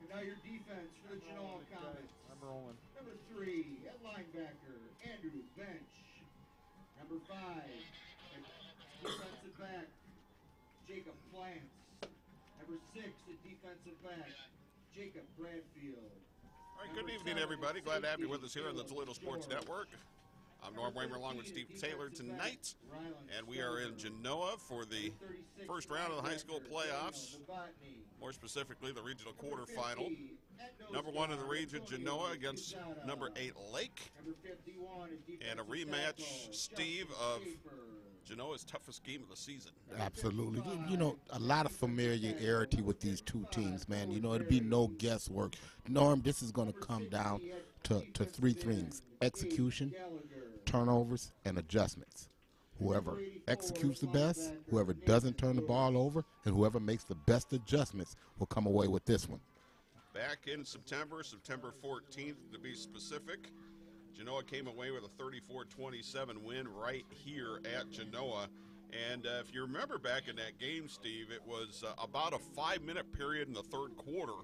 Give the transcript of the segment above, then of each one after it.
Now your defense for the Genoa Comets. I'm rolling. Number 3 at linebacker, Andrew Bench. Number 5 at defensive back, Jacob Plants. Number 6 at defensive back, Jacob Bradfield. All right, good evening, everybody. Glad to have you with us here on the Toledo Sports Network. I'm Norm Weimer along with Steve Taylor tonight, and we are in Genoa for the first round of the high school playoffs, more specifically the regional quarterfinal. Number 1 in the region, Genoa, against number 8, Lake, and a rematch, Steve, of Genoa's toughest game of the season. Absolutely. You know, a lot of familiarity with these two teams, man. You know, it'd be no guesswork. Norm, this is going to come down to 3 things: execution, turnovers, and adjustments. Whoever executes the best, whoever doesn't turn the ball over, and whoever makes the best adjustments will come away with this one. Back in September 14th to be specific, Genoa came away with a 34-27 win right here at Genoa. And if you remember back in that game, Steve, it was about a 5-minute period in the third quarter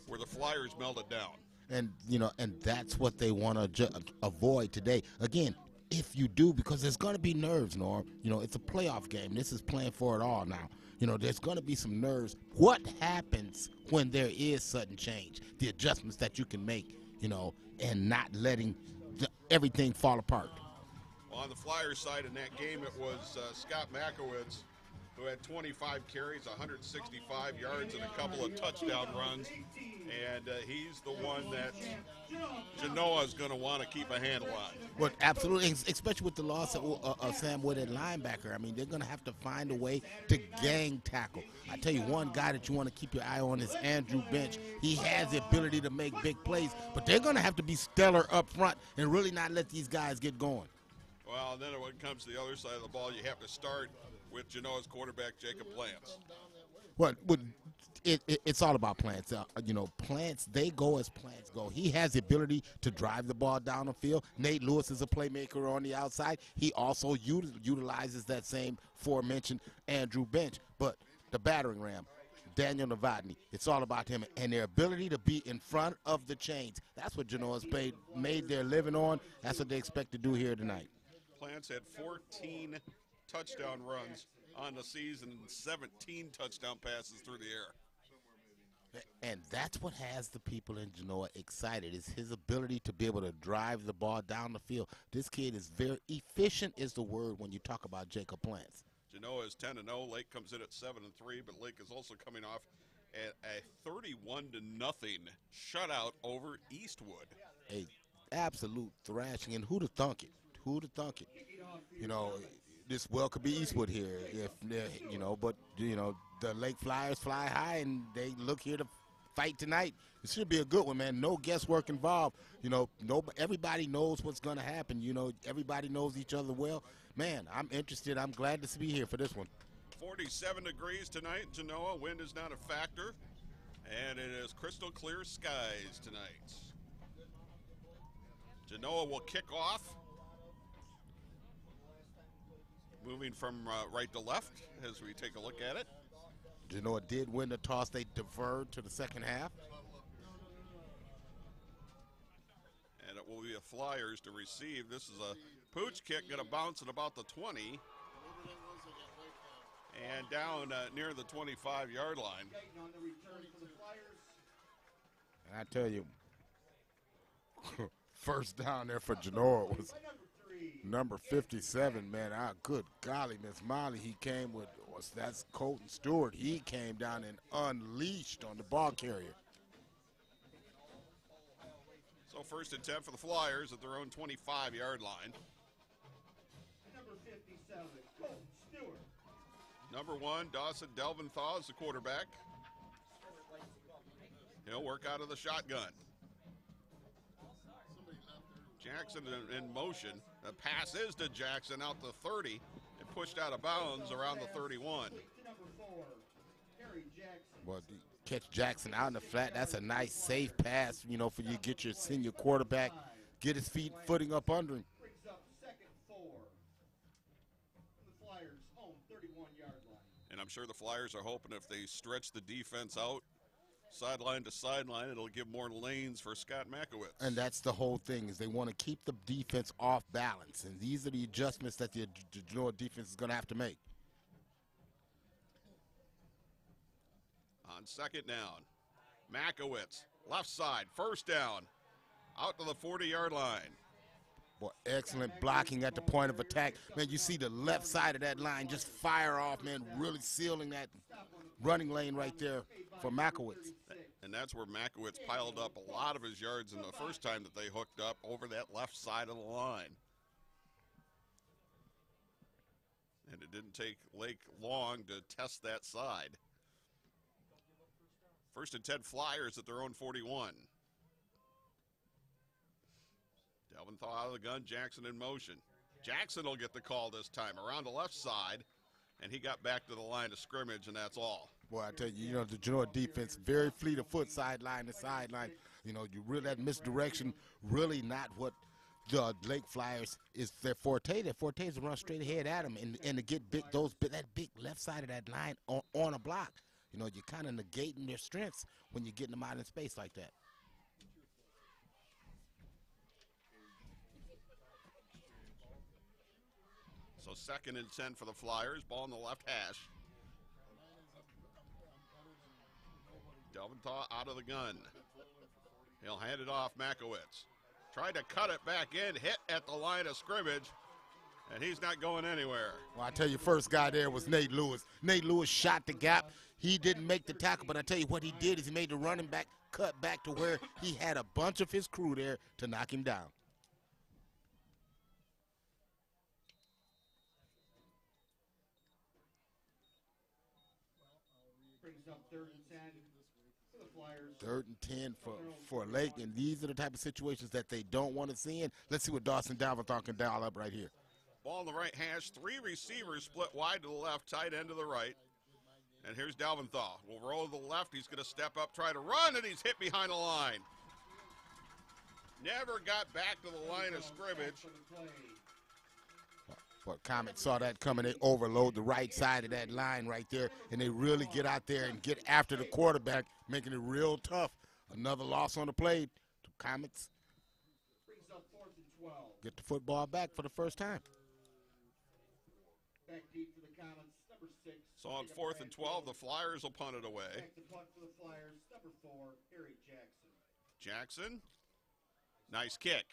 where the Flyers melted down. And, you know, and that's what they want to avoid today. Again, if you do, because there's going to be nerves, Norm. You know, it's a playoff game. This is playing for it all now. You know, there's going to be some nerves. What happens when there is sudden change? The adjustments that you can make, you know, and not letting everything fall apart. Well, on the Flyers side in that game, it was Scott Makowitz, who had 25 carries, 165 yards, and a couple of touchdown runs. And he's the one that Genoa is going to want to keep a handle on. Well, absolutely, especially with the loss of Sam Wood at linebacker. I mean, they're going to have to find a way to gang tackle. I tell you, one guy that you want to keep your eye on is Andrew Bench. He has the ability to make big plays, but they're going to have to be stellar up front and really not let these guys get going. Well, and then when it comes to the other side of the ball, you have to start with Genoa's quarterback, Jacob Plants. Well, it's all about Plants. You know, Plants, they go as Plants go. He has the ability to drive the ball down the field. Nate Lewis is a playmaker on the outside. He also utilizes that same aforementioned Andrew Bench. But the battering ram, Daniel Novotny, it's all about him and their ability to be in front of the chains. That's what Genoa's made their living on. That's what they expect to do here tonight. Plants had 14 touchdown runs on the season and 17 touchdown passes through the air. And that's what has the people in Genoa excited, is his ability to be able to drive the ball down the field. This kid is very efficient, is the word when you talk about Jacob Plants. Genoa is 10-0. Lake comes in at 7-3, but Lake is also coming off at a 31-0 shutout over Eastwood. A absolute thrashing, and who'd have thunk it? Who'd have thunk it? You know, this well could be Eastwood here, if you know. But you know, the Lake Flyers fly high, and they look here to fight tonight. It should be a good one, man. No guesswork involved. You know, everybody knows what's going to happen. You know, everybody knows each other well. Man, I'm interested. I'm glad to be here for this one. 47 degrees tonight in Genoa. Wind is not a factor, and it is crystal clear skies tonight. Genoa will kick off. Moving from right to left as we take a look at it. Genoa did win the toss. They deferred to the second half. And it will be the Flyers to receive. This is a pooch kick, going to bounce at about the 20. And down near the 25-yard line. And I tell you, first down there for Genoa was number 57, man. Good golly, Miss Molly, he came with, that's Colton Stewart. He came down and unleashed on the ball carrier. So first and 10 for the Flyers at their own 25-yard line. Number 57, Colton Stewart. Number 1, Dawson Delventhaw is the quarterback. He'll work out of the shotgun. Jackson in motion. The pass is to Jackson out the 30 and pushed out of bounds around the 31. Well, catch Jackson out in the flat. That's a nice, safe pass, you know, for you to get your senior quarterback, get his footing up under him. And I'm sure the Flyers are hoping if they stretch the defense out sideline to sideline. It'll give more lanes for Scott Makowitz. And that's the whole thing, is they want to keep the defense off balance. And these are the adjustments that the Genoa defense is going to have to make. On second down, Makowitz, left side, first down, out to the 40-yard line. Boy, excellent blocking at the point of attack. Man, you see the left side of that line just fire off, man, really sealing that running lane right there for Makowitz. And that's where Makowitz piled up a lot of his yards in the first time that they hooked up over that left side of the line. And it didn't take Lake long to test that side. First and 10 Flyers at their own 41. Delventhal out of the gun, Jackson in motion. Jackson will get the call this time around the left side, and he got back to the line of scrimmage, and that's all. Boy, I tell you, you know, the Genoa defense, very fleet of foot, sideline to sideline. You know, you really, that misdirection, really not what the Lake Flyers is their forte. Their forte is to run straight ahead at them and to get big, that big left side of that line on a block. You know, you're kind of negating their strengths when you're getting them out in space like that. So second and 10 for the Flyers, ball in the left hash. Delventhal out of the gun. He'll hand it off, Makowitz. Tried to cut it back in, hit at the line of scrimmage, and he's not going anywhere. Well, I tell you, first guy there was Nate Lewis. Nate Lewis shot the gap. He didn't make the tackle, but I tell you what he did is he made the running back cut back to where he had a bunch of his crew there to knock him down. Brings up 3rd and 10 for the Flyers. 3rd and 10 for Lake, and these are the type of situations that they don't want to see in. Let's see what Dawson Dalventhal can dial up right here. Ball in the right hash, 3 receivers split wide to the left, tight end to the right. And here's Dalventhal. Will roll to the left. He's going to step up, try to run, and he's hit behind the line. Never got back to the line of scrimmage. But Comet saw that coming. They overload the right side of that line right there, and they really get out there and get after the quarterback, making it real tough. Another loss on the play to Comets. Brings up 4th and 12. Get the football back for the first time. Back deep for the Comets, number 6. So on 4th and 12, the Flyers will punt it away. Back to punt for the Flyers, number 4, Harry Jackson. Jackson, nice kick.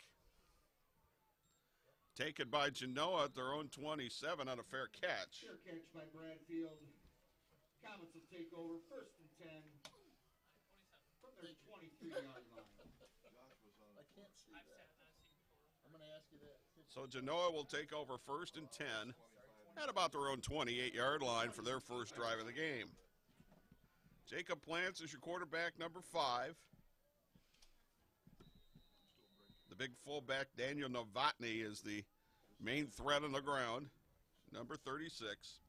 Taken by Genoa at their own 27 on a fair catch. Fair catch by Bradfield. Comets will take over 1st and 10 from their 23-yard line. I can't see that. I'm going to ask you that. So Genoa will take over 1st and 10 at about their own 28-yard line for their first drive of the game. Jacob Plants is your quarterback, number 5. The big fullback, Daniel Novotny, is the main threat on the ground, number 36.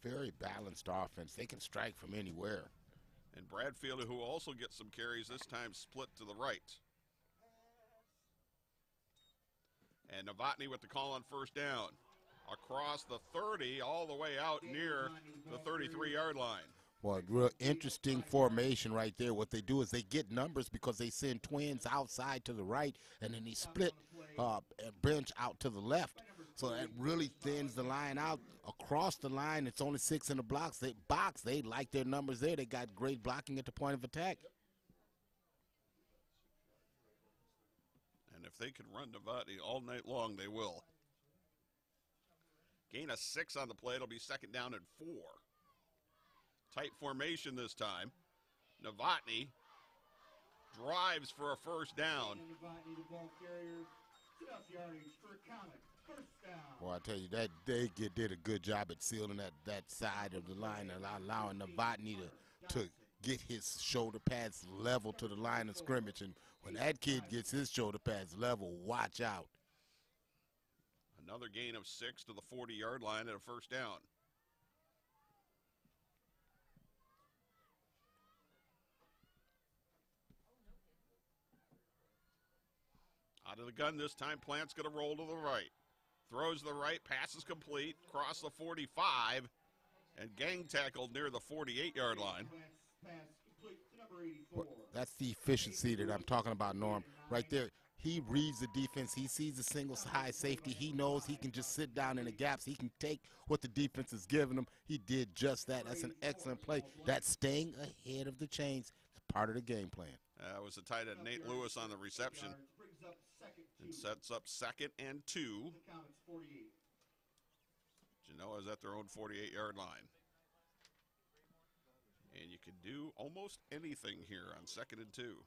Very balanced offense. They can strike from anywhere. And Bradfield, who also gets some carries, this time split to the right. And Novotny with the call on 1st down. Across the 30, all the way out near the 33-yard line. Well, real interesting formation right there. What they do is they get numbers because they send twins outside to the right, and then they split a bench out to the left. So that really thins the line out. Across the line, it's only 6 in the box. They like their numbers there. They got great blocking at the point of attack. And if they can run Novotny all night long, they will. Gain of 6 on the play. It'll be 2nd down and 4. Tight formation this time. Novotny drives for a 1st down. Novotny, the ball carrier, enough yardage for a Comet. 1st down. Well, I tell you, that they did a good job at sealing that side of the line and allowing Novotny to get his shoulder pads level to the line of scrimmage. And when that kid gets his shoulder pads level, watch out. Another gain of 6 to the 40-yard line at a 1st down. Out of the gun this time, Plant's going to roll to the right. Throws to the right, pass is complete, across the 45, and gang tackled near the 48-yard line. Pass complete to number 84. That's the efficiency that I'm talking about, Norm. Right there, he reads the defense. He sees the single high safety. He knows he can just sit down in the gaps. He can take what the defense is giving him. He did just that. That's an excellent play. That's staying ahead of the chains. It's part of the game plan. That was the tight end Nate Lewis on the reception. And sets up 2nd and 2. Genoa's at their own 48-yard line. And you can do almost anything here on 2nd and 2.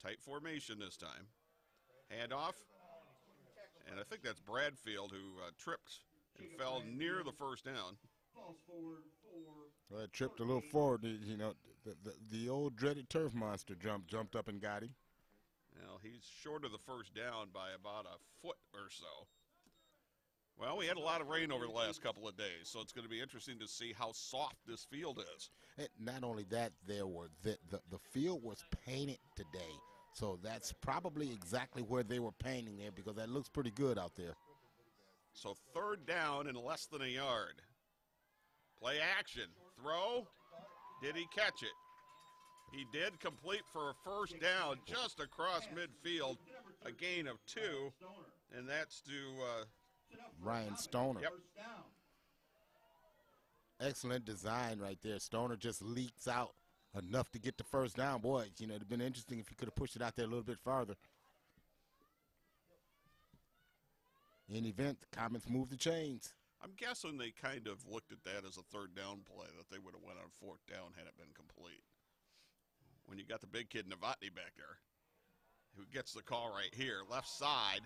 Tight formation this time. Handoff. And I think that's Bradfield who tripped and fell near the first down. Well, tripped a little forward. You know, the old dreaded turf monster jumped up and got him. Well, he's short of the first down by about a foot or so. Well, we had a lot of rain over the last couple of days, so it's going to be interesting to see how soft this field is. And not only that, the field was painted today, so that's probably exactly where they were painting there because that looks pretty good out there. So 3rd down and less than a yard. Play action. Throw. Did he catch it? He did complete for a first down just across midfield, a gain of 2, and that's to Ryan Stoner. Yep. Excellent design right there. Stoner just leaks out enough to get the first down. Boy, you know, it'd have been interesting if he could have pushed it out there a little bit farther. In event, the Comets move the chains. I'm guessing they kind of looked at that as a 3rd down play, that they would have went on 4th down had it been complete. When you got the big kid Novotny back there, who gets the call right here, left side,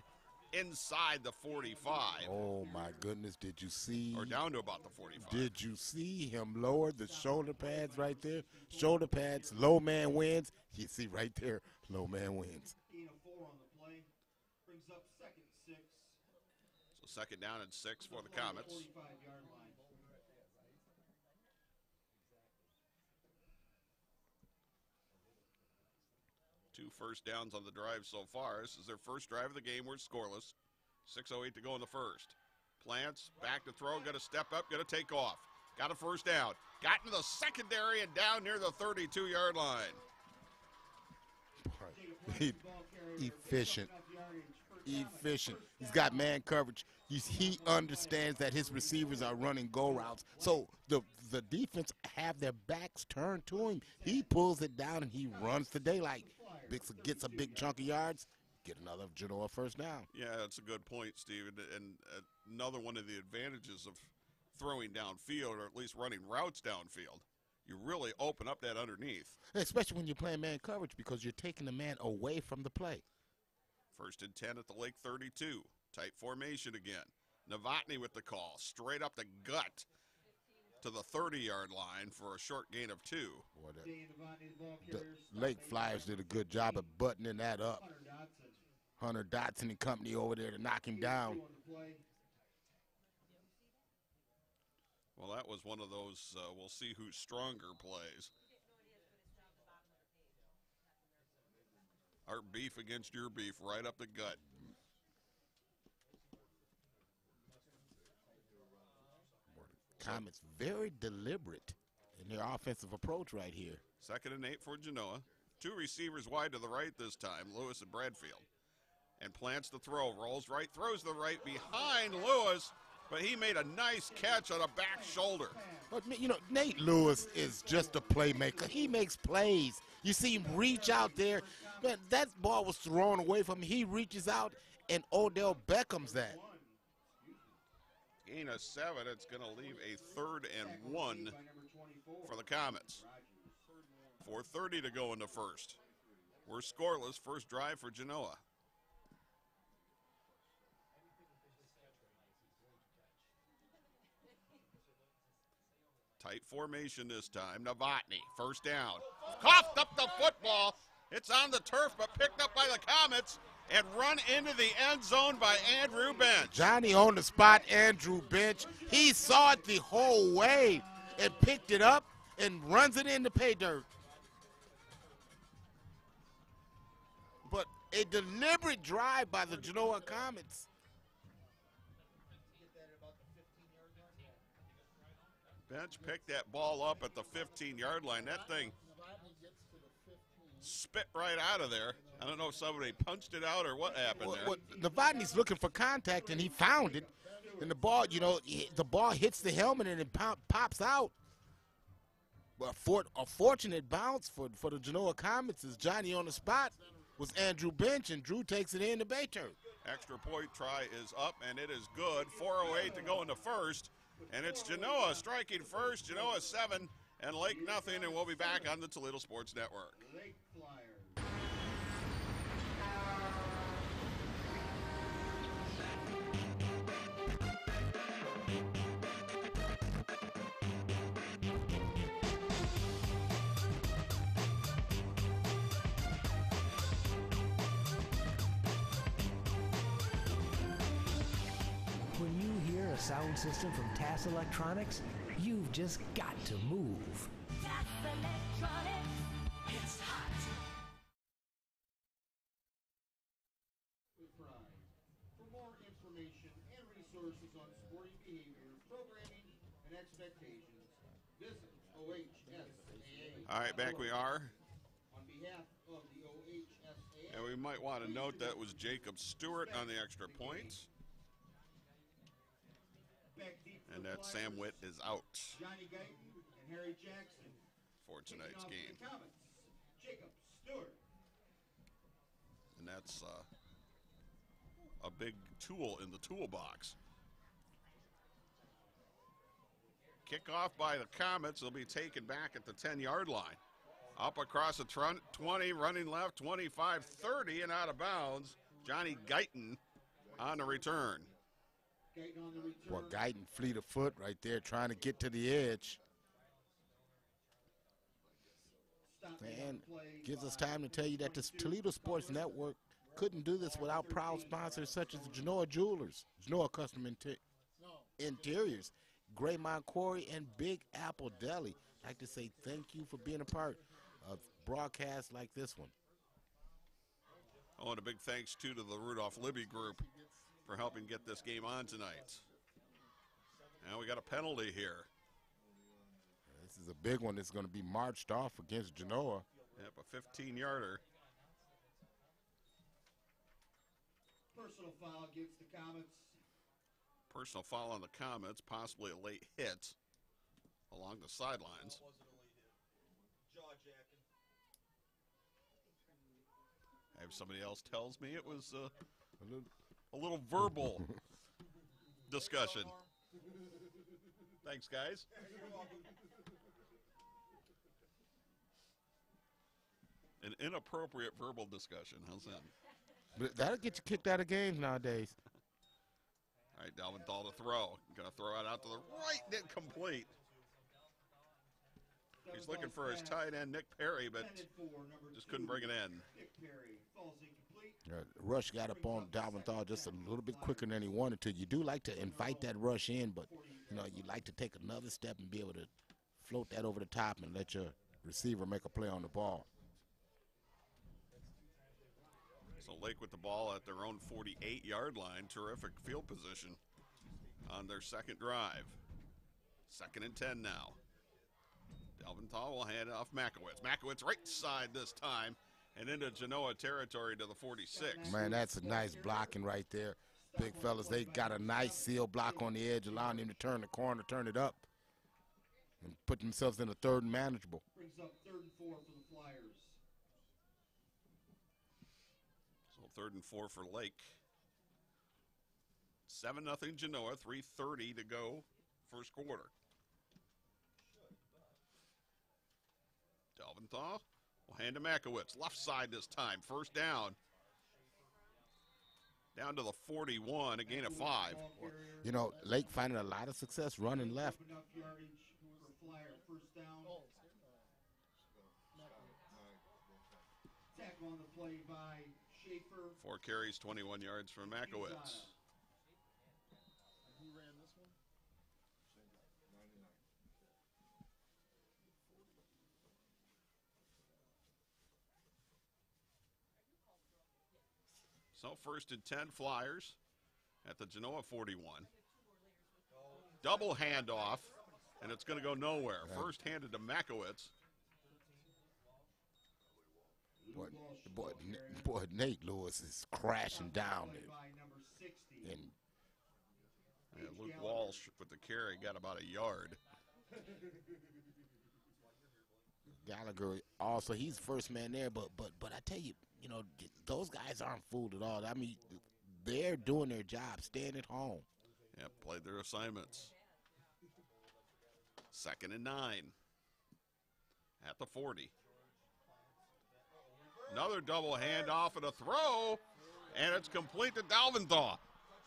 inside the 45. Oh, my goodness, did you see? Or down to about the 45. Did you see him lower the shoulder pads right there? Shoulder pads, low man wins. You see right there, low man wins. 4 on the play. Brings up 2nd and 6. So 2nd down and 6 for the Comets. 45-yard line. 2 first downs on the drive so far. This is their first drive of the game. We're scoreless. 6:08 to go in the first. Plants, back to throw, got to step up, got to take off. Got a first down. Got into the secondary and down near the 32-yard line. Efficient. He's got man coverage. He understands that his receivers are running go routes. So the defense have their backs turned to him. He pulls it down and he runs to daylight. Gets a big chunk of yards, get another Genoa first down. Yeah, that's a good point, Steve. And another one of the advantages of throwing downfield, or at least running routes downfield, you really open up that underneath. Especially when you're playing man coverage because you're taking the man away from the play. 1st and 10 at the Lake 32. Tight formation again. Novotny with the call. Straight up the gut to the 30-yard line for a short gain of 2. Boy, the Lake Flyers did a good job of buttoning that up. Hunter Dotson and company over there to knock him down. Well, that was one of those we'll see who's stronger plays. Our beef against your beef, right up the gut. Comets very deliberate in their offensive approach right here. 2nd and 8 for Genoa. 2 receivers wide to the right this time, Lewis and Bradfield. And plants the throw, rolls right, throws the right behind Lewis, but he made a nice catch on a back shoulder. But, you know, Nate Lewis is just a playmaker. He makes plays. You see him reach out there. Man, that ball was thrown away from him. He reaches out, and Odell Beckham's that. Gain of 7. It's going to leave a 3rd and 1 for the Comets. 4:30 to go in the first. We're scoreless. First drive for Genoa. Tight formation this time. Novotny, first down. Coughed up the football. It's on the turf, but picked up by the Comets and run into the end zone by Andrew Bench. Johnny on the spot, Andrew Bench. He saw it the whole way and picked it up and runs it into pay dirt. But a deliberate drive by the Genoa Comets. Bench picked that ball up at the 15-yard line. That thing spit right out of there. I don't know if somebody punched it out or what happened there. Well, Novotny's looking for contact, and he found it. And the ball, the ball hits the helmet and it pops out. But a fortunate bounce for the Genoa Comets is Johnny on the spot was Andrew Bench, and Drew takes it in the Bay turn. Extra point try is up, and it is good. 4:08 to go in the first, and it's Genoa striking first. Genoa 7 and Lake nothing, and we'll be back on the Toledo Sports Network. Lake Flyers. When you hear a sound system from TAS Electronics, you've just got to move. TAS Electronics, it's hot. With pride. For more information and resources on sporting behavior, programming, and expectations, visit OHSAA. All right, back we are. On behalf of the OHSAA. And we might want to note that was Jacob Stewart on the extra point. And that Sam Witt is out Johnny Guyton and Harry Jackson for tonight's kicking game. off the Comets. Jacob Stewart. And that's a big tool in the toolbox. Kickoff by the Comets will be taken back at the 10-yard line. Up across the 20, running left, 25, 30, and out of bounds. Johnny Guyton on the return. Guyton on the return. Well, Guyton fleet of foot right there trying to get to the edge. And gives us time to tell you that the Toledo Sports Network couldn't do this without proud sponsors such as Genoa Jewelers, Genoa Custom Interiors, Greymont Quarry, and Big Apple Deli. I'd like to say thank you for being a part of broadcasts like this one. Oh, and a big thanks, too, to the Rudolph Libbe group for helping get this game on tonight. Now we got a penalty here. This is a big one that's going to be marched off against Genoa. Yep, a 15-yarder. Personal foul against the Comets. Personal foul on the Comets, possibly a late hit along the sidelines. I have somebody else tells me it was a little verbal discussion. Thanks, guys. An inappropriate verbal discussion. How's that? But that'll get you kicked out of games nowadays. All right, Dalvin Thal to throw. Going to throw it out to the right, incomplete. He's looking for his tight end, Nick Perry, but just couldn't bring it in. Nick Perry falls incomplete. Rush got up on Dalvin Thal just a little bit quicker than he wanted to. You do like to invite that rush in, but you like to take another step and be able to float that over the top and let your receiver make a play on the ball. So Lake with the ball at their own 48-yard line. Terrific field position on their second drive. 2nd and 10 now. Dalvin Thal will hand it off Makowitz. Makowitz right side this time and into Genoa territory to the 46. Man, that's a nice blocking right there. Big fellas, they got a nice seal block on the edge, allowing them to turn the corner, turn it up, and put themselves in a 3rd and manageable. Brings up 3rd and 4 for the Flyers. So 3rd and 4 for Lake. 7-0 Genoa, 3:30 to go, first quarter. Dalvin Thal will hand to Makowitz. Left side this time. First down. Down to the 41, a gain of 5. Lake finding a lot of success running left. Enough yardage for Flyer. First down. Tackle on the play by Schaefer. 4 carries, 21 yards from Makowitz. Who ran this one? So 1st and 10 Flyers at the Genoa 41. Double handoff. and it's going to go nowhere. First handed to Makowitz. Boy, Nate Lewis is crashing down. And Luke Walsh with the carry got about a yard. Gallagher also, he's first man there, but I tell you, those guys aren't fooled at all. I mean, they're doing their job, staying at home. Yeah, played their assignments. 2nd and 9 at the 40. Another double handoff and a throw, and it's complete to Dalventhaw.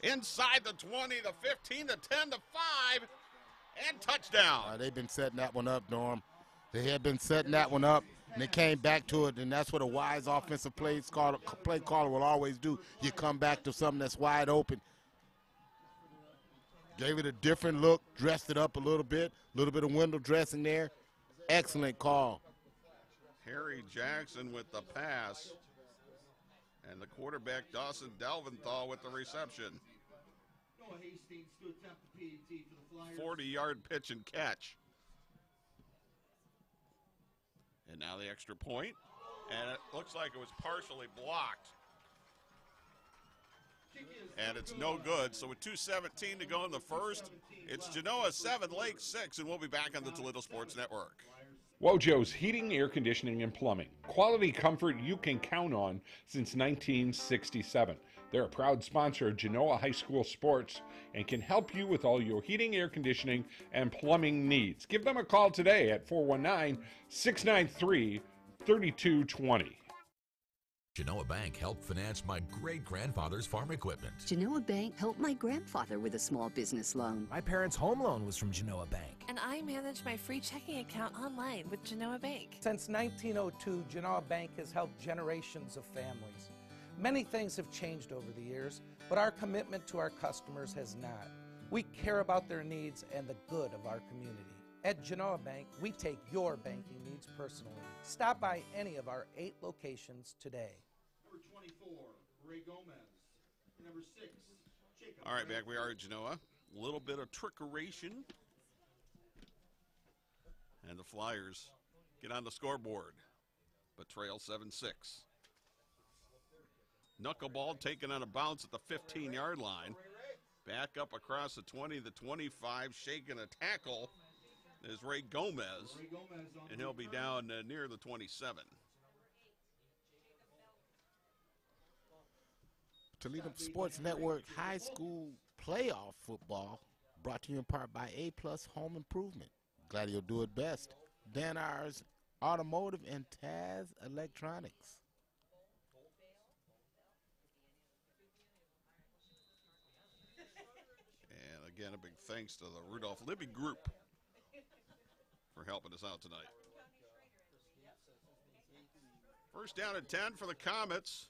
Inside the 20, the 15, the 10, the 5, and touchdown. They've been setting that one up, Norm. They had been setting that one up, and they came back to it, and that's what a wise offensive play caller will always do. You come back to something that's wide open. Gave it a different look, dressed it up a little bit of window dressing there. Excellent call. Harry Jackson with the pass, and the quarterback Dawson Dalventhaw with the reception. 40-yard pitch and catch. And now the extra point, and it looks like it was partially blocked. And it's no good, so with 2:17 to go in the first, it's Genoa 7, Lake 6, and we'll be back on the Toledo Sports Network. WoJo's Heating, Air Conditioning, and Plumbing. Quality comfort you can count on since 1967. They're a proud sponsor of Genoa High School sports and can help you with all your heating, air conditioning, and plumbing needs. Give them a call today at 419-693-3220. Genoa Bank helped finance my great-grandfather's farm equipment. Genoa Bank helped my grandfather with a small business loan. My parents' home loan was from Genoa Bank. And I manage my free checking account online with Genoa Bank. Since 1902, Genoa Bank has helped generations of families. Many things have changed over the years, but our commitment to our customers has not. We care about their needs and the good of our community. At Genoa Bank, we take your banking needs personally. Stop by any of our 8 locations today. Number 24, Ray Gomez. Number 6, Jacob. All right, back we are at Genoa. A little bit of trickeration. And the Flyers get on the scoreboard, but trail 7-6. Knuckleball taken on a bounce at the 15-yard line. Back up across the 20, the 25, shaking a tackle is Ray Gomez, and he'll be down near the 27. Toledo Sports Network High School Playoff Football brought to you in part by A-Plus Home Improvement. Glad you'll do it best. Dan R's Automotive and Taz Electronics. And again, a big thanks to the Rudolph Libbe Group for helping us out tonight. First down at 10 for the Comets.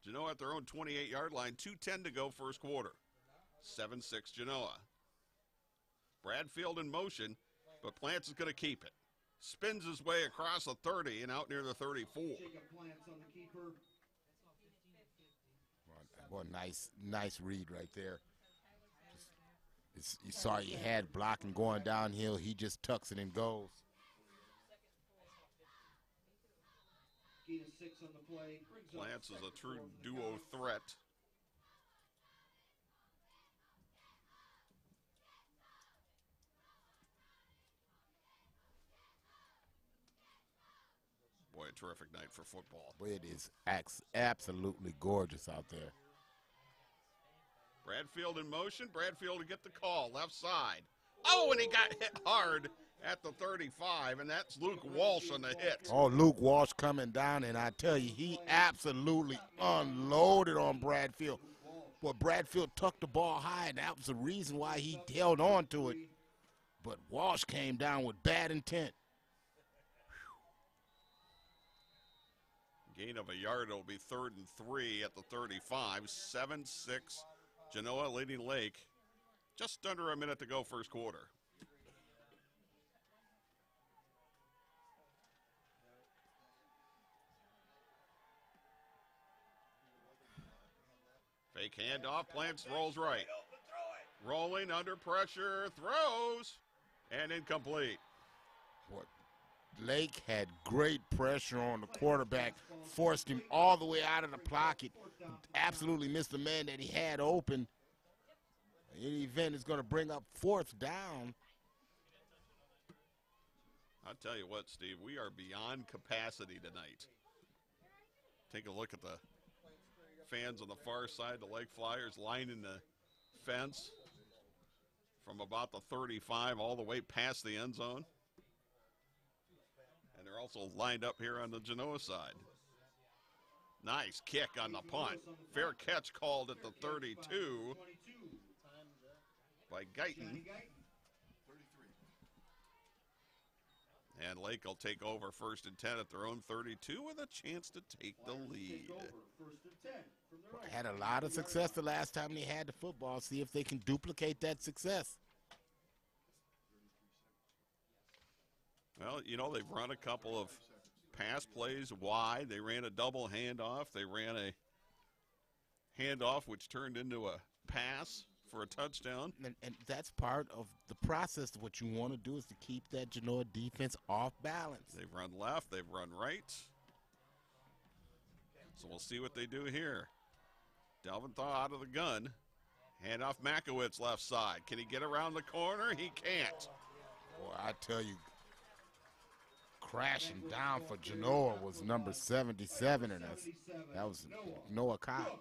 Genoa at their own 28-yard line. 2:10 to go first quarter. 7-6 Genoa. Bradfield in motion, but Plants is going to keep it. Spins his way across the 30 and out near the 34. Well, nice read right there. You saw he had blocking going downhill. He just tucks it and goes. Lance is a true duo threat. Boy, a terrific night for football. Boy, it is absolutely gorgeous out there. Bradfield in motion. Bradfield to get the call, left side. Oh, and he got hit hard at the 35, and that's Luke Walsh on the hit. Oh, Luke Walsh coming down, and I tell you, he absolutely unloaded on Bradfield. Well, Bradfield tucked the ball high, and that was the reason why he held on to it. But Walsh came down with bad intent. Gain of a yard, it'll be 3rd and 3 at the 35. 7-6, Genoa leading Lake. Just under a minute to go first quarter. Fake handoff, Plants rolls right. Rolling under pressure, throws, And incomplete. What? Lake had great pressure on the quarterback, forced him all the way out of the pocket, absolutely missed the man that he had open. In the event, is going to bring up 4th down. I'll tell you what, Steve, we are beyond capacity tonight. Take a look at the fans on the far side, the Lake Flyers lining the fence from about the 35 all the way past the end zone. And they're also lined up here on the Genoa side. Nice kick on the punt. Fair catch called at the 32 by Guyton. And Lake will take over 1st and 10 at their own 32 with a chance to take the lead. Had a lot of success the last time they had the football. See if they can duplicate that success. Well, you know, they've run a couple of pass plays wide. They ran a double handoff. They ran a handoff which turned into a pass for a touchdown. And that's part of the process. What you want to do is to keep that Genoa defense off balance. They've run left. They've run right. So we'll see what they do here. Delventhal out of the gun. Hand off Makowitz left side. Can he get around the corner? He can't. Boy, I tell you, crashing down for Genoa was number 77, and that was Noah Cook.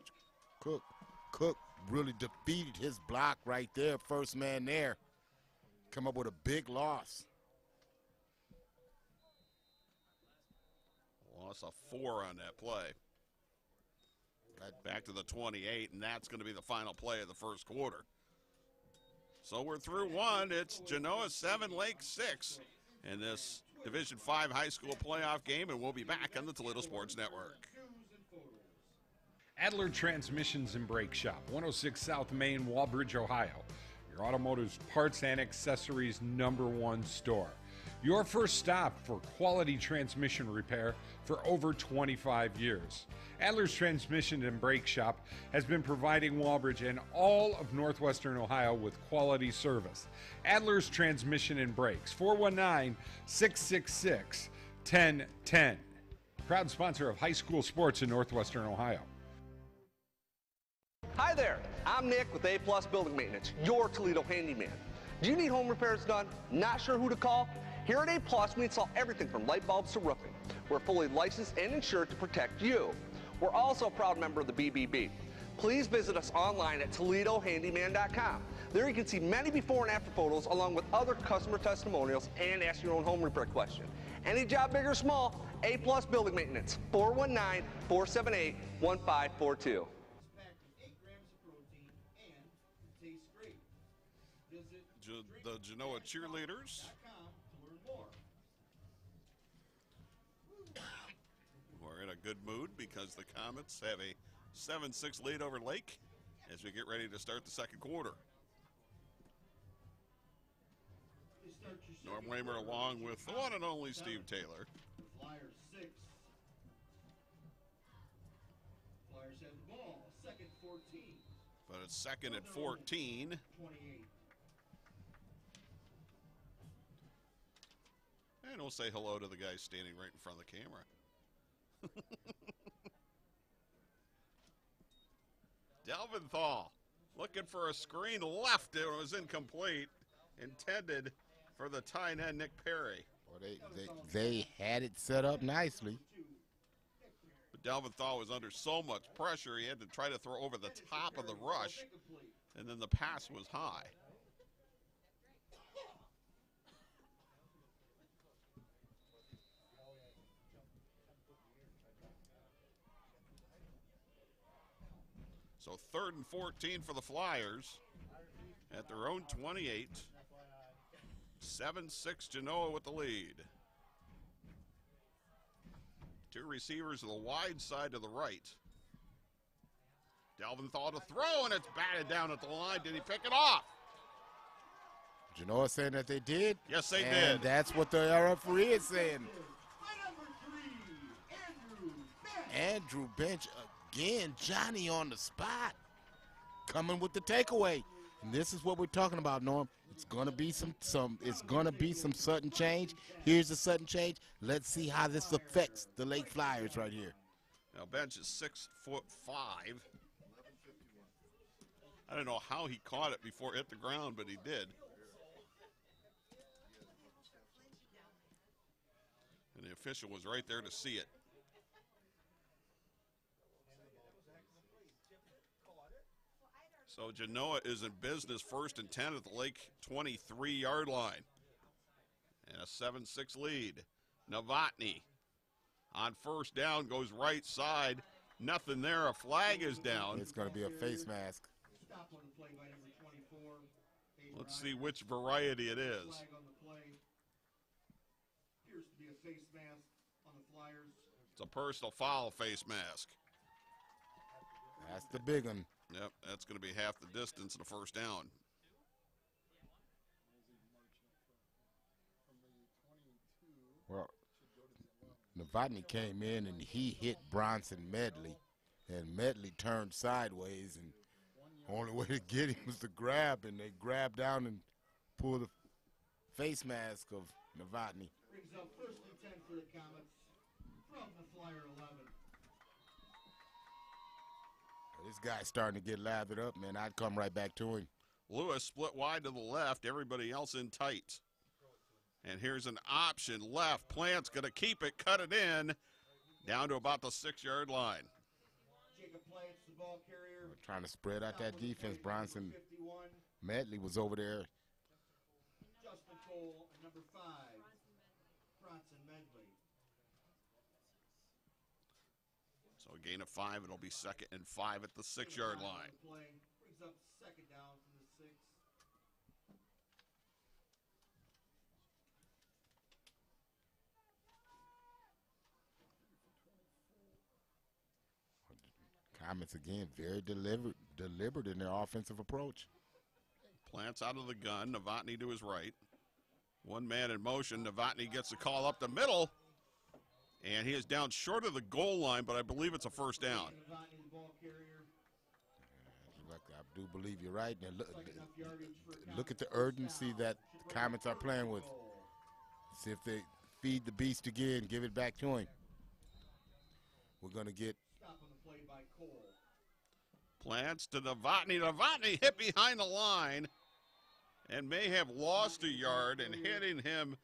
Cook really defeated his block right there, first man there. Come up with a big loss. Loss of 4 on that play. Back to the 28, and that's going to be the final play of the first quarter. So we're through 1. It's Genoa 7, Lake 6 in this Division 5 high school playoff game, and we'll be back on the Toledo Sports Network. Adler Transmissions and Brake Shop, 106 South Main, Walbridge, Ohio. Your automotive parts and accessories #1 store. Your first stop for quality transmission repair for over 25 years. Adler's Transmission and Brake Shop has been providing Walbridge and all of Northwestern Ohio with quality service. Adler's Transmission and Brakes, 419-666-1010. Proud sponsor of high school sports in Northwestern Ohio. Hi there, I'm Nick with A+ Building Maintenance, your Toledo handyman. Do you need home repairs done? Not sure who to call? Here at A+, we install everything from light bulbs to roofing. We're fully licensed and insured to protect you. We're also a proud member of the BBB. Please visit us online at ToledoHandyman.com. There you can see many before and after photos along with other customer testimonials and ask your own home repair question. Any job big or small, A+ Building Maintenance, 419-478-1542. The Genoa cheerleaders who are in a good mood because the Comets have a 7-6 lead over Lake as we get ready to start the second quarter. Norm Waymer along with the one and only Steve Taylor. Flyers 6. Flyers have the ball, second 14. But it's second at 14. 28. And we'll say hello to the guy standing right in front of the camera. Delventhal looking for a screen left. It was incomplete. Intended for the tight end, Nick Perry. Well, they had it set up nicely. But Delventhal was under so much pressure, he had to try to throw over the top of the rush, and then the pass was high. So 3rd and 14 for the Flyers at their own 28. 7-6 Genoa with the lead. Two receivers to the wide side to the right. Delventhal to throw, and it's batted down at the line. Did he pick it off? Genoa saying that they did? Yes, they and did. That's what the referee is saying. Andrew Bench again. Johnny on the spot. Coming with the takeaway. And this is what we're talking about, Norm. It's gonna be some sudden change. Here's the sudden change. Let's see how this affects the Lake Flyers right here. Now bench is 6'5". I don't know how he caught it before it hit the ground, but he did. And the official was right there to see it. So Genoa is in business, 1st and 10 at the Lake 23-yard line. And a 7-6 lead. Novotny on 1st down goes right side. Nothing there. A flag is down. It's going to be a face mask. Let's see which variety it is. Appears to be a face mask on the Flyers. It's a personal foul face mask. That's the big one. Yep, that's going to be half the distance in a 1st down. Well, Novotny came in and he hit Bronson Medley, and Medley turned sideways, and only way to get him was to grab, and they grabbed down and pulled the face mask of Novotny. Brings up 1st and 10 for the Comets from the Flyer 11. This guy's starting to get lathered up, man. I'd come right back to him. Lewis split wide to the left, everybody else in tight. And here's an option left. Plant's going to keep it, cut it in, down to about the 6-yard line. Jacob Plants, the ball carrier. We're trying to spread out that defense. Bronson Medley was over there. Justin Cole, number 5, Bronson Medley. So a gain of 5, it'll be 2nd and 5 at the 6-yard line. Brings up 2nd down from the 6. Comets again, very deliberate in their offensive approach. Plants out of the gun. Novotny to his right. One man in motion. Novotny gets the call up the middle. And he is down short of the goal line, but I believe it's a 1st down. Look, I do believe you're right. Now look at the urgency that the Comets are playing with. See if they feed the beast again, give it back to him. We're going to get Plants to Novotny. Novotny hit behind the line and may have lost a yard, and hitting him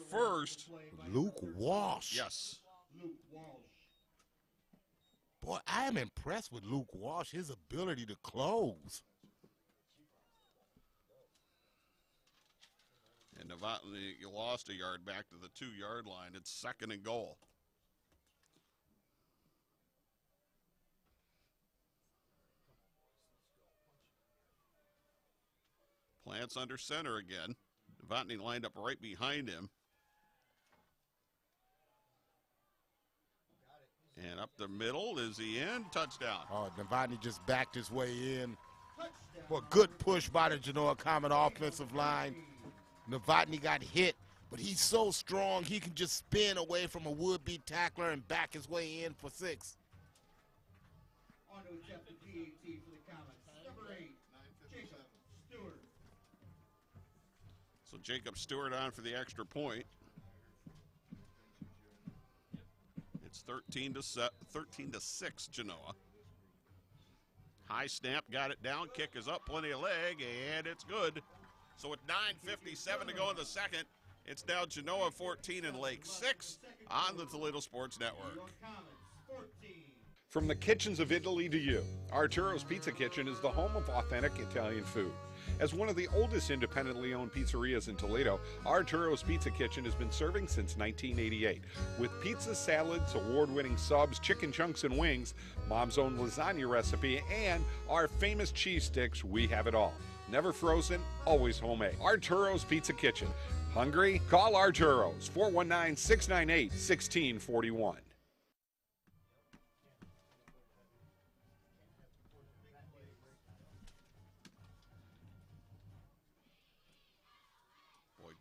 first. Luke Walsh. Yes. Luke Walsh. Boy, I am impressed with Luke Walsh, his ability to close. And Novotny lost a yard back to the 2-yard line. It's 2nd and goal. Plants under center again. Novotny lined up right behind him. And up the middle, is he in? Touchdown. Oh, Novotny just backed his way in. Well, good push by the Genoa Comet offensive line. Novotny got hit, but he's so strong he can just spin away from a would-be tackler and back his way in for 6. On to attempt the PAT for the Comets. Number 8, Jacob Stewart. So Jacob Stewart on for the extra point. It's 13 to 6 Genoa. High snap, got it down, kick is up, plenty of leg, and it's good. So with 9:57 to go in the 2nd, it's now Genoa 14 and Lake 6 on the Toledo Sports Network. From the kitchens of Italy to you, Arturos Pizza Kitchen is the home of authentic Italian food. As one of the oldest independently owned pizzerias in Toledo, Arturos Pizza Kitchen has been serving since 1988. With pizza, salads, award-winning subs, chicken chunks and wings, Mom's own lasagna recipe, and our famous cheese sticks, we have it all. Never frozen, always homemade. Arturos Pizza Kitchen. Hungry? Call Arturos, 419-698-1641.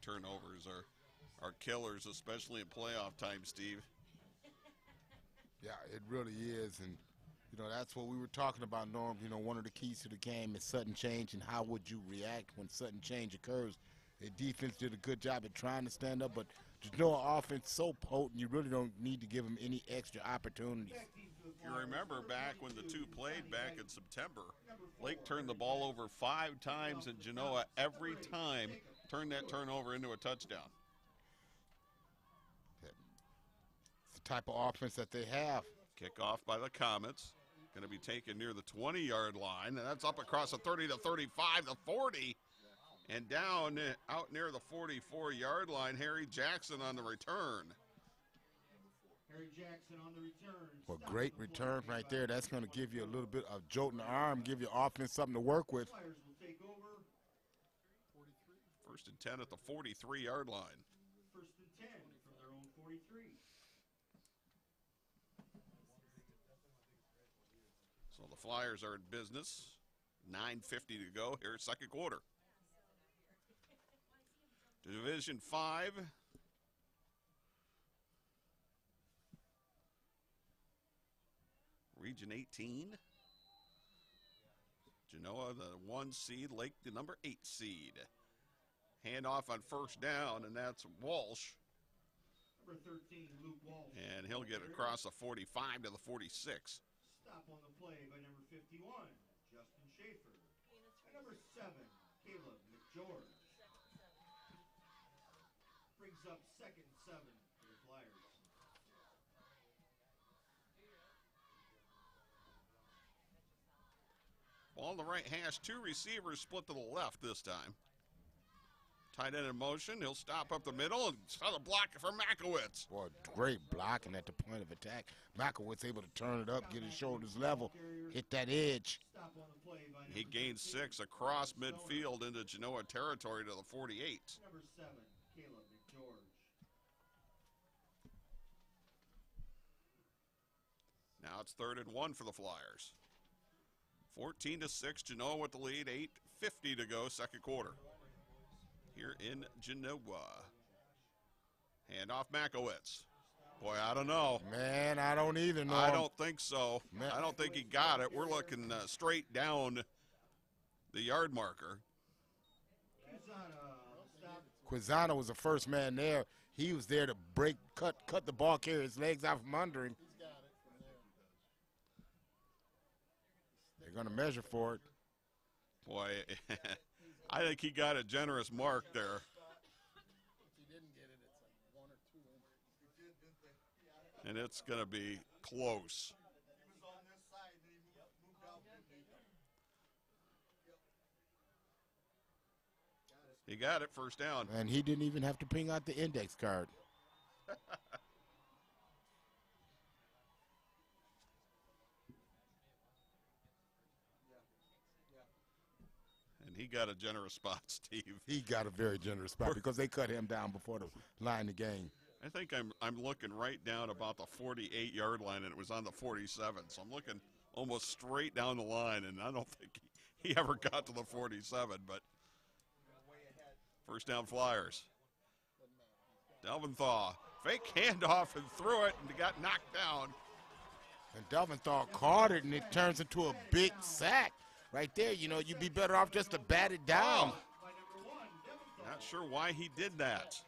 Turnovers are killers, especially in playoff time, Steve. Yeah, it really is. And, You know, that's what we were talking about, Norm. You know, one of the keys to the game is sudden change, and how would you react when sudden change occurs. The defense did a good job at trying to stand up, but Genoa offense so potent, you really don't need to give them any extra opportunities. If you remember back when the two played back in September, Lake turned the ball over 5 times, and Genoa every time turned that turnover into a touchdown. It's the type of offense that they have. Kickoff by the Comets. Going to be taken near the 20-yard line, and that's up across the 30 to 35, the 40, and down out near the 44-yard line. Harry Jackson on the return. Harry Jackson on the return. Well, great return right there. That's going to give you a little bit of jolt in the arm, give your offense something to work with. Flyers will take over. 1st and 10 at the 43-yard line. 1st and 10 from their own 43. So the Flyers are in business. 9:50 to go here, second quarter. Division 5. Region 18. Genoa, the 1 seed. Lake, the number 8 seed. Handoff on first down, and that's Walsh. Number 13, Luke Walsh. And he'll get across the 45 to the 46. Stop on the play by number 51, Justin Schaefer. And number 7, Caleb McGeorge. Brings up 2nd and 7 for the Flyers. Ball in the right hash, 2 receivers split to the left this time. Tight end in motion, he'll stop up the middle and try to block it for Makowitz. Boy, great blocking at the point of attack. Makowitz able to turn it up, get his shoulders level, hit that edge. He gained 6 across midfield into Genoa territory to the 48. Number 7, Caleb McGeorge. Now it's 3rd and 1 for the Flyers. 14 to 6, Genoa with the lead, 8:50 to go, second quarter. Here in Genoa. Handoff Makowitz. Boy, I don't know. Man, I don't either, Norm. I don't think so. Man. I don't think he got it. We're looking straight down the yard marker. Quizano was the first man there. He was there to cut the ball carrier, his legs out from under him. They're going to measure for it. Boy, I think he got a generous mark there. And it's going to be close. He got it, first down. And he didn't even have to ping out the index card. And he got a generous spot, Steve. He got a very generous spot because they cut him down before the line of game. I think I'm looking right down about the 48-yard line, and it was on the 47. So I'm looking almost straight down the line, and I don't think he ever got to the 47. But first down, Flyers. Delventhal, fake handoff and threw it and got knocked down. And Delventhal caught it, and it turns into a big sack. Right there, you know, you'd be better off just to bat it down. Not sure why he did that.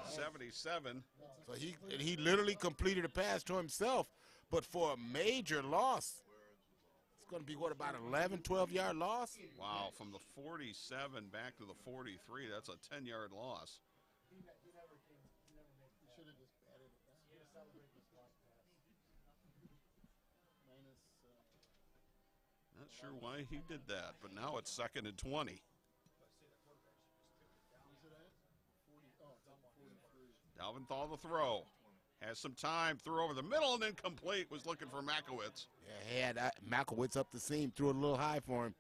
77. So he literally completed a pass to himself, but for a major loss. It's going to be, what, about 11, 12-yard loss? Wow, from the 47 back to the 43, that's a 10-yard loss. Not sure why he did that, but now it's 2nd and 20. Delventhal the throw. Has some time, threw over the middle and incomplete, was looking for Makowitz. Yeah, he had Makowitz up the seam, threw it a little high for him.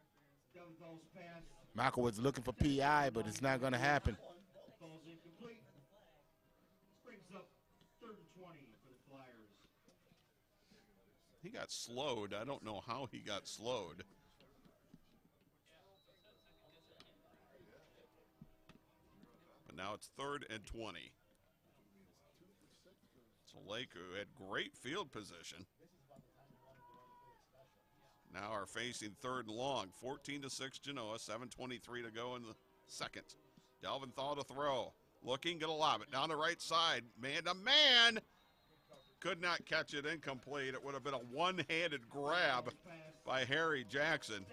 Makowitz looking for PI, but it's not going to happen. Ball's incomplete. Brings up 3rd and 20 for the Flyers. He got slowed. I don't know how he got slowed. But now it's 3rd and 20. So Lake, who had great field position, now are facing third and long. 14-6 Genoa, 7:23 to go in the second. Delventhal to throw. Looking, gonna lob it down the right side. Man to man. Could not catch it, incomplete. It would have been a one-handed grab by Harry Jackson.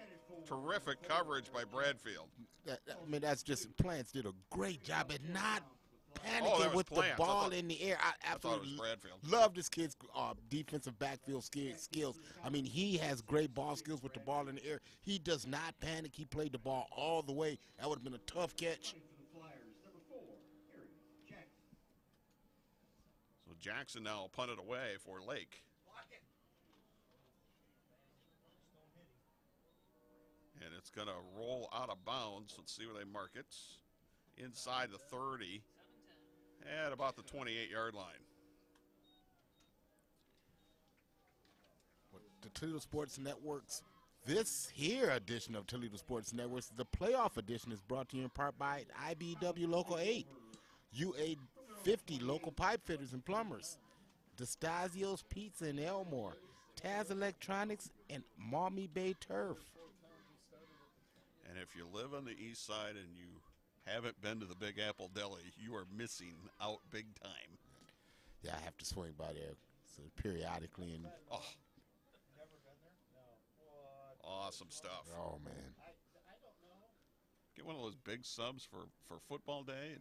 Terrific coverage by Bradfield. I mean, that's just, Plants did a great job at not panicking with the ball in the air. I absolutely love this kid's defensive backfield skills. I mean, he has great ball skills with the ball in the air. He does not panic. He played the ball all the way. That would have been a tough catch. So Jackson now will punt it away for Lake. And it's going to roll out of bounds. Let's see where they mark it. Inside the 30 at about the 28-yard line. The Toledo Sports Network's this here edition of Toledo Sports Networks, the playoff edition, is brought to you in part by IBEW Local 8, UA 50 Local Pipe Fitters and Plumbers, DeStasio's Pizza in Elmore, Taz Electronics, and Maumee Bay Turf. And if you live on the east side and you haven't been to the Big Apple Deli, you are missing out big time. Yeah, I have to swing by there periodically. And awesome stuff. Oh, man. Get one of those big subs for football day.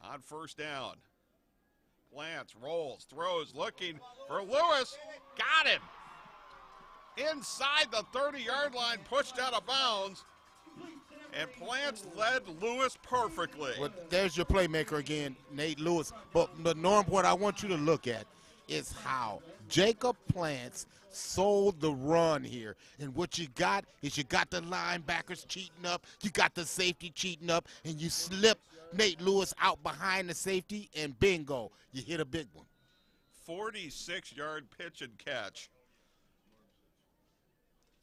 On first down. Plants, rolls, throws, looking for Lewis. Got him. Inside the 30-yard line, pushed out of bounds. And Plants led Lewis perfectly. Well, there's your playmaker again, Nate Lewis. But Norm, what I want you to look at is how Jacob Plants sold the run here. And what you got is you got the linebackers cheating up, you got the safety cheating up, and you slip Nate Lewis out behind the safety, and bingo, you hit a big one. 46-yard pitch and catch.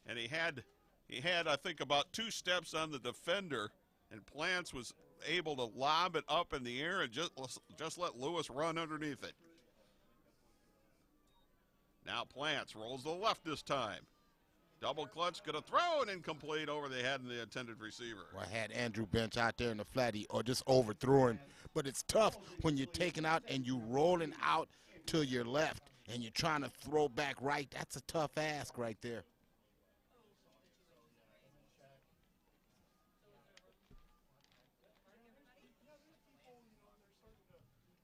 And he had, I think, about 2 steps on the defender, and Plants was able to lob it up in the air and just let Lewis run underneath it. Now Plants rolls to the left this time. Double clutch, going to throw an incomplete over the head of the intended receiver. Well, I had Andrew Bench out there in the flatty or just overthrowing. But it's tough when you're taking out and you rolling out to your left and you're trying to throw back right. That's a tough ask right there.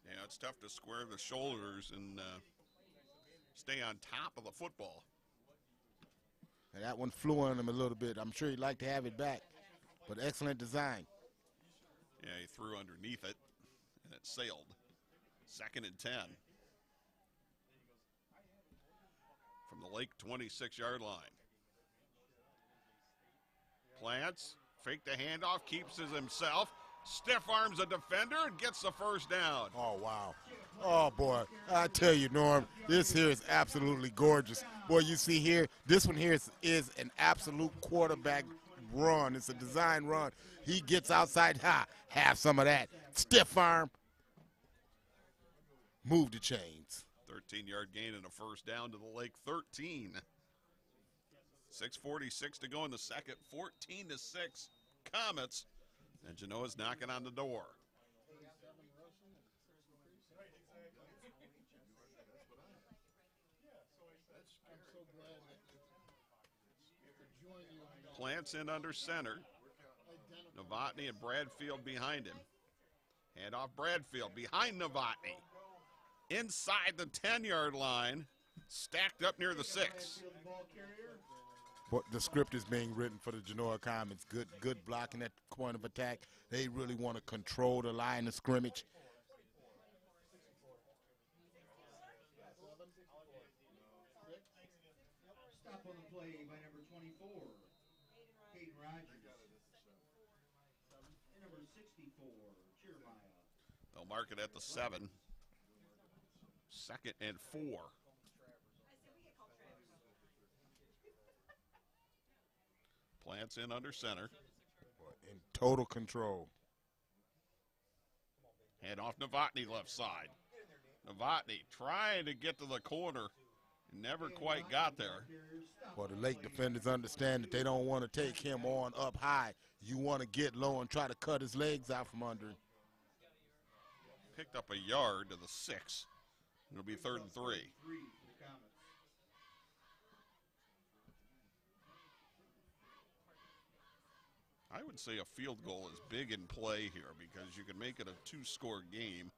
Yeah, it's tough to square the shoulders and stay on top of the football. And that one flew on him a little bit. I'm sure he'd like to have it back, but excellent design. Yeah, he threw underneath it, and it sailed. 2nd and 10. From the Lake 26-yard line. Plants, fake the handoff, keeps it himself, stiff arms a defender, and gets the first down. Oh, wow. Oh, boy. I tell you, Norm, this here is absolutely gorgeous. Boy, you see here, this one here is an absolute quarterback run. It's a design run. He gets outside, have some of that. Stiff arm. Move the chains. 13-yard gain and a first down to the Lake 13. 6:46 to go in the second. 14-6 Comets. And Genoa's knocking on the door. Plants in under center. Novotny and Bradfield behind him. Hand off Bradfield behind Novotny. Inside the 10-yard line. Stacked up near the 6. But the script is being written for the Genoa Comets. Good blocking at point of attack. They really want to control the line of scrimmage. Stop on the play by number 24, Hayden Rogers. And number 64, Jeremiah. They'll mark it at the 7. 2nd and 4. Plants in under center. In total control. Hand off Novotny left side. Novotny trying to get to the corner Never quite got there. Well, the Lake defenders understand that they don't want to take him on up high. You want to get low and try to cut his legs out from under him. Picked up a yard to the 6. It'll be 3rd and 3. I would say a field goal is big in play here because you can make it a 2-score game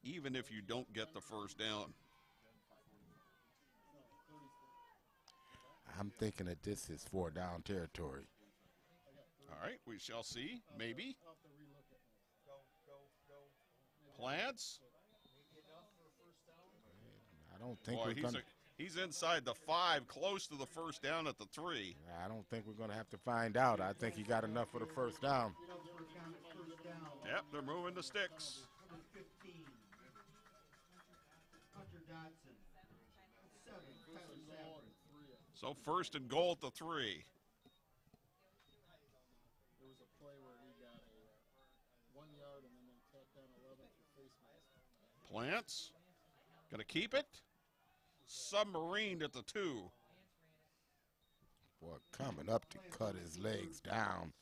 even if you don't get the first down. I'm thinking that this is 4-down territory. All right, we shall see. Maybe. Plants. I don't think we're going to. He's inside the 5, close to the first down at the 3. I don't think we're going to have to find out. I think he got enough for the first down. Yep, they're moving the sticks. So 1st and goal at the 3. There was a play where he got a 1 yard and then tapped down 11 for face mask. Plants. Going to keep it. Submarined at the 2. Boy, coming up to cut his legs down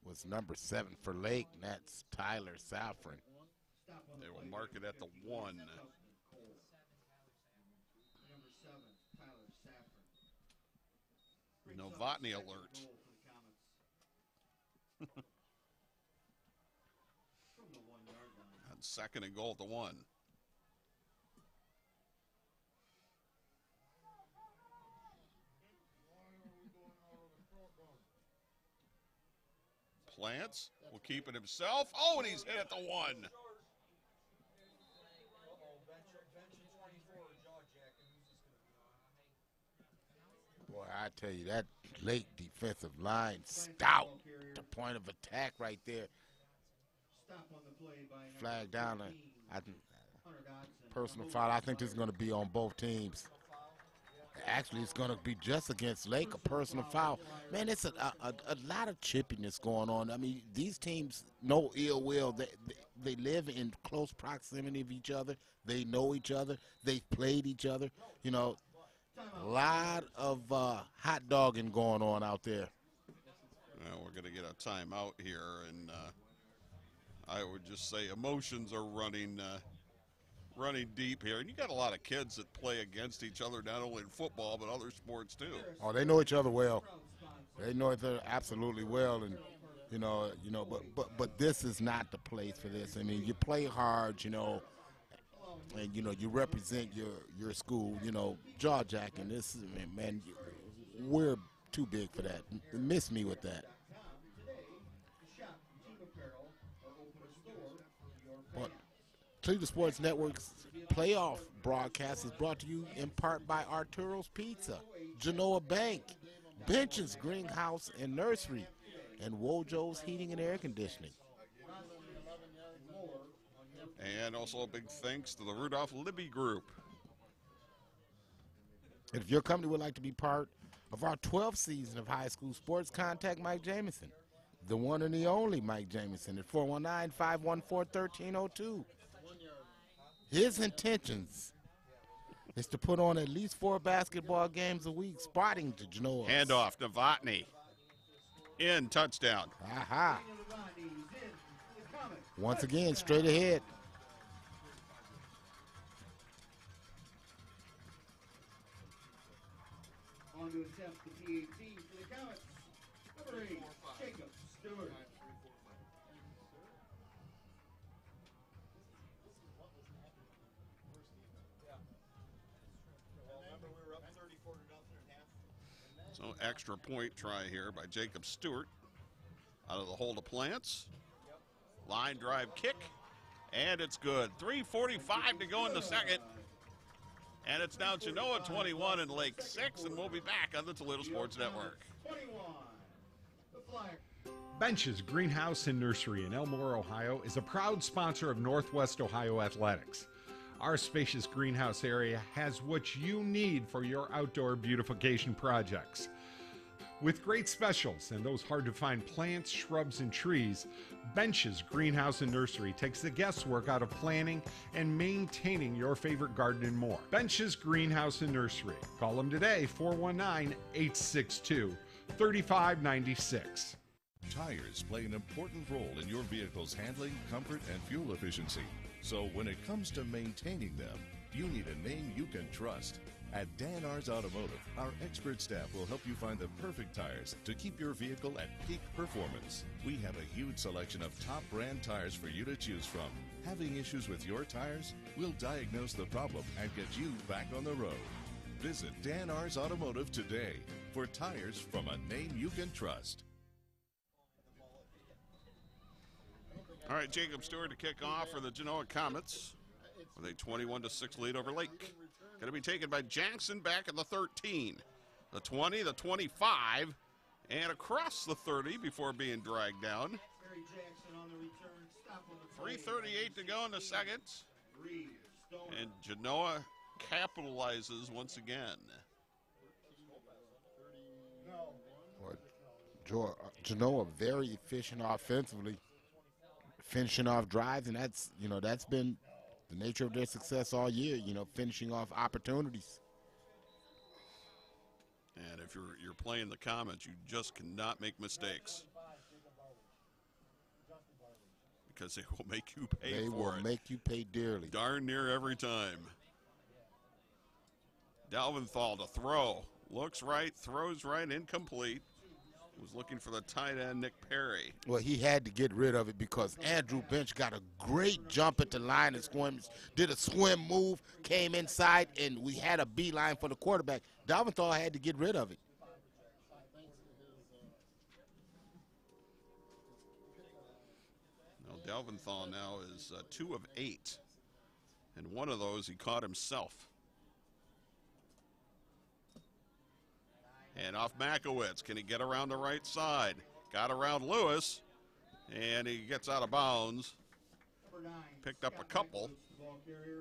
was number 7 for Lake, and that's Tyler Saffron. They will mark it at the 1. Novotny alert. And 2nd and goal at the 1. Plants will keep it himself. Oh, and he's hit at the 1. Boy, I tell you, that Lake defensive line stout. The point of attack right there. Flag down. Personal foul. I think this is going to be on both teams. Actually, it's going to be just against Lake, a personal foul. Man, it's a lot of chippiness going on. I mean, these teams know ill will. They live in close proximity of each other. They know each other. They've played each other. You know, a lot of hot dogging going on out there. Well, we're going to get a timeout here, and I would just say emotions are running deep here. And you got a lot of kids that play against each other, not only in football but other sports too. Oh, they know each other well. They know each other absolutely well, and but this is not the place for this. I mean, you play hard, and you represent your school. Jaw jacking. This is, man, we're too big for that. Miss me with that. But Toledo Sports Network's playoff broadcast is brought to you in part by Arturos Pizza, Genoa Bank, Benches Greenhouse and Nursery, and WoJo's Heating and Air Conditioning. And also a big thanks to the Rudolph Libbe Group. And if your company would like to be part of our 12th season of high school sports, contact Mike Jamison, the one and the only Mike Jamison, at 419-514-1302. His intentions is to put on at least 4 basketball games a week, spotting to Genoa. Handoff, Novotny. In, touchdown. Aha. Once again, straight ahead. On to attempt the PAT for the Comets. Number 8, Jacob Stewart. So extra point try here by Jacob Stewart. Out of the hole to Plants. Line drive kick. And it's good. 3:45 to go in the second. And it's now Genoa 21 and Lake 6. And we'll be back on the Toledo Sports Network. 21. The Flyer. Benches Greenhouse and Nursery in Elmore, Ohio is a proud sponsor of Northwest Ohio Athletics. Our spacious greenhouse area has what you need for your outdoor beautification projects. With great specials and those hard-to-find plants, shrubs, and trees, Bench's Greenhouse and Nursery takes the guesswork out of planning and maintaining your favorite garden and more. Bench's Greenhouse and Nursery. Call them today, 419-862-3596. Tires play an important role in your vehicle's handling, comfort, and fuel efficiency. So when it comes to maintaining them, you need a name you can trust. At Dan R's Automotive, our expert staff will help you find the perfect tires to keep your vehicle at peak performance. We have a huge selection of top brand tires for you to choose from. Having issues with your tires? We'll diagnose the problem and get you back on the road. Visit Dan R's Automotive today for tires from a name you can trust. All right, Jacob Stewart to kick off for the Genoa Comets with a 21-6 lead over Lake. Going to be taken by Jackson back at the 13, the 20, the 25, and across the 30 before being dragged down. 3:38 to go in the second, and Genoa capitalizes once again. Genoa very efficient offensively, finishing off drives, and that's been the nature of their success all year, finishing off opportunities. And if you're playing the Comets, you just cannot make mistakes, because they will make you pay for it. They will make you pay dearly. Darn near every time. Dalventhal to throw. Looks right, throws right, incomplete. Was looking for the tight end, Nick Perry. Well, he had to get rid of it because Andrew Bench got a great jump at the line of scrimmage, did a swim move, came inside, and we had a beeline for the quarterback. Dalventhal had to get rid of it. Well, Dalventhal now is 2 of 8, and one of those he caught himself. And off Makowitz. Can he get around the right side? Got around Lewis, and he gets out of bounds. Picked up a couple.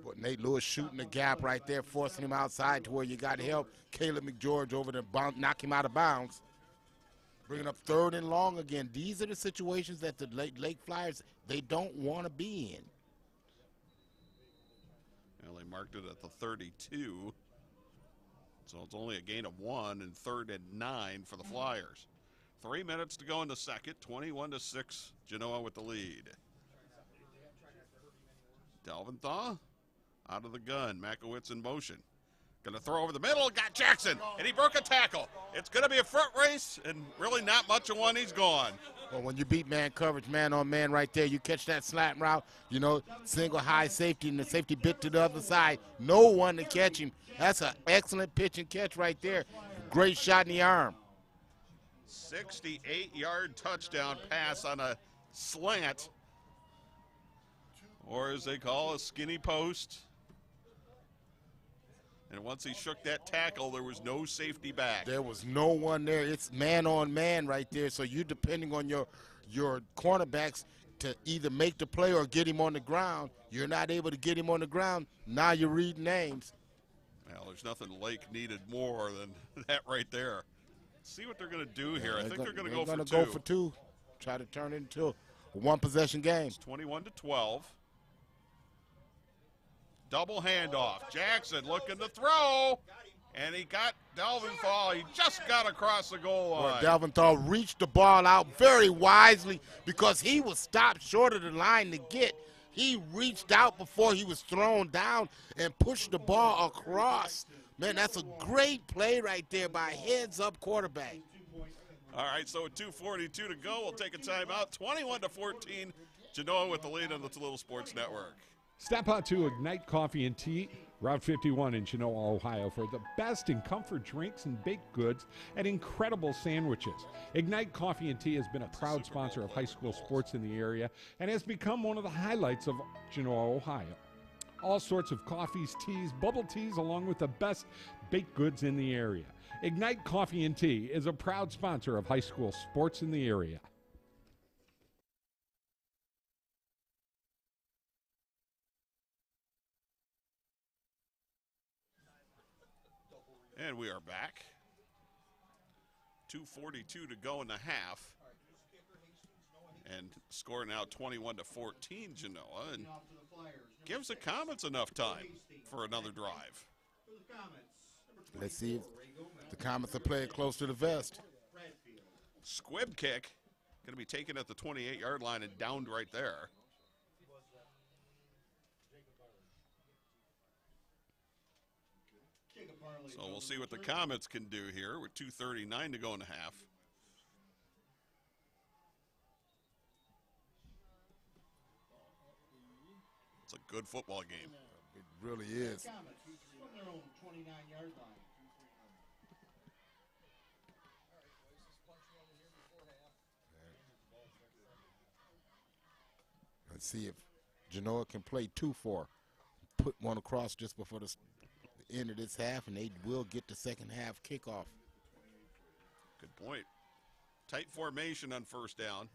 But Nate Lewis shooting the gap right there, forcing him outside to where you got help. Caleb McGeorge over there, knock him out of bounds. Bringing up 3rd and long again. These are the situations that the Lake Flyers, they don't want to be in. Well, they marked it at the 32. So it's only a gain of 1 and 3rd and 9 for the Flyers. 3 minutes to go in the second, 21-6, Genoa with the lead. Dalventhal out of the gun, Makowitz in motion. Gonna throw over the middle, got Jackson, and he broke a tackle. It's gonna be a foot race, and really not much of one, he's gone. Well, when you beat man coverage, man on man right there, you catch that slant route, single high safety, and the safety bit to the other side. No one to catch him. That's an excellent pitch and catch right there. Great shot in the arm. 68-yard touchdown pass on a slant, or as they call a skinny post. And once he shook that tackle, there was no safety back. There was no one there. It's man on man right there. So you're depending on your cornerbacks to either make the play or get him on the ground. You're not able to get him on the ground. Now you're reading names. Well, there's nothing Lake needed more than that right there. See what they're going to do here. I think they're going to go for 2. They're going to go for 2. Try to turn it into a one-possession game. It's 21-12. Double handoff. Jackson looking to throw, and he got Dalventhal. He just got across the goal line. Well, Dalventhal reached the ball out very wisely because he was stopped short of the line to get. He reached out before he was thrown down and pushed the ball across. Man, that's a great play right there by a heads-up quarterback. All right, so with 2:42 to go, we'll take a timeout. 21-14, Genoa with the lead on the Toledo Sports Network. Stop out to Ignite Coffee and Tea, Route 51 in Genoa, Ohio, for the best in comfort drinks and baked goods and incredible sandwiches. Ignite Coffee and Tea has been a proud sponsor of high school sports in the area and has become one of the highlights of Genoa, Ohio. All sorts of coffees, teas, bubble teas, along with the best baked goods in the area. Ignite Coffee and Tea is a proud sponsor of high school sports in the area. And we are back. 2:42 to go in the half. And score now 21-14 Genoa, and gives the Comets enough time for another drive. Let's see if the Comets are playing close to the vest. Squib kick, going to be taken at the 28-yard line and downed right there. So we'll see what the Comets can do here with 2:39 to go in the half. It's a good football game. It really is. From their own 29-yard line. Let's see if Genoa can play 2-4. Put one across just before the end of this half, and they will get the second half kickoff. Good point. Tight formation on first down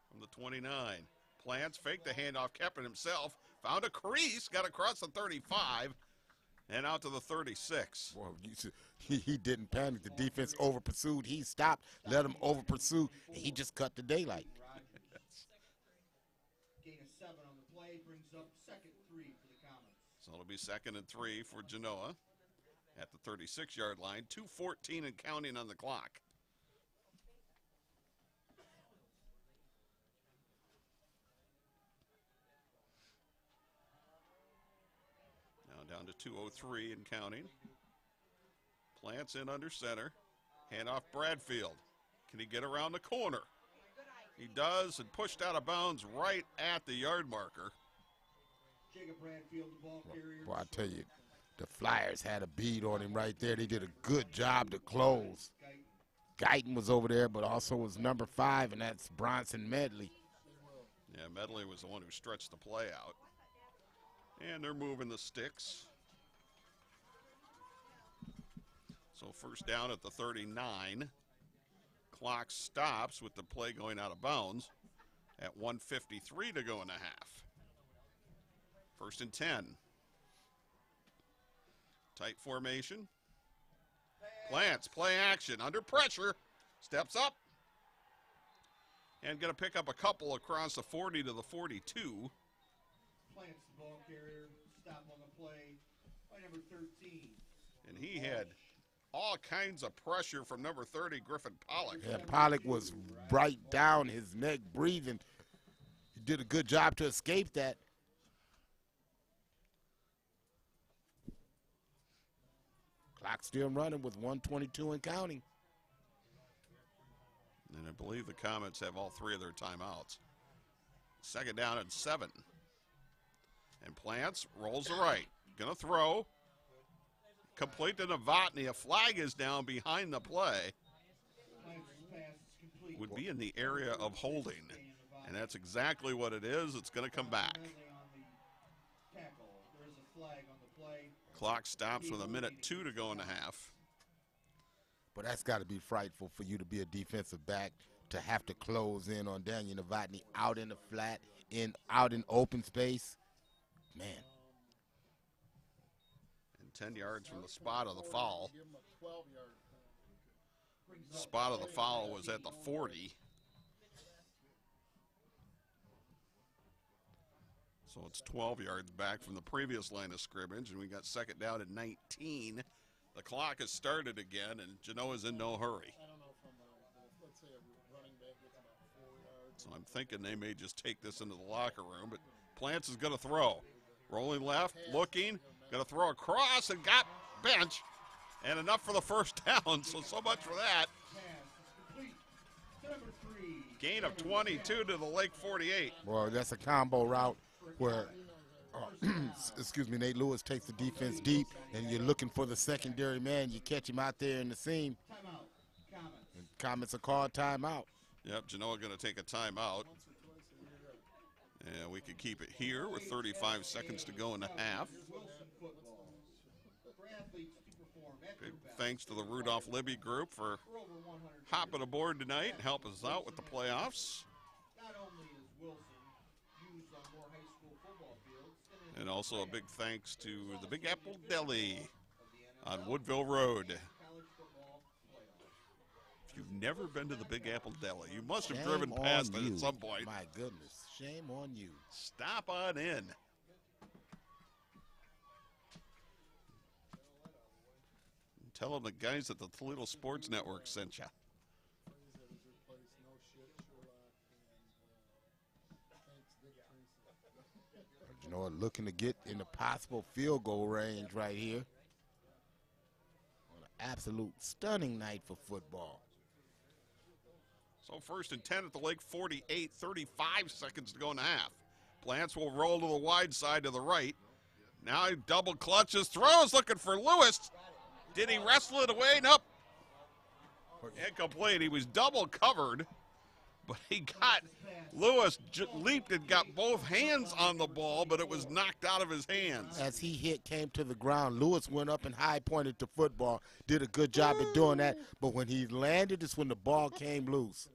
from the 29. Plants faked the handoff, kept it himself, found a crease, got across the 35, and out to the 36. Well, he didn't panic. The defense over pursued. He stopped, let him over pursue, and he just cut the daylight. Gain of 7 on the play, brings up 2nd and 3 for the Comets. So it'll be 2nd and 3 for Genoa at the 36-yard line. 2:14 and counting on the clock. Now down to 2:03 and counting. Plants in under center. Handoff Bradfield. Can he get around the corner? He does, and pushed out of bounds right at the yard marker. Jacob Bradfield, the ball carrier. Well, I tell you, the Flyers had a beat on him right there. They did a good job to close. Guyton was over there, but also was number 5, and that's Bronson Medley. Yeah, Medley was the one who stretched the play out. And they're moving the sticks. So first down at the 39. Clock stops with the play going out of bounds at 1:53 to go in the half. 1st and 10. Tight formation. Plants, play action, under pressure. Steps up. And going to pick up a couple across the 40 to the 42. Plants the ball carrier, stop on the play by number 13. And he had all kinds of pressure from number 30, Griffin Pollock. Yeah, Pollock was right down his neck, breathing. He did a good job to escape that. Clock still running with 1:22 and counting. And I believe the Comets have all 3 of their timeouts. 2nd down and 7. And Plants rolls the right. Gonna throw. Complete to Novotny. A flag is down behind the play. Would be in the area of holding. And that's exactly what it is. It's going to come back. Clock stops with 1:02 to go in the half. But that's got to be frightful for you to be a defensive back, to have to close in on Daniel Novotny out in the flat, out in open space. Man. And 10 yards from the spot of the foul. Spot of the foul was at the 40. So it's 12 yards back from the previous line of scrimmage, and we got 2nd down at 19. The clock has started again, and Genoa's in no hurry. So I'm thinking they may just take this into the locker room, but Plants is going to throw. Rolling left, looking, going to throw across, and got bench, and enough for the first down, so much for that. Gain of 22 to the Lake 48. Well, that's a combo route where, excuse me, Nate Lewis takes the defense deep, and you're looking for the secondary man. You catch him out there in the seam. And Comets are called timeout. Yep, Genoa going to take a timeout. And we could keep it here with 35 seconds to go in the half. Big thanks to the Rudolph Libbe group for hopping aboard tonight and helping us out with the playoffs. And also a big thanks to the Big Apple Deli on Woodville Road. If If you've never been to the Big Apple Deli, you must have Shame driven past on it you. at some point. My goodness, shame on you. Stop on in. Tell them the guys at the Toledo Sports Network sent you. Genoa looking to get in the possible field goal range right here. On an absolute stunning night for football. So 1st and 10 at the Lake 48, 35 seconds to go in the half. Plants will roll to the wide side to the right. Now he double clutches, throws, looking for Lewis. Did he wrestle it away? Nope. Incomplete. He was double covered, but he got Lewis leaped and got both hands on the ball, but it was knocked out of his hands. As he came to the ground, Lewis went up and high pointed the football. Did a good job at doing that, but when he landed, it's when the ball came loose.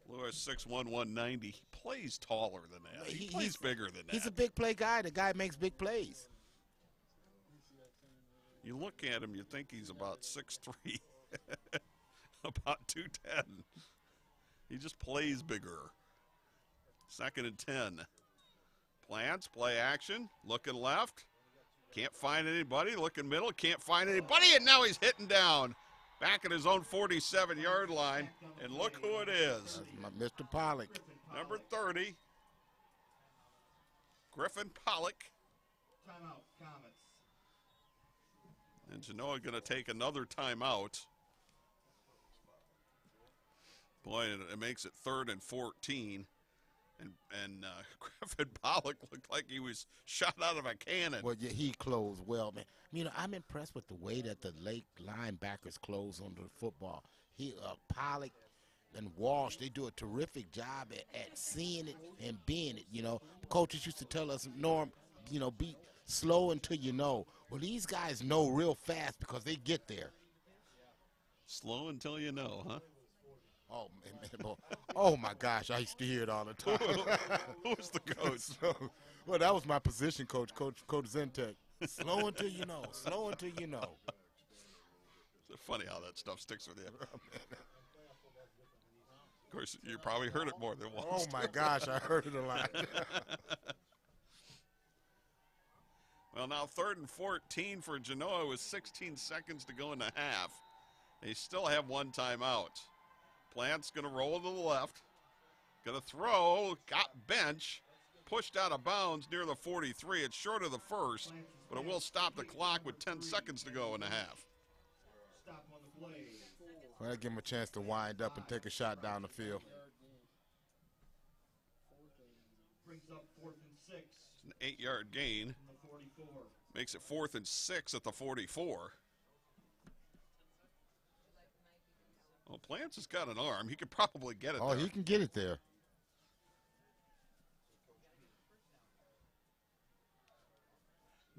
Lewis 6'1", 190. He plays taller than that. He plays bigger than that. He's a big play guy. The guy makes big plays. You look at him, you think he's about 6'3", about 210. He just plays bigger. 2nd and 10. Plants, play action, looking left. Can't find anybody, looking middle, can't find anybody, and now he's hitting down. Back at his own 47-yard line, and look who it is. Mr. Pollock. Number 30, Griffin Pollock. Timeout, Comets. And Genoa going to take another timeout. Boy, it makes it 3rd and 14. And Griffin Pollock looked like he was shot out of a cannon. Well, yeah, he closed well, man. You know, I'm impressed with the way that the Lake linebackers close on the football. Pollock and Walsh, they do a terrific job at seeing it and being it, you know. Coaches used to tell us, Norm, you know, be slow until you know. Well, these guys know real fast because they get there. Slow until you know, huh? Oh, man, oh my gosh, I used to hear it all the time. Who was the coach? Well, that was my position coach, Coach Zentek. Slow until you know, slow until you know. It's funny how that stuff sticks with you. Of course, you probably heard it more than once. Oh, my gosh, I heard it a lot. Well, now 3rd and 14 for Genoa with 16 seconds to go in the half. They still have one timeout. Plant's going to roll to the left. Going to throw, got bench, pushed out of bounds near the 43. It's short of the first, but it will stop the clock with 10 seconds to go in the half. Stop on the play. Well, that give him a chance to wind up and take a shot down the field. Brings up 4th and 6. It's an 8-yard gain. From the 44. Makes it 4th and 6 at the 44. Well, Plants has got an arm. He could probably get it there. Oh, he can get it there.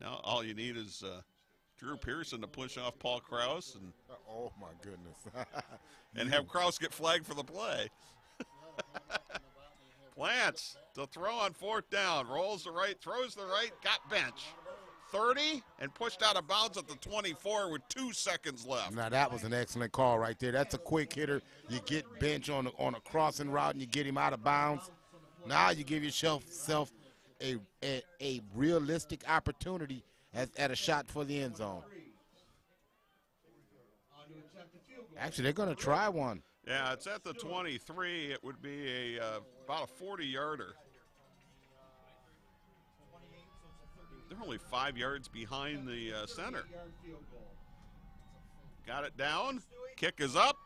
Now all you need is Drew Pearson to push off Paul Krause and oh my goodness, and have Krause get flagged for the play. Plants to throw on 4th down, rolls the right, throws the right, got bench. 30 and pushed out of bounds at the 24 with 2 seconds left. Now that was an excellent call right there. That's a quick hitter. You get bench on a crossing route and you get him out of bounds. Now you give yourself a realistic opportunity at a shot for the end zone. Actually, they're going to try one. Yeah, it's at the 23. It would be about a 40-yarder. They're only 5 yards behind the center. Got it down. Kick is up.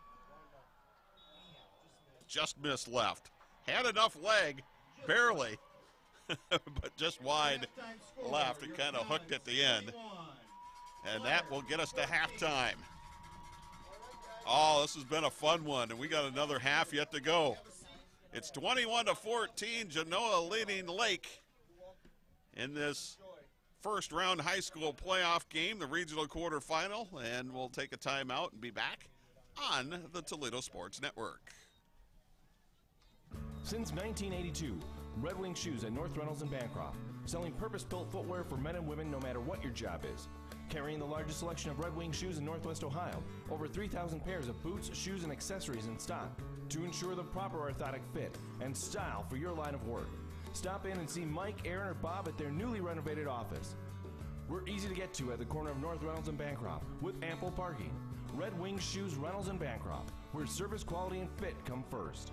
Just missed left. Had enough leg, barely, but just wide left and kind of hooked at the end. And that will get us to halftime. Oh, this has been a fun one, and we got another half yet to go. It's 21-14, Genoa leading Lake in this first round high school playoff game, the regional quarterfinal, and we'll take a timeout and be back on the Toledo Sports Network. Since 1982, Red Wing Shoes at North Reynolds and Bancroft, selling purpose-built footwear for men and women no matter what your job is. Carrying the largest selection of Red Wing shoes in Northwest Ohio, over 3,000 pairs of boots, shoes, and accessories in stock to ensure the proper orthotic fit and style for your line of work. Stop in and see Mike, Aaron, or Bob at their newly renovated office. We're easy to get to at the corner of North Reynolds and Bancroft with ample parking. Red Wing Shoes, Reynolds and Bancroft, where service, quality, and fit come first.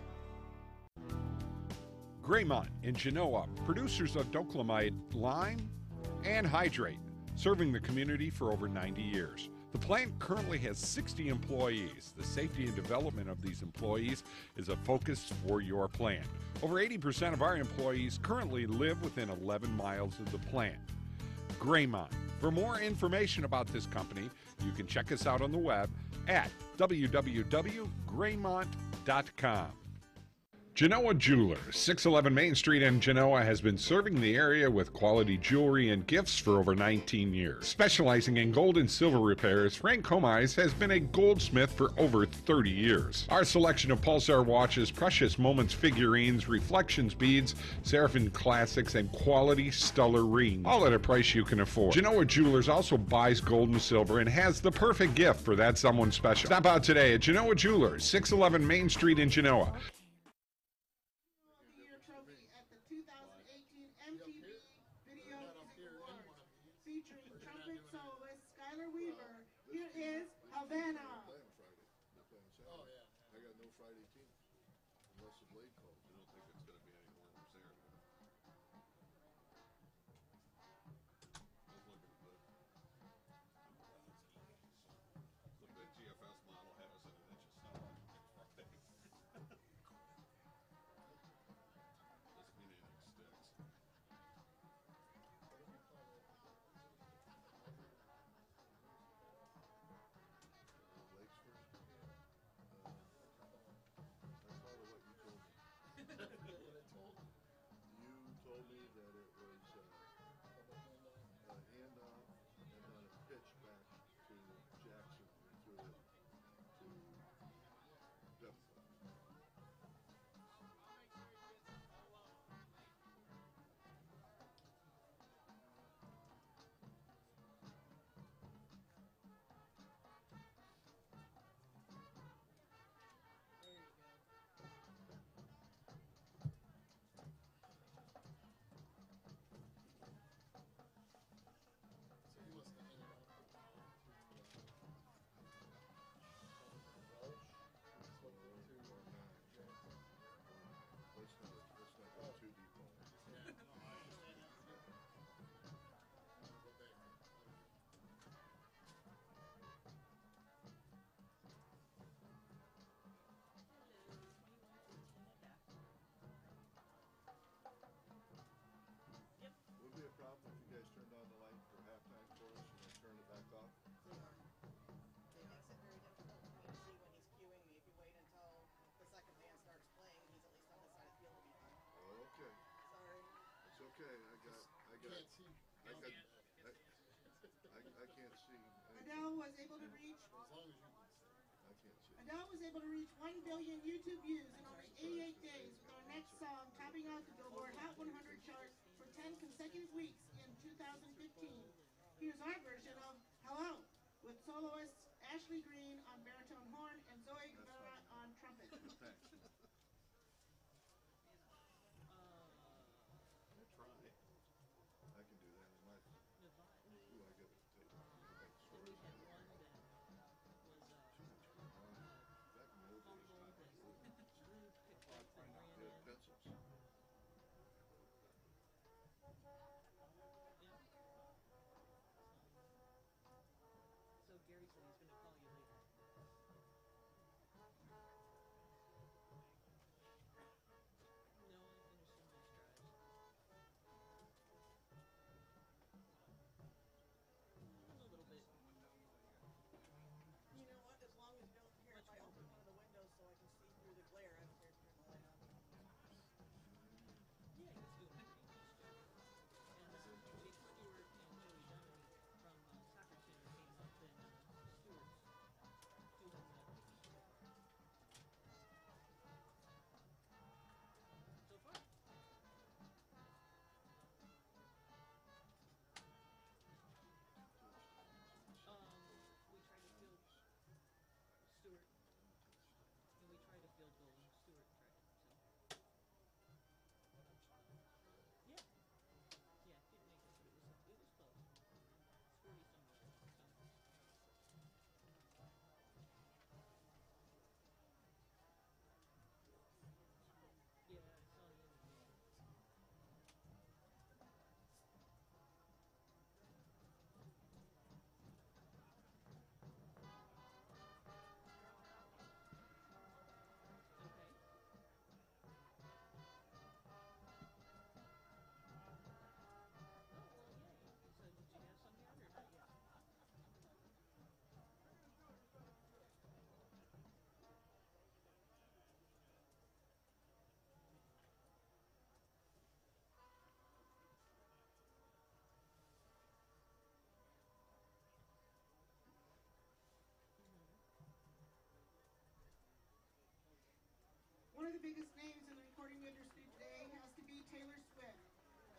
Graymont in Genoa, producers of Doclamide Lime and Hydrate, serving the community for over 90 years. The plant currently has 60 employees. The safety and development of these employees is a focus for your plant. Over 80% of our employees currently live within 11 miles of the plant. Graymont. For more information about this company, you can check us out on the web at www.graymont.com. Genoa Jewelers, 611 Main Street in Genoa, has been serving the area with quality jewelry and gifts for over 19 years. Specializing in gold and silver repairs, Frank Comise has been a goldsmith for over 30 years. Our selection of Pulsar watches, Precious Moments figurines, Reflections beads, Seraphim classics, and quality stellar rings, all at a price you can afford. Genoa Jewelers also buys gold and silver and has the perfect gift for that someone special. Stop out today at Genoa Jewelers, 611 Main Street in Genoa. Here is Havana. Oh, yeah. I got no Friday team. Unless the blade calls. I don't think it's going to be any warm Saturday. I was looking at the GFS model had us in an inch of snow on Friday. This meeting sticks. You told me that it was a handoff and then a pitch back to Jackson and threw it to Deli. Would be a problem if you guys turned on the light for halftime for us and then turned it back off? It makes it very difficult for me to see when he's cueing me. If you wait until the second band starts playing, he's at least on this side of the field to be fine. Oh, okay. Sorry. It's okay. I can't see. Adele was able to reach. As long as you can see. I can't see. Adele was able to reach 1 billion YouTube views in only 88 days with our next song topping out the Billboard Hot 100 chart for 10 consecutive weeks in 2015. Here's our version of Hello with soloists Ashley Green on baritone horn and Zoe Guevara on trumpet. Thanks. I can do that. I get it. Stories. Too much going on. Back in the old days, pencils. So Gary said he's going to call you later.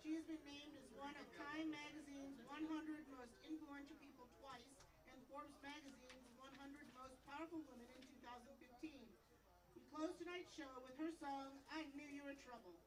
She has been named as one of Time Magazine's 100 most influential people twice and Forbes Magazine's 100 most powerful women in 2015. We close tonight's show with her song, I Knew You Were Trouble.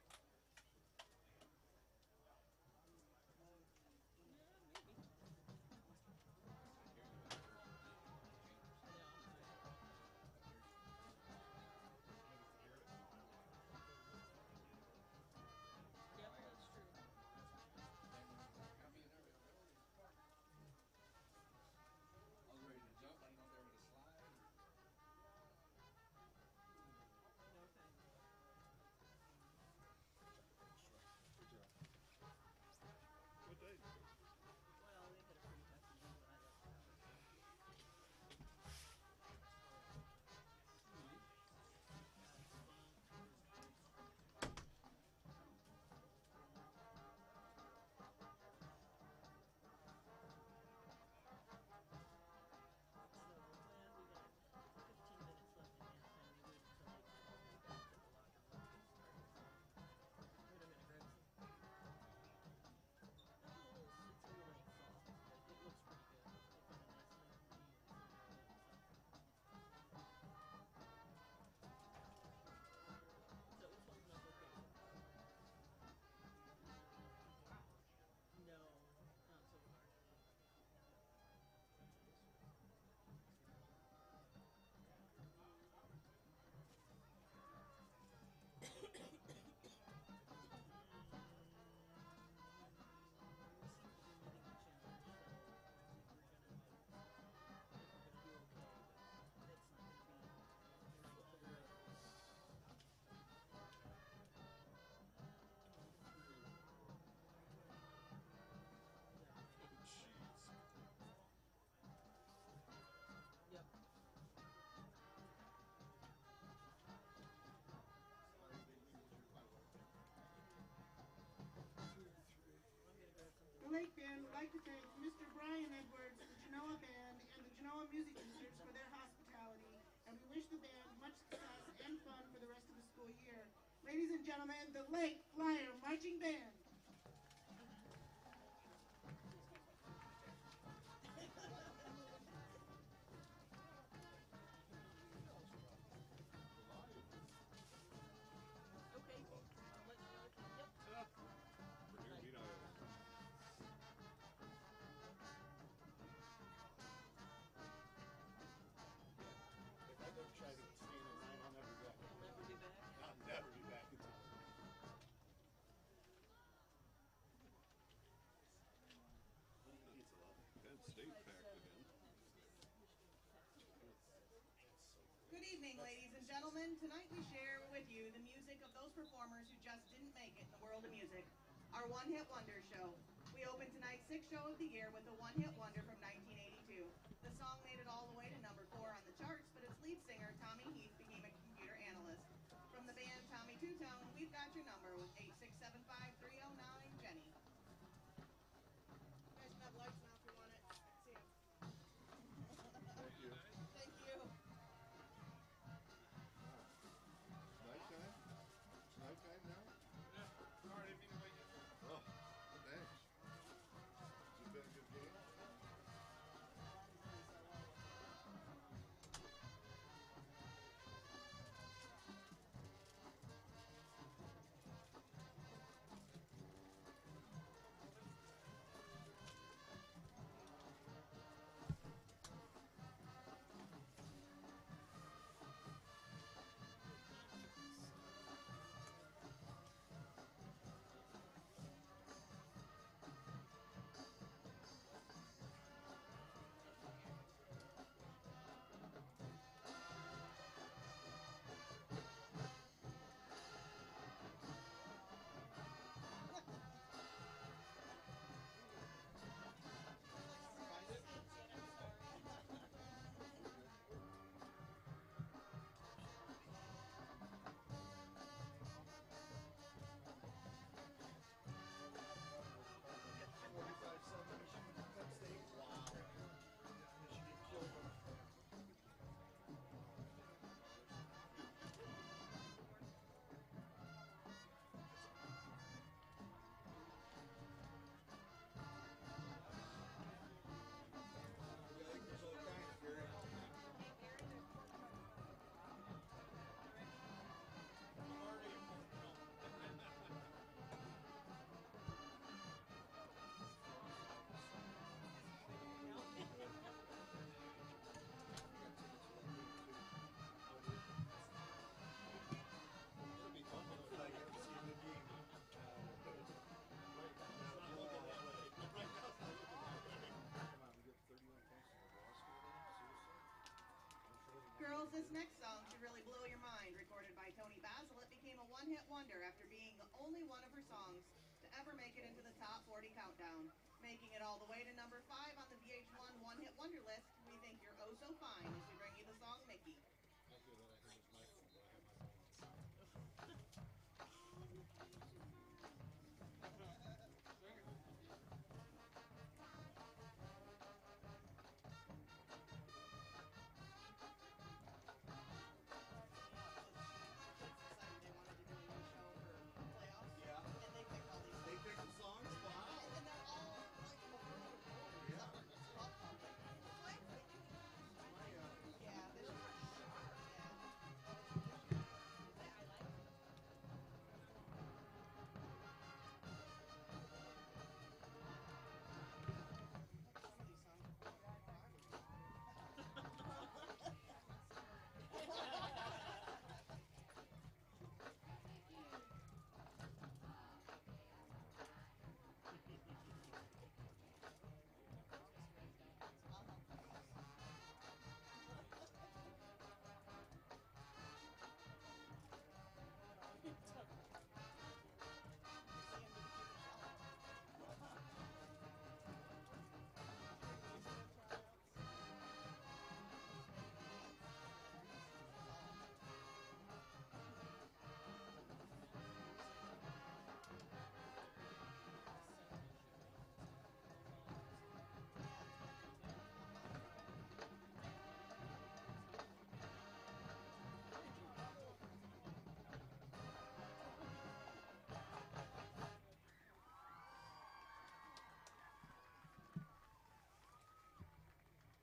The Lake Band would like to thank Mr. Brian Edwards, the Genoa Band, and the Genoa Music Teachers for their hospitality, and we wish the band much success and fun for the rest of the school year. Ladies and gentlemen, the Lake Flyer Marching Band. Good evening, ladies and gentlemen. Tonight we share with you the music of those performers who just didn't make it in the world of music. Our one-hit wonder show. We opened tonight's sixth show of the year with a one-hit wonder from 1982. The song made it all the way to number 4 on the charts, but its lead singer, Tommy Heath, became a computer analyst. From the band Tommy Two-Tone, we've got your number with 8675309, Jenny. You guys can have lights now if you want it. See ya. Thank you. Thank you. Nighttime? It's nighttime now? Yeah. Sorry, I didn't mean to wake you. Oh, thanks. Has it been a good game? feels this next song should really blow your mind. Recorded by Tony Basil, it became a one-hit wonder after being the only one of her songs to ever make it into the top 40 countdown. Making it all the way to number 5 on the VH1 One-Hit Wonder list, we think you're oh so fine as we bring you the song Mickey. They picked the songs? Wow. And they're all like in the front of the board. Yeah. Top pumping. Yeah, this is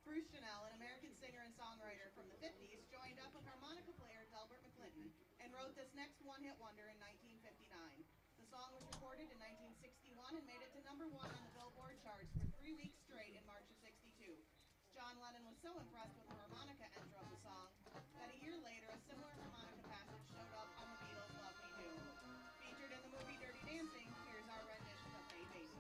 Bruce Chanel, an American singer and songwriter from the 50s, joined up with harmonica player Delbert McClinton and wrote this next one-hit wonder in 1959. The song was recorded in 1961 and made it to number 1 on the Billboard charts for 3 weeks straight in March of '62. John Lennon was so impressed with the harmonica intro of the song that a year later a similar harmonica passage showed up on the Beatles' Love Me Do. Featured in the movie Dirty Dancing, here's our rendition of Hey Baby.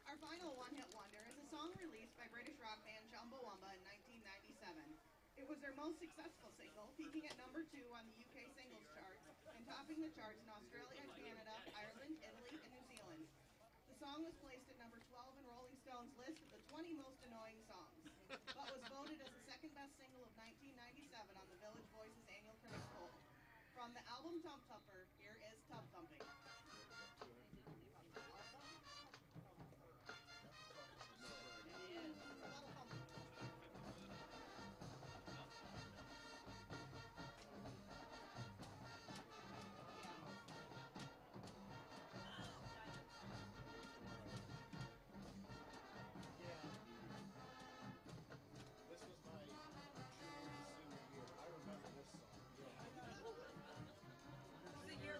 Our final one-hit wonder is a song released by British rock band Chumbawamba in 1997. It was their most successful single, peaking at number 2 on the UK singles chart and topping the charts in Australia, Canada, Ireland, Italy, and New Zealand. The song was placed at number 12 in Rolling Stone's list of the 20 most annoying songs, but was voted as the second best single of 1997 on the Village Voice's annual Critics Poll. From the album Tump Thumper, here is Tub Thumping. This was my junior, senior year. I remember this song. Yeah.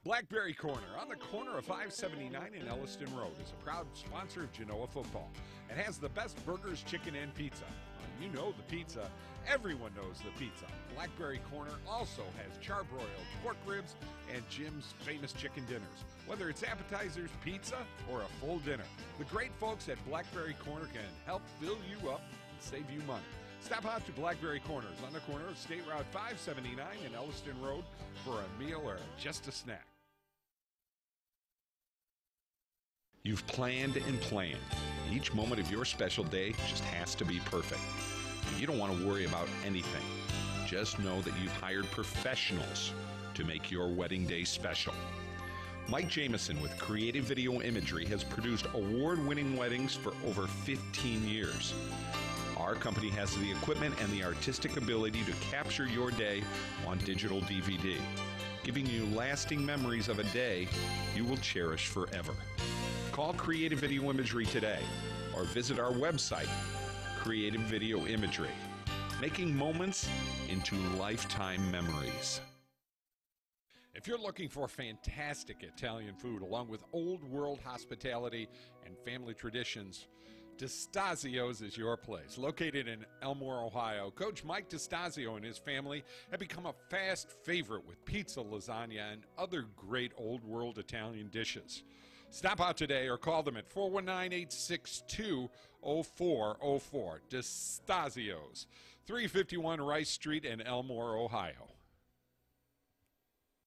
Blackberry Corner on the corner of 579 and Elliston Road is a proud sponsor of Genoa football. It has the best burgers, chicken, and pizza. You know the pizza. Everyone knows the pizza. Blackberry Corner also has charbroiled pork ribs and Jim's famous chicken dinners. Whether it's appetizers, pizza, or a full dinner, the great folks at Blackberry Corner can help fill you up and save you money. Stop out to Blackberry Corners on the corner of State Route 579 and Elliston Road for a meal or just a snack. You've planned and planned. Each moment of your special day just has to be perfect. You don't want to worry about anything. Just know that you've hired professionals to make your wedding day special. Mike Jameson with Creative Video Imagery has produced award-winning weddings for over 15 years. Our company has the equipment and the artistic ability to capture your day on digital DVD, giving you lasting memories of a day you will cherish forever. Call Creative Video Imagery today or visit our website, Creative Video Imagery, making moments into lifetime memories. If you're looking for fantastic Italian food along with old world hospitality and family traditions, DeStasio's is your place. Located in Elmore, Ohio, Coach Mike DeStasio and his family have become a fast favorite with pizza, lasagna, and other great old world Italian dishes. Stop out today or call them at 419-862-0404. DeStasio's, 351 Rice Street in Elmore, Ohio.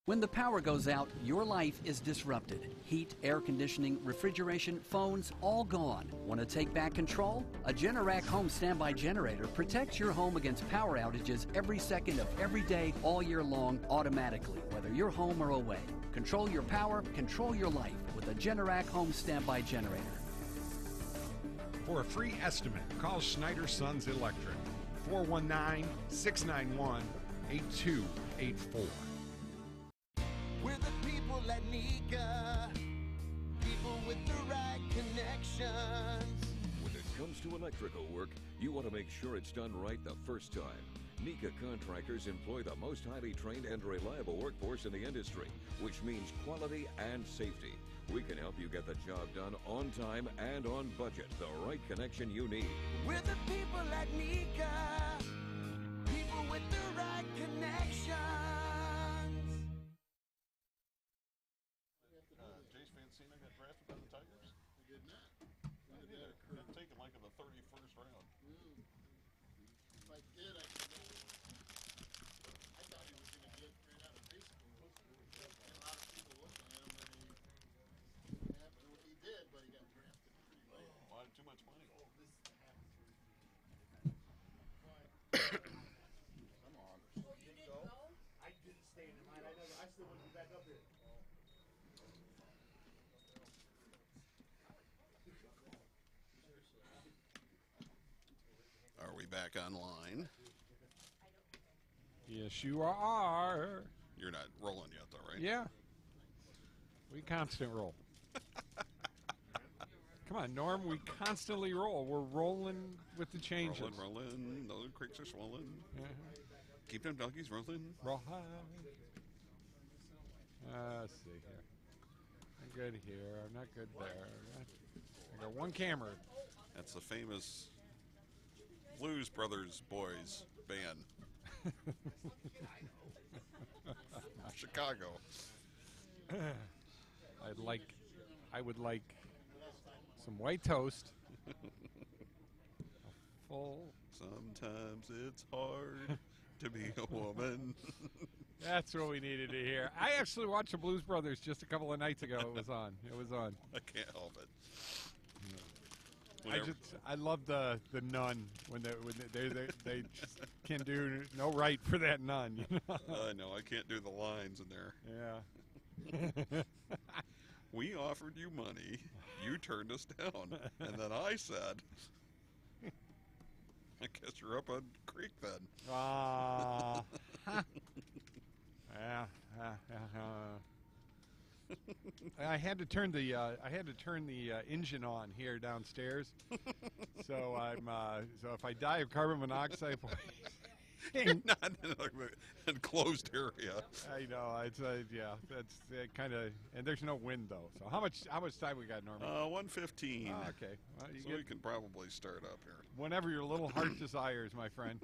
When the power goes out, your life is disrupted. Heat, air conditioning, refrigeration, phones, all gone. Want to take back control? A Generac home standby generator protects your home against power outages every second of every day, all year long, automatically, whether you're home or away. Control your power, control your life with a Generac home standby generator. For a free estimate, call Schneider Sons Electric, 419-691-8284. We're the people at Nika, people with the right connections. When it comes to electrical work, you want to make sure it's done right the first time. Nika contractors employ the most highly trained and reliable workforce in the industry, which means quality and safety. We can help you get the job done on time and on budget, the right connection you need. We're the people at Nika, people with the right connections. Jace Mancina got drafted by the Tigers? He did not. I did. Got taken like in the 31st round. If I did, I thought he was going to get right out of high school. And a lot of people looking at him, and he did, but he got drafted pretty late. Wanted too much money. I'm August. You didn't go? I didn't stay in the mine. I still wouldn't be back up here. Are we back online? Yes, you are. You're not rolling yet, though, right? Yeah. We constant roll. Come on, Norm, we constantly roll. We're rolling with the changes. Rolling. Those creeks are swollen. Keep them donkeys rolling. Roll high. Let's see here. I'm good here. I'm not good there. I got one camera. That's the famous Blues Brothers Boys band. Chicago. I would like some white toast. A full. Sometimes it's hard to be a woman. That's what we needed to hear. I actually watched the Blues Brothers just a couple of nights ago. It was on. I can't help it. I love the nun when they just can do no right for that nun. You know? I know. I can't do the lines in there. Yeah. We offered you money. You turned us down. And then I said, I guess you're up on creek then. I had to turn the engine on here downstairs. So so if I die of carbon monoxide, parking. Not in an enclosed area. I know. It's yeah. That's kind of, and there's no wind though. So how much time we got, Norman? 1:15. Oh, okay. Well, So we can probably start up here. Whenever your little heart desires, my friend.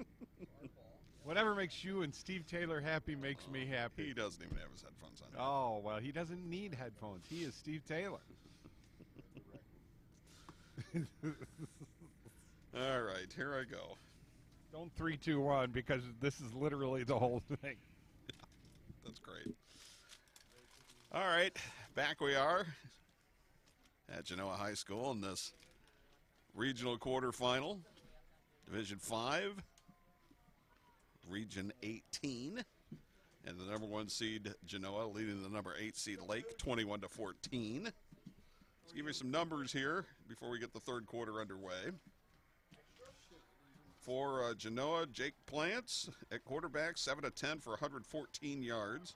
Whatever makes you and Steve Taylor happy makes me happy. He doesn't even have his headphones on. Oh, well, he doesn't need headphones. He is Steve Taylor. All right, here I go. Don't 3, 2, 1 because this is literally the whole thing. That's great. All right, back we are at Genoa High School in this regional quarterfinal, Division 5. Region 18, and the number 1 seed Genoa leading the number 8 seed Lake 21-14. Let's give you some numbers here before we get the third quarter underway. For Genoa, Jake Plants at quarterback, 7 of 10 for 114 yards.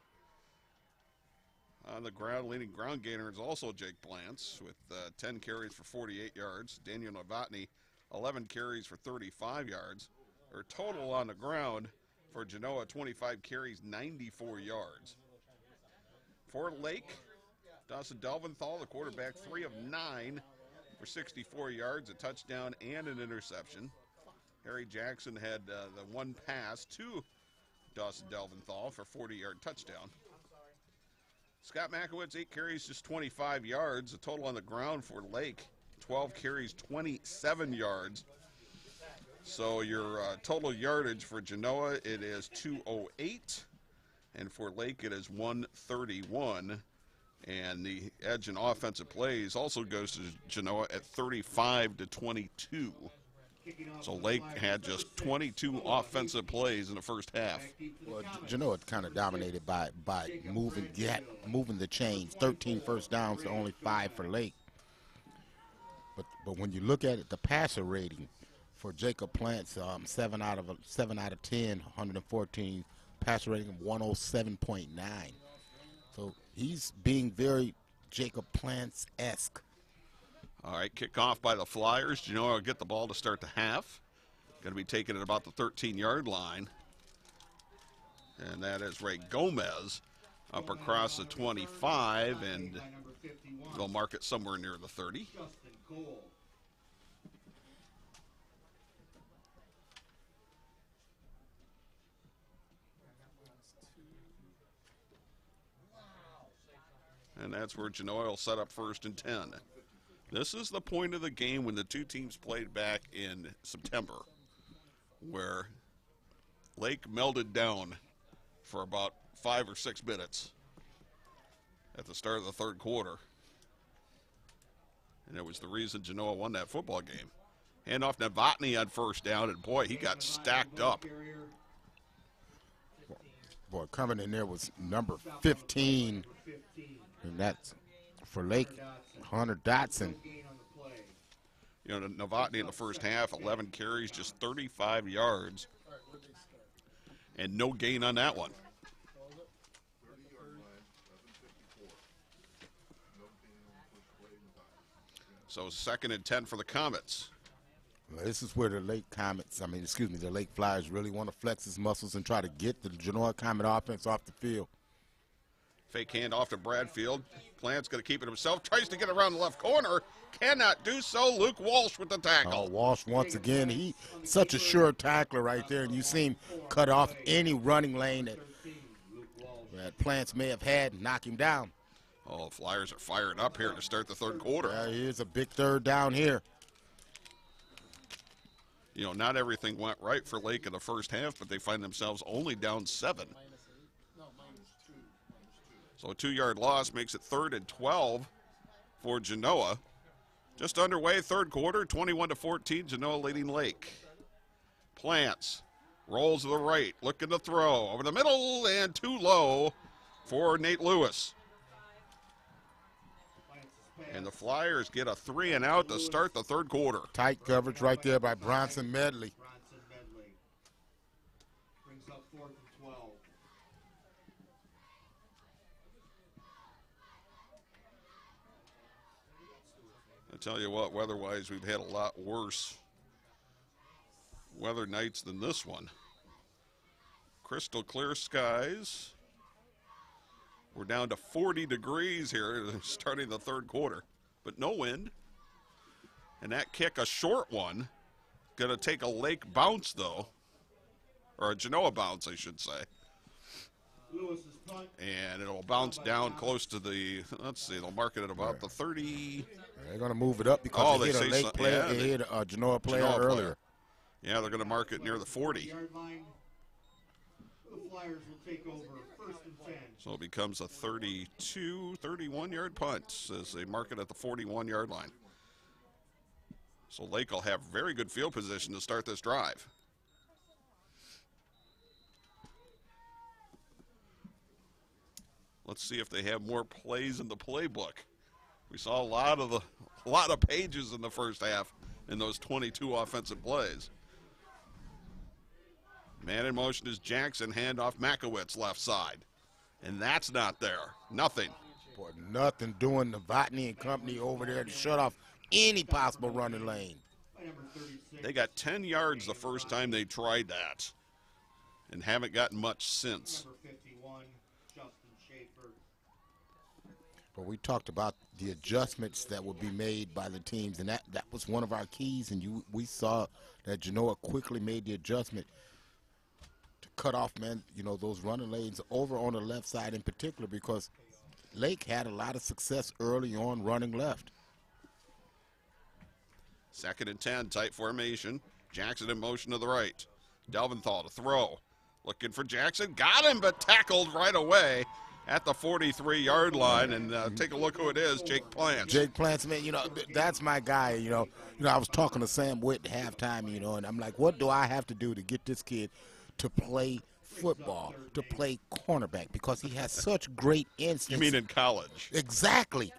On the ground, leading ground gainer is also Jake Plants with 10 carries for 48 yards. Daniel Novotny, 11 carries for 35 yards. Or total on the ground for Genoa, 25 carries, 94 yards. For Lake, Dawson Delventhal, the quarterback, 3 of 9 for 64 yards, a touchdown and an interception. Harry Jackson had the one pass to Dawson Delventhal for a 40-yard touchdown. Scott Makowitz, 8 carries, just 25 yards. The total on the ground for Lake, 12 carries, 27 yards. So your total yardage for Genoa, it is 208, and for Lake it is 131. And the edge in offensive plays also goes to Genoa at 35-22. So Lake had just 22 offensive plays in the first half. Well, Genoa kind of dominated by moving the chains. 13 first downs to only 5 for Lake. But when you look at it, the passer rating for Jacob Plants, 7 out of 10, 114, passer rating of 107.9. So he's being very Jacob Plants-esque. All right, kickoff by the Flyers. Genoa will get the ball to start the half. Going to be taken at about the 13-yard line. And that is Ray Gomez up across the 25, and they'll mark it somewhere near the 30. And that's where Genoa will set up 1st and 10. This is the point of the game when the two teams played back in September, where Lake melded down for about 5 or 6 minutes at the start of the third quarter. And it was the reason Genoa won that football game. Hand off Novotny on first down, and boy, he got stacked up. Boy, coming in there was number 15, and that's for Lake, Hunter Dotson. You know, Novotny in the first half, 11 carries, just 35 yards, and no gain on that one. So 2nd and 10 for the Comets. Well, this is where the the Lake Flyers really want to flex his muscles and try to get the Genoa Comet offense off the field. Fake handoff to Bradfield. Plant's going to keep it himself. Tries to get around the left corner. Cannot do so. Luke Walsh with the tackle. Oh, Walsh once again. He's such a sure tackler right there. And you see him cut off any running lane that Plants may have had and knock him down. Oh, the Flyers are fired up here to start the third quarter. Here's a big third down here. You know, not everything went right for Lake in the first half, but they find themselves only down 7. So a 2-yard loss makes it 3rd and 12 for Genoa. Just underway, third quarter, 21-14, Genoa leading Lake. Plants rolls to the right, looking to throw over the middle and too low for Nate Lewis. And the Flyers get a 3 and out to start the third quarter. Tight coverage right there by Bronson Medley. Brings up 4th and 12. I tell you what, weather-wise, we've had a lot worse weather nights than this one. Crystal clear skies. We're down to 40 degrees here starting the third quarter, but no wind. And that kick, a short one, going to take a Lake bounce, though, or a Genoa bounce, I should say. And it'll bounce down close to the, let's see, they'll mark it at about the 30. They're going to move it up because they hit a Lake player, they hit a Genoa player earlier. Yeah, they're going to mark it near the 40. The Flyers will take over first and 10. So it becomes a 32, 31-yard punt as they mark it at the 41-yard line. So Lake will have very good field position to start this drive. Let's see if they have more plays in the playbook. We saw a lot of pages in the first half in those 22 offensive plays. Man in motion is Jackson, handoff Makowitz left side. And that's not there. Nothing. Boy, nothing doing Novotny and company over there to shut off any possible running lane. They got 10 yards the first time they tried that and haven't gotten much since. But we talked about the adjustments that would be made by the teams, and that was one of our keys, and we saw that Genoa quickly made the adjustment to cut off, those running lanes over on the left side in particular, because Lake had a lot of success early on running left. 2nd and 10, tight formation. Jackson in motion to the right. Delventhal to throw. Looking for Jackson. Got him, but tackled right away at the 43-yard line. And take a look who it is, Jake Plants. Jake Plants, man, that's my guy, I was talking to Sam Witt at halftime, and I'm like, what do I have to do to get this kid to play football, to play cornerback? Because he has such great instincts. You mean in college? Exactly.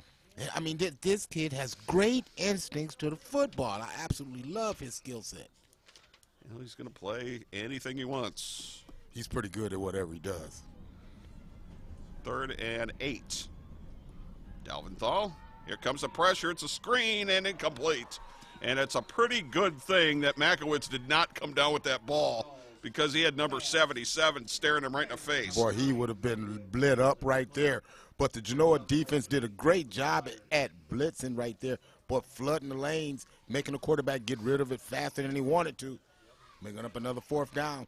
I mean, this kid has great instincts to the football. I absolutely love his skill set. He's going to play anything he wants. He's pretty good at whatever he does. 3rd and 8. Delventhal. Here comes the pressure. It's a screen and incomplete. And it's a pretty good thing that Makowitz did not come down with that ball because he had number 77 staring him right in the face. Boy, he would have been lit up right there. But the Genoa defense did a great job at blitzing right there, but flooding the lanes, making the quarterback get rid of it faster than he wanted to, making up another 4th down.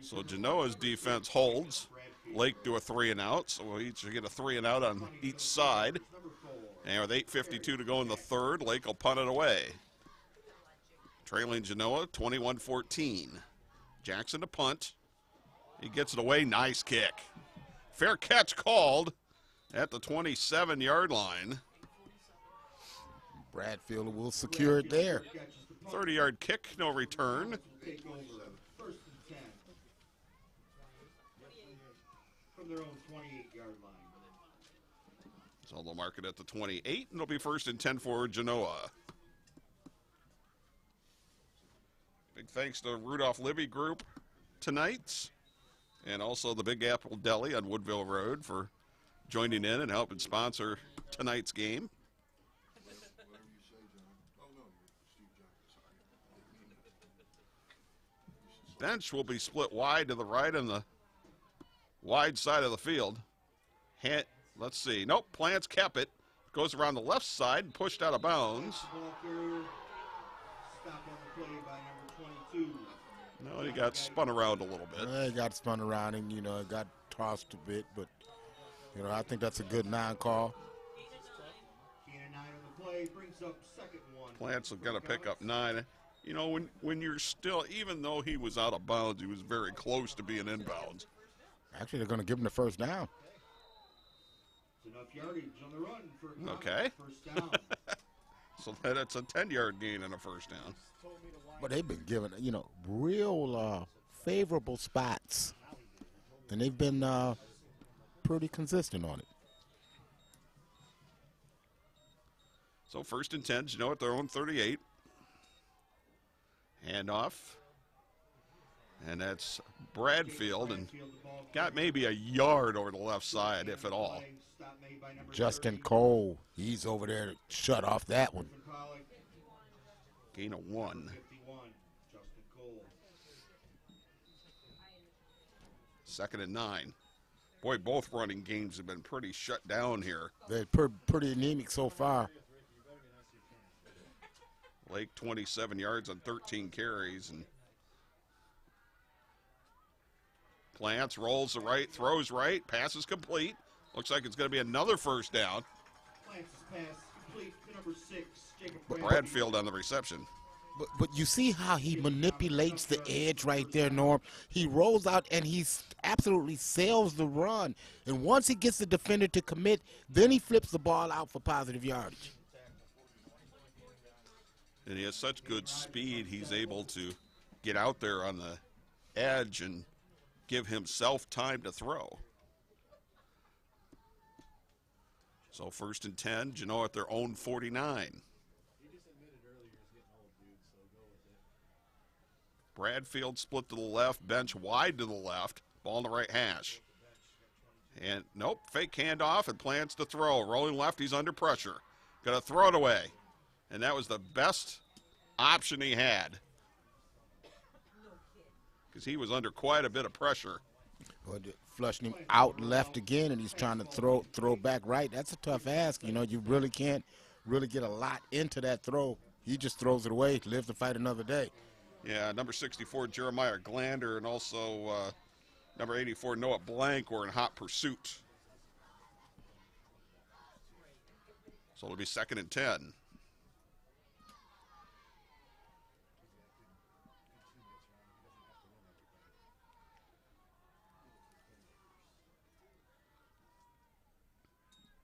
So Genoa's defense holds. Lake do a 3-and-out, so we'll each get a 3-and-out on each side. And with 8:52 to go in the third, Lake will punt it away. Trailing Genoa 21-14. Jackson to punt. He gets it away. Nice kick. Fair catch called at the 27-yard line. Bradfield will secure it there. 30-yard kick, no return. From their own 28-yard line. So they'll mark it at the 28, and it'll be 1st and 10 for Genoa. Big thanks to Rudolph Libbe Group tonight, and also the Big Apple Deli on Woodville Road for joining in and helping sponsor tonight's game. Bench will be split wide to the right on the wide side of the field. Let's see. Nope, Plants kept it. Goes around the left side and pushed out of bounds. Ball carrier stopped on the play by number 22. No, he got spun around a little bit. He got spun around and, it got tossed a bit, but, I think that's a good non-call. Keenan 9 on the play, brings up 2nd one. Plants are going to pick up 9. When you're still, even though he was out of bounds, he was very close to being inbounds. Actually, they're going to give him the 1st down. It's enough yardage on the run for a okay. 1st down. So that's a 10-yard gain and a 1st down. But they've been given, real favorable spots. And they've been pretty consistent on it. So 1st and 10, Genoa at their own 38. Handoff. And that's Bradfield, and got maybe a yard over the left side, if at all. Justin Cole, he's over there to shut off that one. Gain of 1. 2nd and 9. Boy, both running games have been pretty shut down here. They're pretty anemic so far. Lake 27 yards on 13 carries. And Plants rolls to right, throws right, pass is complete. Looks like it's going to be another first down. Plants' pass complete to number 6, Jacob Bradfield on the reception. But you see how he manipulates the edge right there, Norm. He rolls out and he absolutely sails the run. And once he gets the defender to commit, then he flips the ball out for positive yardage. And he has such good speed, he's able to get out there on the edge and give himself time to throw. So 1st and 10, Genoa at their own 49. Bradfield split to the left, bench wide to the left, ball in the right hash. And nope, fake handoff and Plants to throw. Rolling left, he's under pressure. Gonna throw it away. And that was the best option he had, because he was under quite a bit of pressure. Flushing him out left again, and he's trying to throw back right. That's a tough ask. You know, you really can't really get a lot into that throw. He just throws it away, live to fight another day. Yeah, number 64, Jeremiah Glander, and also number 84, Noah Blank were in hot pursuit. So it'll be 2nd and 10.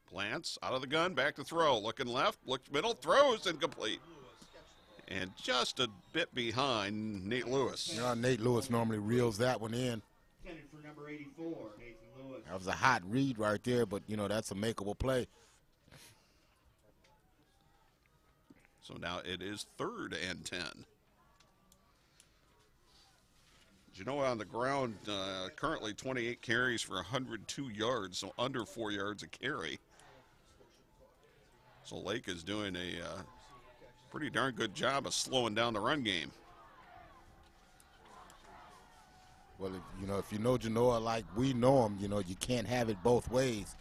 Plants out of the gun, back to throw. Looking left, looks middle, throws incomplete. And just a bit behind Nate Lewis. You know, Nate Lewis normally reels that one in. For number 84, Nathan Lewis. That was a hot read right there, but, you know, that's a makeable play. So now it is 3rd and 10. Genoa on the ground, currently 28 carries for 102 yards, so under 4 yards a carry. So Lake is doing a pretty darn good job of slowing down the run game. Well, if you know Genoa like we know them, you know, you can't have it both ways.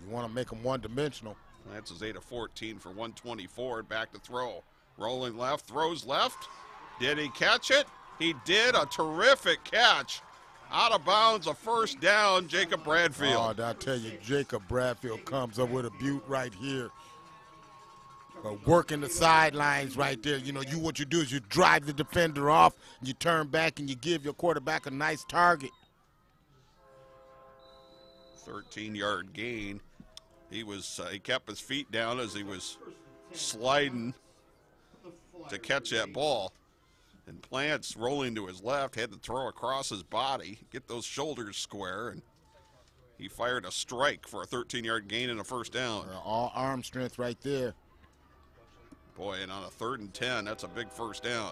You want to make them one-dimensional. That's his 8 of 14 for 124, back to throw. Rolling left, throws left. Did he catch it? He did. A terrific catch. Out of bounds, a first down, Jacob Bradfield. Oh, I tell you, Jacob Bradfield comes up with a beaut right here. Working the sidelines right there. You know, what you do is you drive the defender off, you turn back, and you give your quarterback a nice target. 13-yard gain. He kept his feet down as he was sliding to catch that ball. And Plants rolling to his left, had to throw across his body, get those shoulders square, and he fired a strike for a 13-yard gain and a first down. All arm strength right there. Boy, and on a 3rd and 10, that's a big first down.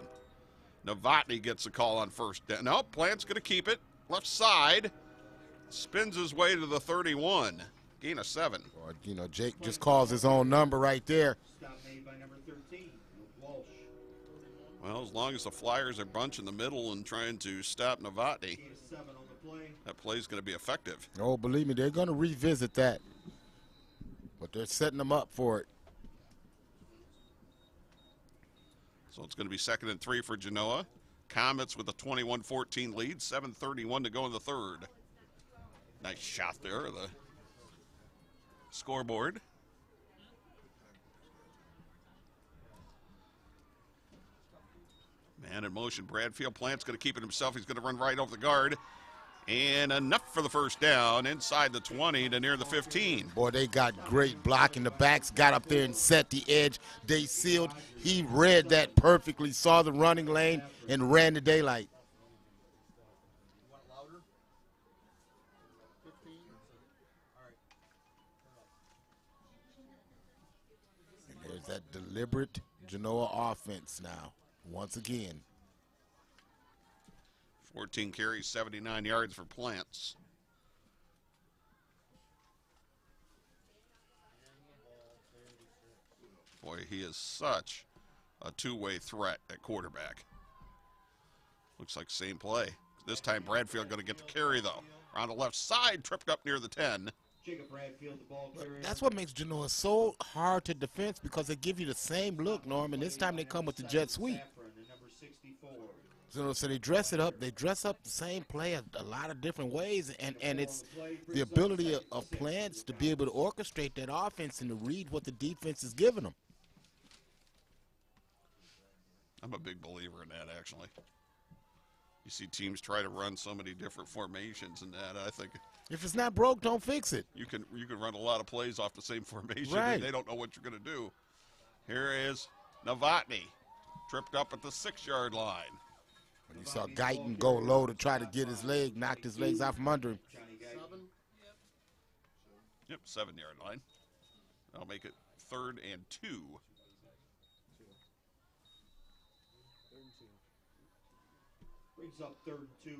Novotny gets a call on first down. No, Plant's going to keep it. Left side. Spins his way to the 31. Gain of 7. Well, you know, Jake just calls his own number right there. Stop made by number 13, Walsh. Well, as long as the Flyers are bunching the middle and trying to stop Novotny, Gain of 7 on the play. that play's going to be effective. Oh, believe me, they're going to revisit that. But they're setting them up for it. So it's going to be 2nd and 3 for Genoa. Comets with a 21-14 lead, 7:31 to go in the 3rd. Nice shot there of the scoreboard. Man in motion, Bradfield. Plant's going to keep it himself. He's going to run right over the guard. And enough for the first down inside the 20 to near the 15. Boy, they got great blocking. The backs got up there and set the edge. They sealed. He read that perfectly, saw the running lane, and ran the daylight. And there's that deliberate Genoa offense now, once again. 14 carries, 79 yards for Plants. Boy, he is such a two-way threat at quarterback. Looks like same play. This time Bradfield going to get the carry, though. On the left side, tripped up near the 10. Jacob Bradfield, the ball carrier. That's what makes Genoa so hard to defense, because they give you the same look, Norm, and this time they come with the jet sweep. So they dress it up. They dress up the same play a lot of different ways, and it's the ability of Plants to be able to orchestrate that offense and to read what the defense is giving them. I'm a big believer in that, actually. You see teams try to run so many different formations and that. I think if it's not broke, don't fix it. You can run a lot of plays off the same formation. Right. They don't know what you're going to do. Here is Novotny, tripped up at the 6-yard line. When you saw Guyton go low to try to get his leg, knocked his legs out from under him. Yep, 7-yard line. That'll make it 3rd and 2. Brings up 3rd and 2.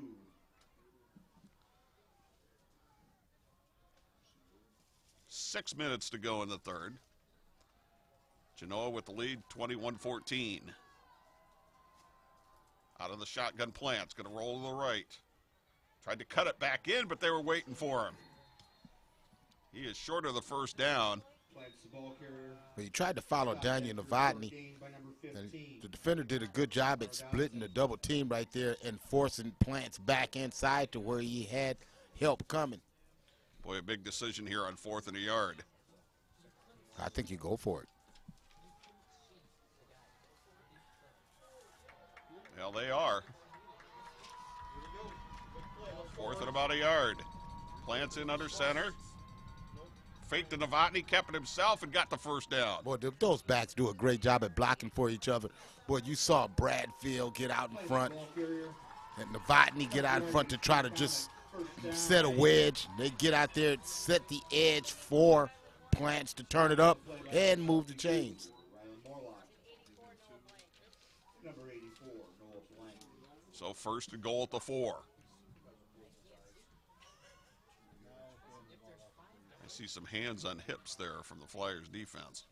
Six minutes to go in the third. Genoa with the lead, 21-14. Out of the shotgun Plants, going to roll to the right. Tried to cut it back in, but they were waiting for him. He is short of the first down. Plants the ball carrier. Well, he tried to follow Daniel Novotny. And the defender did a good job at splitting the double team right there and forcing Plants back inside to where he had help coming. Boy, a big decision here on 4th and a yard. I think you go for it. Well, they are. 4th and about a yard. Plants in under center. Faked to Novotny, kept it himself, and got the first down. Boy, those backs do a great job at blocking for each other. Boy, you saw Bradfield get out in front and Novotny get out in front to try to just set a wedge. They get out there, set the edge for Plants to turn it up and move the chains. So 1st and goal at the 4. I see some hands on hips there from the Flyers defense.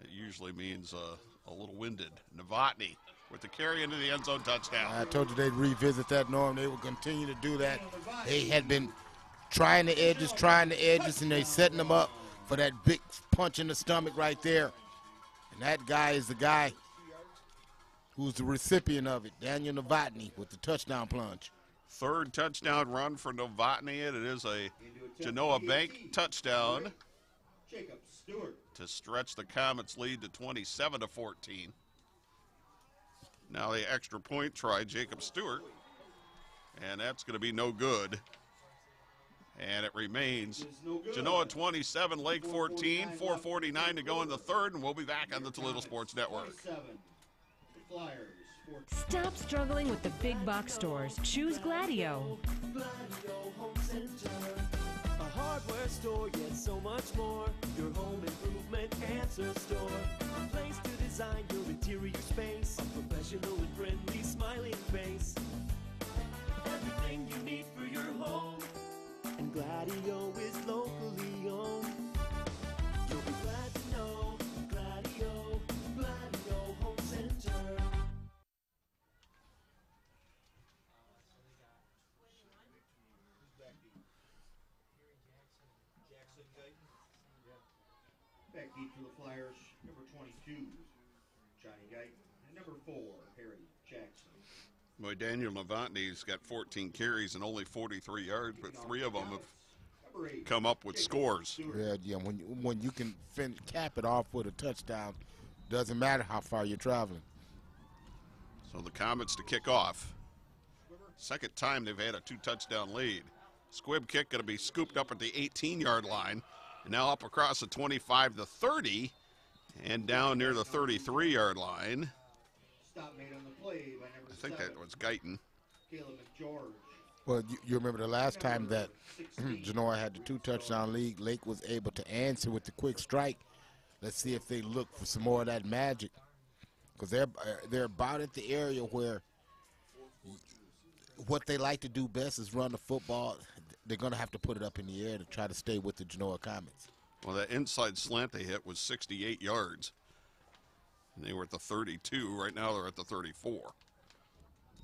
It usually means a little winded. Novotny with the carry into the end zone touchdown. I told you they'd revisit that, Norm. They will continue to do that. They had been trying the edges, and they setting them up for that big punch in the stomach right there. And that guy is the guy who's the recipient of it, Daniel Novotny with the touchdown plunge. 3rd touchdown run for Novotny, and it is a Genoa Bank touchdown Jacob Stewart to stretch the Comets' lead to 27-14. Now the extra point try, Jacob Stewart, and that's going to be no good. And it remains Genoa 27, Lake 14, 4:49 to go in the third, and we'll be back on the Toledo Sports Network. Stop struggling with the big box stores. Choose Gladio. Gladio Home Center. A hardware store, yet so much more. Your home improvement answer store. A place to design your interior space. A professional and friendly smiling face. Everything you need for your home. And Gladio is locally owned. You'll be glad to know Gladio Home Center. Back deep to the Flyers, number 22, Johnny Guyton, and number 4, Harry Jackson. Boy, Daniel Novotny's got 14 carries and only 43 yards, but 3 of them have come up with scores. Yeah. When you can cap it off with a touchdown, doesn't matter how far you're traveling. So the Comets to kick off. Second time they've had a 2-touchdown lead. Squib kick going to be scooped up at the 18-yard line. And now up across the 25 to 30 and down near the 33-yard line. Stop made on the play by number I think 7, that was Guyton. Caleb McGeorge. Well, you remember the last time that Genoa had the 2-touchdown lead, Lake was able to answer with the quick strike. Let's see if they look for some more of that magic. Because they're about at the area where what they like to do best is run the football. They're going to have to put it up in the air to try to stay with the Genoa Comets. Well, that inside slant they hit was 68 yards. And they were at the 32. Right now they're at the 34.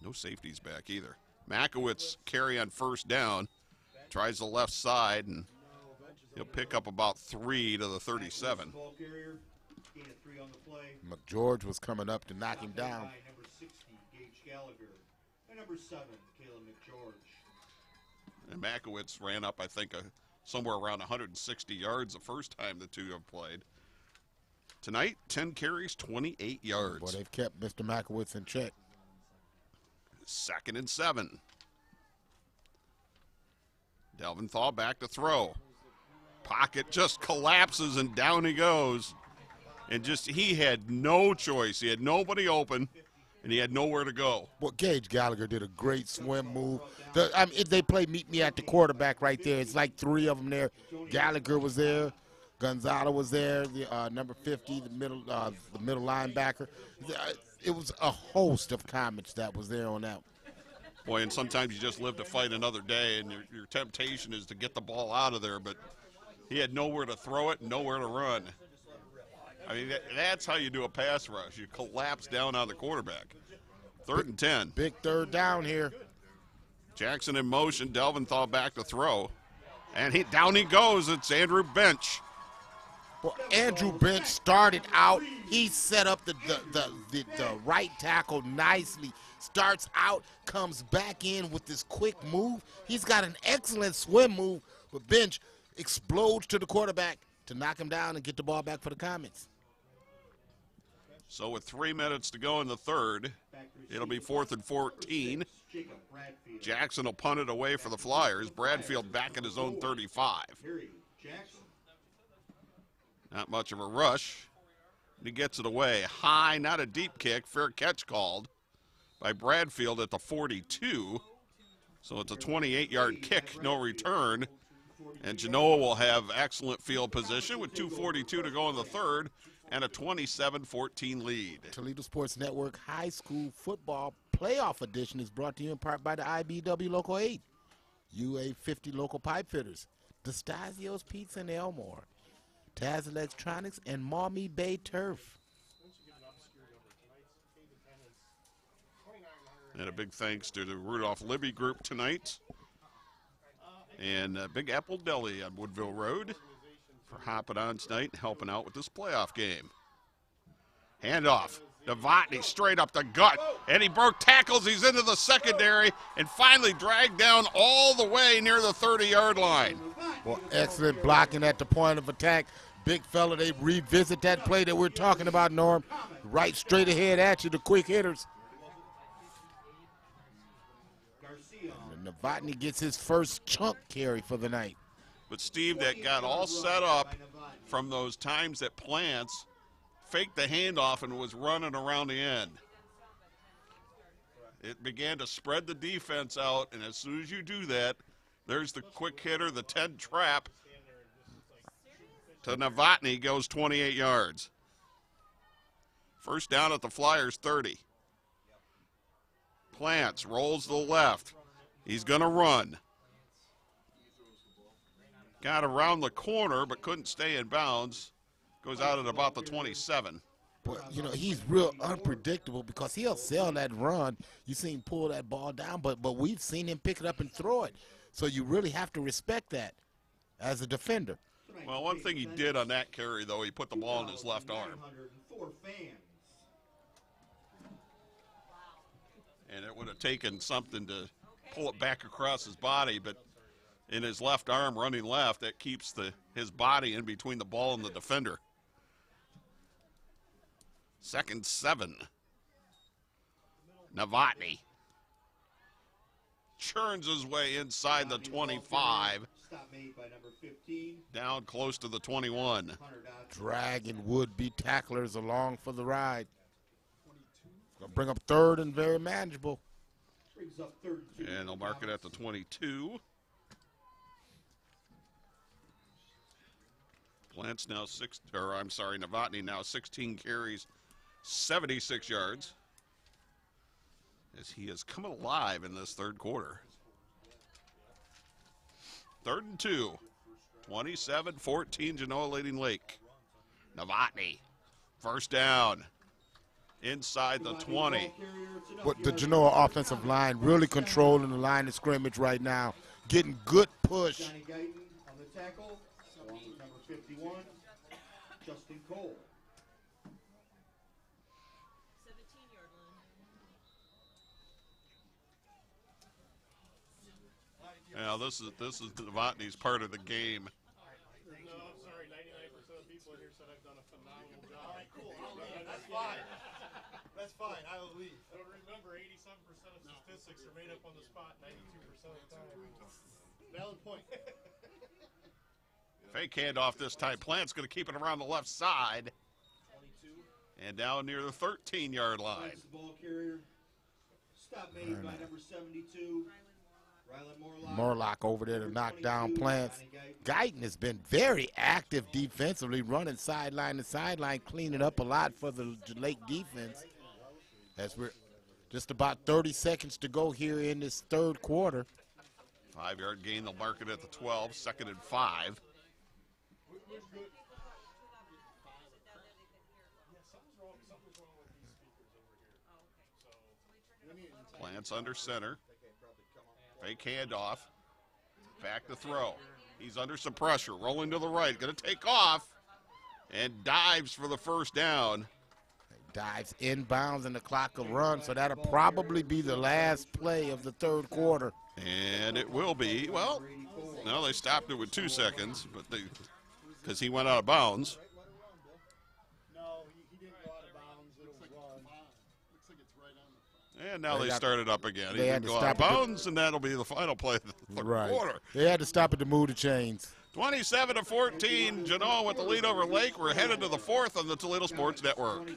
No safeties back either. Makowitz carry on first down. Tries the left side, and he'll pick up about 3 to the 37. McGeorge was coming up to knock him down. Number 60, Gage Gallagher. And number 7, Caleb McGeorge. And Makowitz ran up, I think, somewhere around 160 yards the first time the two have played. Tonight, 10 carries, 28 yards. Well, they've kept Mr. Makowitz in check. 2nd and 7. Delventhal back to throw. Pocket just collapses, and down he goes. And he had no choice. He had nobody open, and he had nowhere to go. Well, Gage Gallagher did a great swim move. They play meet me at the quarterback right there. It's like 3 of them there. Gallagher was there. Gonzalo was there. The number 50, the middle linebacker. It was a host of comments that was there on that. Boy, and sometimes you just live to fight another day, and your temptation is to get the ball out of there, but he had nowhere to throw it and nowhere to run. I mean, that's how you do a pass rush. You collapse down on the quarterback. 3rd and 10. Big third down here. Jackson in motion. Delventhal back to throw. And down he goes. It's Andrew Bench. Well, Andrew Bench started out. He set up the right tackle nicely. Starts out, comes back in with this quick move. He's got an excellent swim move, but Bench explodes to the quarterback to knock him down and get the ball back for the Comets. So with 3 minutes to go in the third, it'll be 4th and 14. Jackson will punt it away for the Flyers. Bradfield back at his own 35. Not much of a rush. He gets it away. High, not a deep kick. Fair catch called by Bradfield at the 42. So it's a 28-yard kick, no return. And Genoa will have excellent field position with 2:42 to go in the third and a 27-14 lead. Toledo Sports Network High School Football Playoff Edition is brought to you in part by the IBEW Local 8, UA 50 Local Pipe Fitters, Destasio's Pizza in Elmore, Taz Electronics, and Maumee Bay Turf. And a big thanks to the Rudolph Libbe group tonight. And Big Apple Deli on Woodville Road for hopping on tonight and helping out with this playoff game. Handoff. Novotny straight up the gut. And he broke tackles. He's into the secondary and finally dragged down all the way near the 30-yard line. Well, excellent blocking at the point of attack. Big fella, they revisit that play that we're talking about, Norm. Right straight ahead at you, the quick hitters. Novotny gets his first chunk carry for the night. But Steve, that got all set up from those times that Plants faked the handoff and was running around the end. It began to spread the defense out, and as soon as you do that, there's the quick hitter, the 10 trap to Novotny, goes 28 yards. First down at the Flyers 30. Plants rolls to the left. He's going to run. Got around the corner but couldn't stay in bounds. Goes out at about the 27. But, you know, he's real unpredictable because he'll sell that run. You see him pull that ball down, but we've seen him pick it up and throw it. So you really have to respect that as a defender. Well, one thing he did on that carry, though, he put the ball in his left arm. And it would have taken something to pull it back across his body, but in his left arm running left, that keeps his body in between the ball and the defender. 2nd 7. Novotny churns his way inside the 25. Down close to the 21. Dragging would-be tacklers along for the ride. Gonna bring up 3rd and very manageable. And they'll mark it at the 22. Plants now Novotny now 16 carries, 76 yards. As he has come alive in this third quarter. 3rd and 2. 27-14 Genoa leading Lake. Novotny. First down. inside the 20. But the Genoa offensive line really controlling the line of scrimmage right now, getting good push. Johnny Guyton on the tackle, along with number 51, Justin Cole. Yeah, this is Novotny's part of the game. No, I'm sorry. 99% of people in here said I've done a phenomenal job. All right, cool. I'll leave. That's fine. That's fine. I will leave. But remember, 87% of statistics are made up on the spot 92% of the time. Valid point. Fake handoff this time. Plant's going to keep it around the left side. 22. And down near the 13-yard line. The ball carrier. Stop made by number 72. Morlock over there to knock down Plants. Guyton has been very active defensively, running sideline to sideline, cleaning up a lot for the Lake defense. As we're just about 30 seconds to go here in this third quarter. 5-yard gain, they'll mark it at the 12, 2nd and 5. Plants under center. Fake handoff. Back to throw. He's under some pressure. Rolling to the right. Going to take off. And dives for the first down. Dives inbounds and the clock will run. So that'll probably be the last play of the third quarter. And it will be. Well, no, they stopped it with 2 seconds. But because he went out of bounds. And now they started up again. He didn't go out of bounds, and that'll be the final play of the third quarter. They had to stop it to move the chains. 27-14, Genoa with the lead over Lake. We're headed to the fourth on the Toledo Sports Network.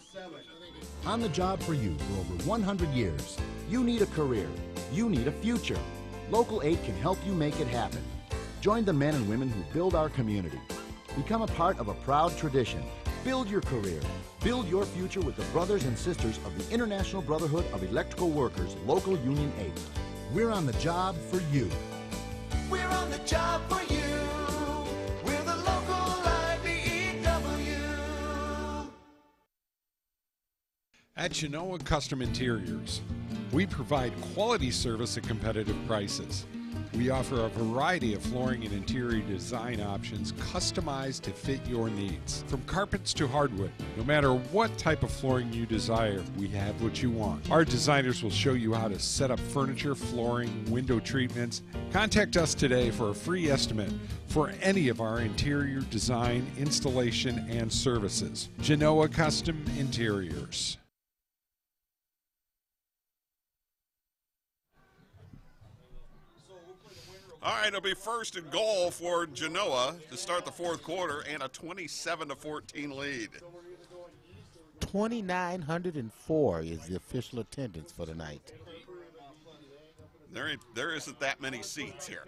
On the job for you for over 100 years. You need a career. You need a future. Local 8 can help you make it happen. Join the men and women who build our community. Become a part of a proud tradition. Build your career. Build your future with the brothers and sisters of the International Brotherhood of Electrical Workers, Local Union 8. We're on the job for you. We're on the job for you. We're the local IBEW. At Genoa Custom Interiors, we provide quality service at competitive prices. We offer a variety of flooring and interior design options customized to fit your needs. From carpets to hardwood, no matter what type of flooring you desire, we have what you want. Our designers will show you how to set up furniture, flooring, window treatments. Contact us today for a free estimate for any of our interior design, installation, and services. Genoa Custom Interiors. All right, it'll be 1st and goal for Genoa to start the fourth quarter and a 27-14 lead. 2,904 is the official attendance for the night. There isn't that many seats here.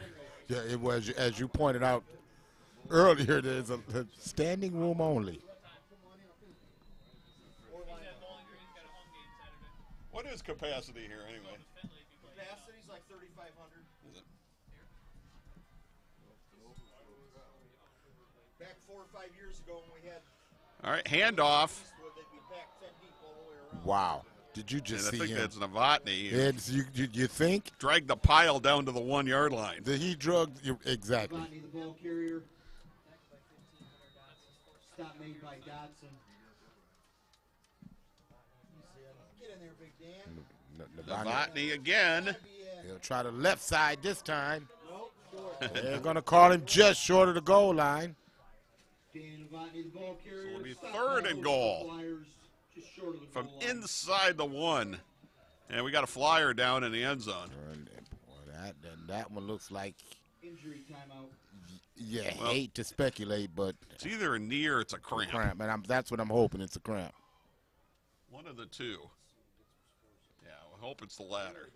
Yeah, it was, as you pointed out earlier, there's a standing room only. What is capacity here anyway? Capacity's like 3,500. Is it? Back 4 or 5 years ago when we had. All right, handoff. Wow. Did you just see him? I think that's Novotny. You think? Dragged the pile down to the 1-yard line. Did he drug? Exactly. Novotny, the ball carrier. Stop made by Dotson. Get in there, Big Dan. Novotny again. He'll try the left side this time. They're going to call him just short of the goal line. So it'll be 3rd and goal from inside the 1. And we got a flyer down in the end zone. That one looks like injury timeout. Yeah, well, hate to speculate, but it's either a knee or it's a cramp. And that's what I'm hoping. It's a cramp. One of the two. Yeah, I hope it's the latter.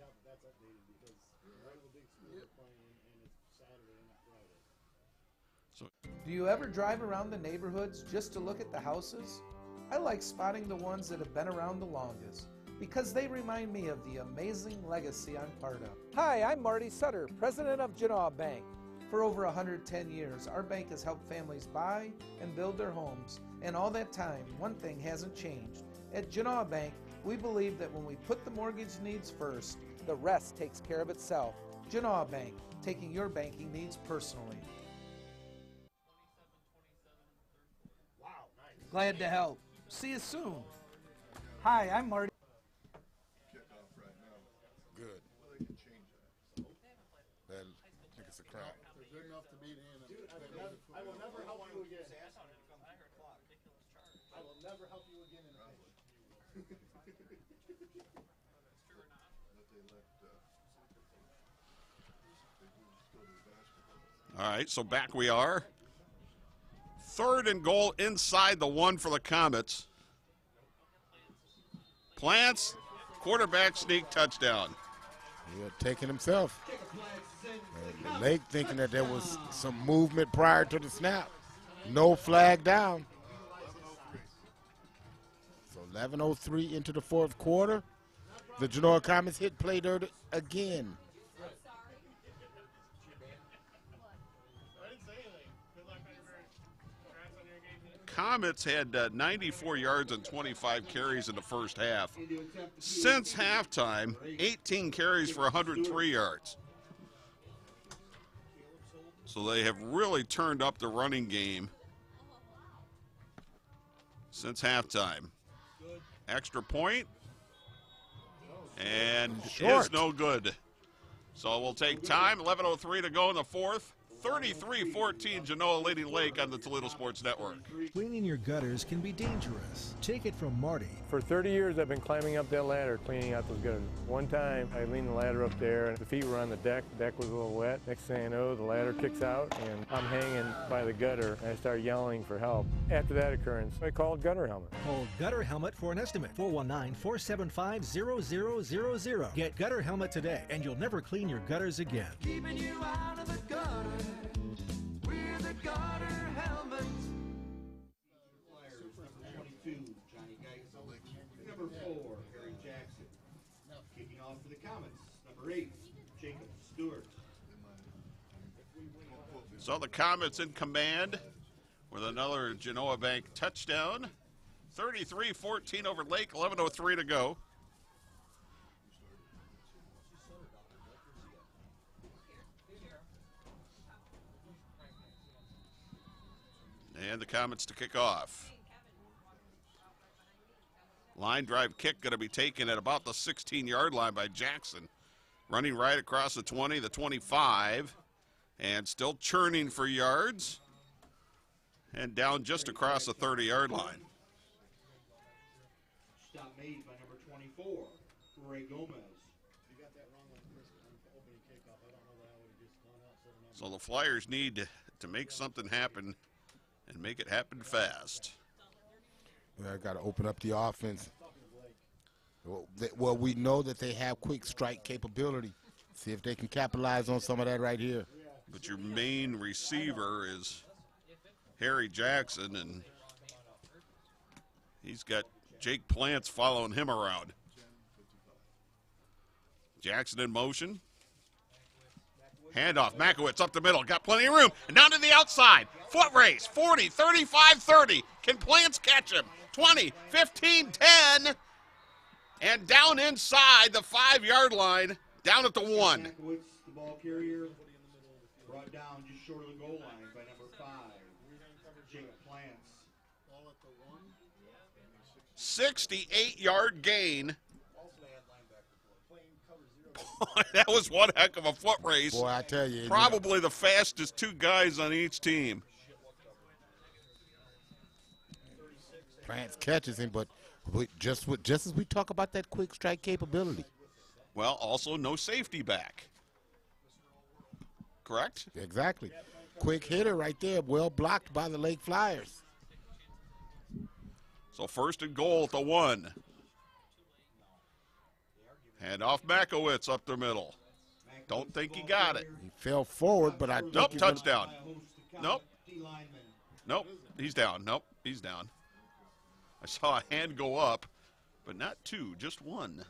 Do you ever drive around the neighborhoods just to look at the houses? I like spotting the ones that have been around the longest because they remind me of the amazing legacy I'm part of. Hi, I'm Marty Sutter, president of Genoa Bank. For over 110 years, our bank has helped families buy and build their homes, and all that time, one thing hasn't changed. At Genoa Bank, We believe that when we put the mortgage needs first, the rest takes care of itself. Genoa Bank, taking your banking needs personally. Glad to help. See you soon. Hi, I'm Marty. Kickoff right now. Good. Well, they can change that. I think it's a crap. They're good enough to beat Hannah. Dude, I will never help you again. I will never help you again in a pinch. All right, so back we are. 3rd and goal inside the 1 for the Comets. Plants, quarterback sneak touchdown. He'll take it himself. And Lake thinking that there was some movement prior to the snap. No flag down. So 11:03 into the 4th quarter. The Genoa Comets hit play dirt again. Comets had 94 yards and 25 carries in the first half. Since halftime, 18 carries for 103 yards. So they have really turned up the running game since halftime. Extra point, and is no good. So we'll take time. 11:03 to go in the 4th. 33-14 Genoa leading Lake on the Toledo Sports Network. Cleaning your gutters can be dangerous. Take it from Marty. For 30 years, I've been climbing up that ladder, cleaning out those gutters. One time, I leaned the ladder up there, and the feet were on the deck. The deck was a little wet. Next thing I know, the ladder kicks out, and I'm hanging by the gutter, and I start yelling for help. After that occurrence, I called Gutter Helmet. Call Gutter Helmet for an estimate. 419-475-0000. Get Gutter Helmet today, and you'll never clean your gutters again. Keeping you out of the gutter. We're the Gutter Helmet. Flyers, number 22, Johnny Geisel. Number 4, Harry Jackson. Kicking off for the Comets, number 8, Jacob Stewart. So the Comets in command with another Genoa Bank touchdown. 33-14 over Lake, 11:03 to go. And the Comets to kick off. Line drive kick going to be taken at about the 16-yard line by Jackson. Running right across the 20, the 25, and still churning for yards. And down just across the 30-yard line. Stop made by number 24, Roy Gomez. So the Flyers need to make something happen and make it happen fast. Well, I got to open up the offense. Well, we know that they have quick strike capability. See if they can capitalize on some of that right here. But your main receiver is Harry Jackson, and he's got Jake Plants following him around. Jackson in motion. Handoff, Makowitz up the middle, got plenty of room, and down to the outside. Foot race, 40, 35, 30. Can Plants catch him? 20, 15, 10, and down inside the 5-yard line, down at the 1. Makowitz, the ball carrier, brought down just short of the goal line by number 5, Jake Plants. 68-yard gain. That was one heck of a foot race. Boy, I tell you. Probably the fastest 2 guys on each team. Plants catches him, but just as we talk about that quick strike capability. Well, also no safety back. Correct? Exactly. Quick hitter right there, well blocked by the Lake Flyers. So 1st and goal at the 1. Hand off Makowitz up the middle. Don't think he got it. He fell forward, but I think Nope, touchdown. Nope. Nope, he's down. Nope, he's down. I saw a hand go up, but not 2, just 1.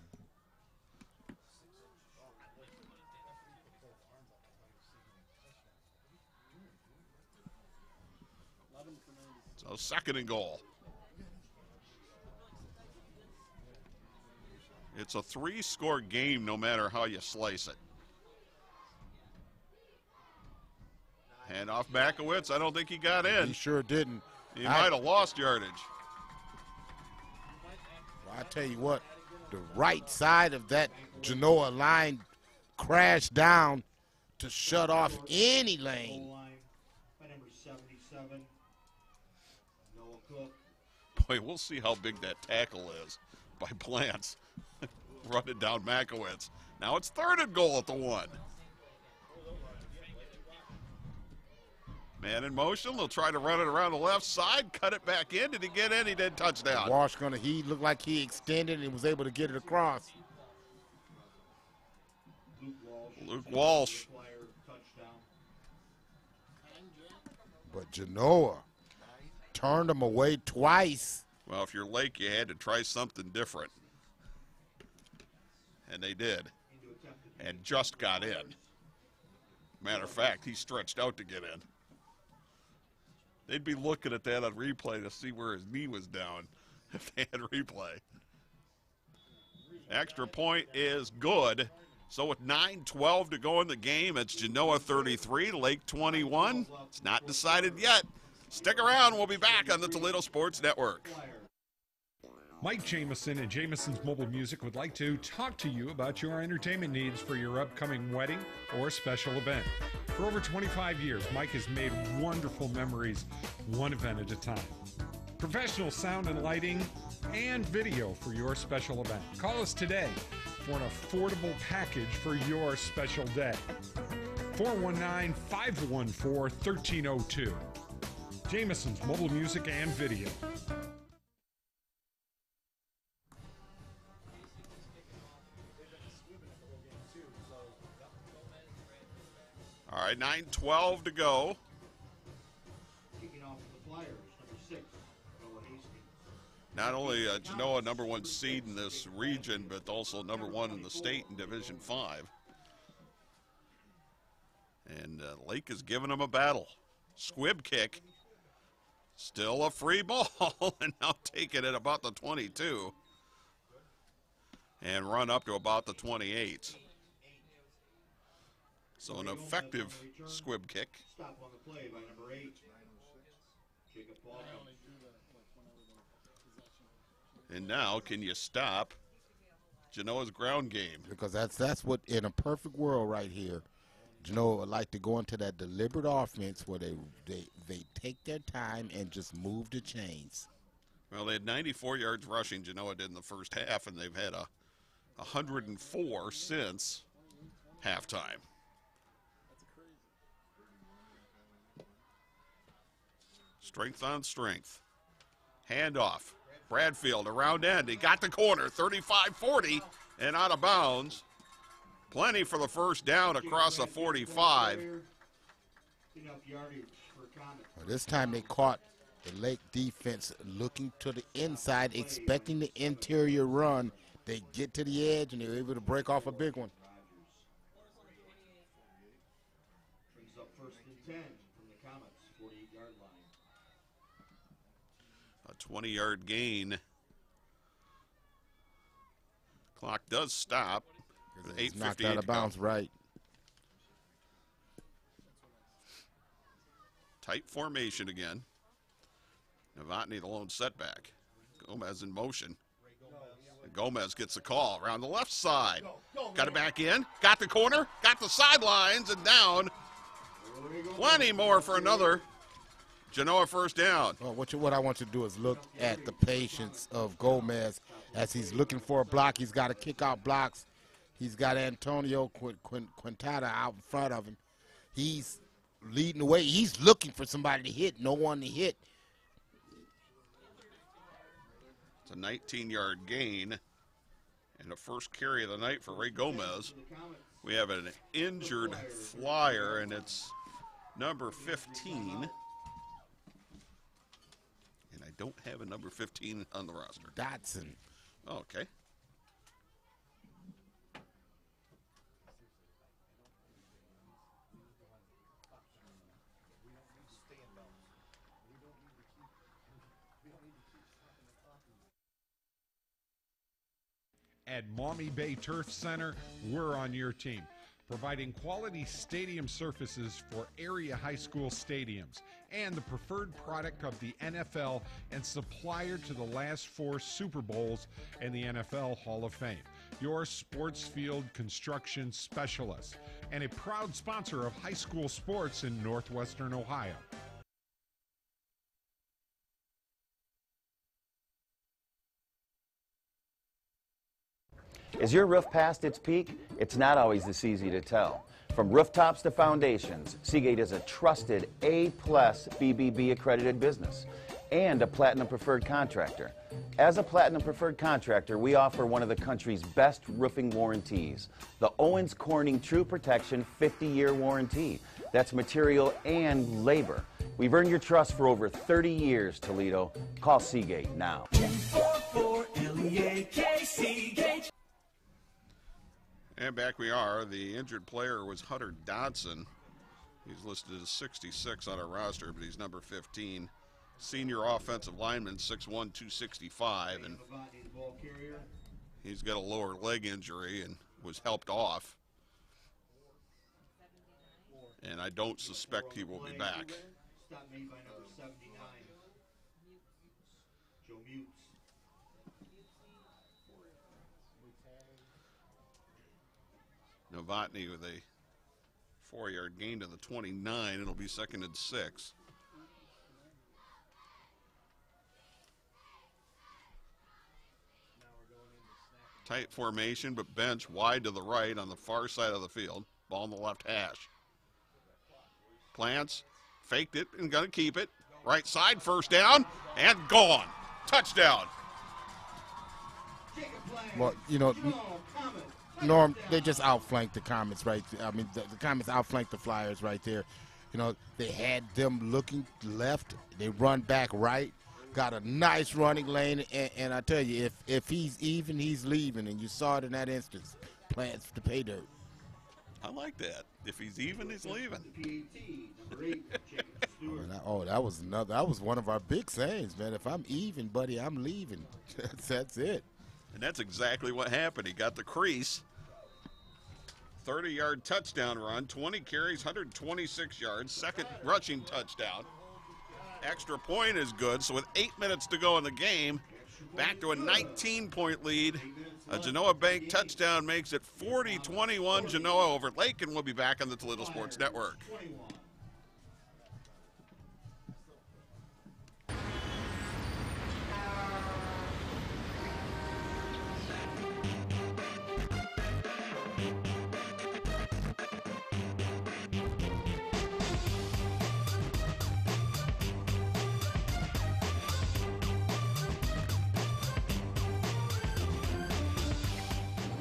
So 2nd and goal. It's a 3-score game no matter how you slice it. Hand off Makowitz. I don't think he got in. He sure didn't. He might have lost yardage. Well, I tell you what, the right side of that Genoa line crashed down to shut off any lane. By number 77, Noah Cook. Boy, we'll see how big that tackle is by Plants. Running down Makowitz. Now it's 3rd and goal at the 1. Man in motion. They'll try to run it around the left side, cut it back in. Did he get in? He did. Touchdown. Walsh he looked like he extended and was able to get it across. Luke Walsh. But Genoa turned him away twice. Well, if you're Lake, you had to try something different. And they did. And just got in. Matter of fact, he stretched out to get in. They'd be looking at that on replay to see where his knee was down if they had replay. Extra point is good. So with 9:12 to go in the game, it's Genoa 33, Lake 21. It's not decided yet. Stick around. We'll be back on the Toledo Sports Network. Mike Jamison and Jamison's Mobile Music would like to talk to you about your entertainment needs for your upcoming wedding or special event. For over 25 years, Mike has made wonderful memories, one event at a time. Professional sound and lighting and video for your special event. Call us today for an affordable package for your special day. 419-514-1302. Jamison's Mobile Music and Video. All right, 9:12 to go. Kicking off the Flyers, number 6, Noah Hastings. Not only Genoa #1 seed in this region, but also #1 in the state in Division 5. And Lake is giving them a battle. Squib kick. Still a free ball, and now taking it about the 22. And run up to about the 28. So an effective squib kick. Stop on the play by number 8, Jacob Paul. And now, can you stop Genoa's ground game? Because that's what, in a perfect world right here, Genoa would like to go into that deliberate offense where they take their time and just move the chains. Well, they had 94 yards rushing, Genoa did in the first half, and they've had 104 since halftime. Strength on strength. Handoff. Bradfield around end. He got the corner, 35-40, and out of bounds. Plenty for the first down across the 45. This time they caught the Lake defense looking to the inside, expecting the interior run. They get to the edge, and they're able to break off a big one. Brings up 1st and 10 from the Comets, 48-yard line. A 20-yard gain. Clock does stop. It's knocked out of bounds, right. Tight formation again. Novotny the lone setback. Gomez in motion. And Gomez gets the call around the left side. Got it back in. Got the corner. Got the sidelines and down. Plenty more for another Genoa first down. Well, what I want you to do is look at the patience of Gomez as he's looking for a block. He's got to kick out blocks. He's got Antonio Quintana out in front of him. He's leading the way. He's looking for somebody to hit, no one to hit. It's a 19-yard gain and the first carry of the night for Ray Gomez. We have an injured Flyer, and it's number 15. And I don't have a number 15 on the roster. Dotson. Okay. At Maumee Bay Turf Center, we're on your team, providing quality stadium surfaces for area high school stadiums and the preferred product of the NFL and supplier to the last 4 Super Bowls and the NFL Hall of Fame. Your sports field construction specialist and a proud sponsor of high school sports in Northwestern Ohio. Is your roof past its peak? It's not always this easy to tell. From rooftops to foundations, Seagate is a trusted A-plus BBB accredited business and a Platinum Preferred contractor. As a Platinum Preferred contractor, we offer one of the country's best roofing warranties, the Owens Corning True Protection 50-year warranty. That's material and labor. We've earned your trust for over 30 years, Toledo. Call Seagate now. 244-LEAK Seagate. And back we are. The injured player was Hunter Dodson. He's listed as 66 on our roster, but he's number 15. Senior offensive lineman, 6'1", 265, and he's got a lower leg injury and was helped off. And I don't suspect he will be back. Stop made by number 79, Joe Mutes. Novotny with a 4-yard gain to the 29. It'll be second and 6. Tight formation, but bench wide to the right on the far side of the field. Ball in the left hash. Plants, faked it and gonna keep it. Right side, first down, and gone. Touchdown. Well, you know, Norm, they just outflanked the Comets right there. I mean, the Comets outflanked the Flyers right there. You know, they had them looking left. They run back right. Got a nice running lane. And I tell you, if he's even, he's leaving. And you saw it in that instance. Plants to pay dirt. I like that. If he's even, he's leaving. That was one of our big sayings, man. If I'm even, buddy, I'm leaving. That's it. And that's exactly what happened. He got the crease. 30-yard touchdown run, 20 carries, 126 yards, second rushing touchdown. Extra point is good, so with 8 minutes to go in the game, back to a 19-point lead. A Genoa Bank touchdown makes it 40-21 Genoa over Lake, and we'll be back on the Toledo Sports Network.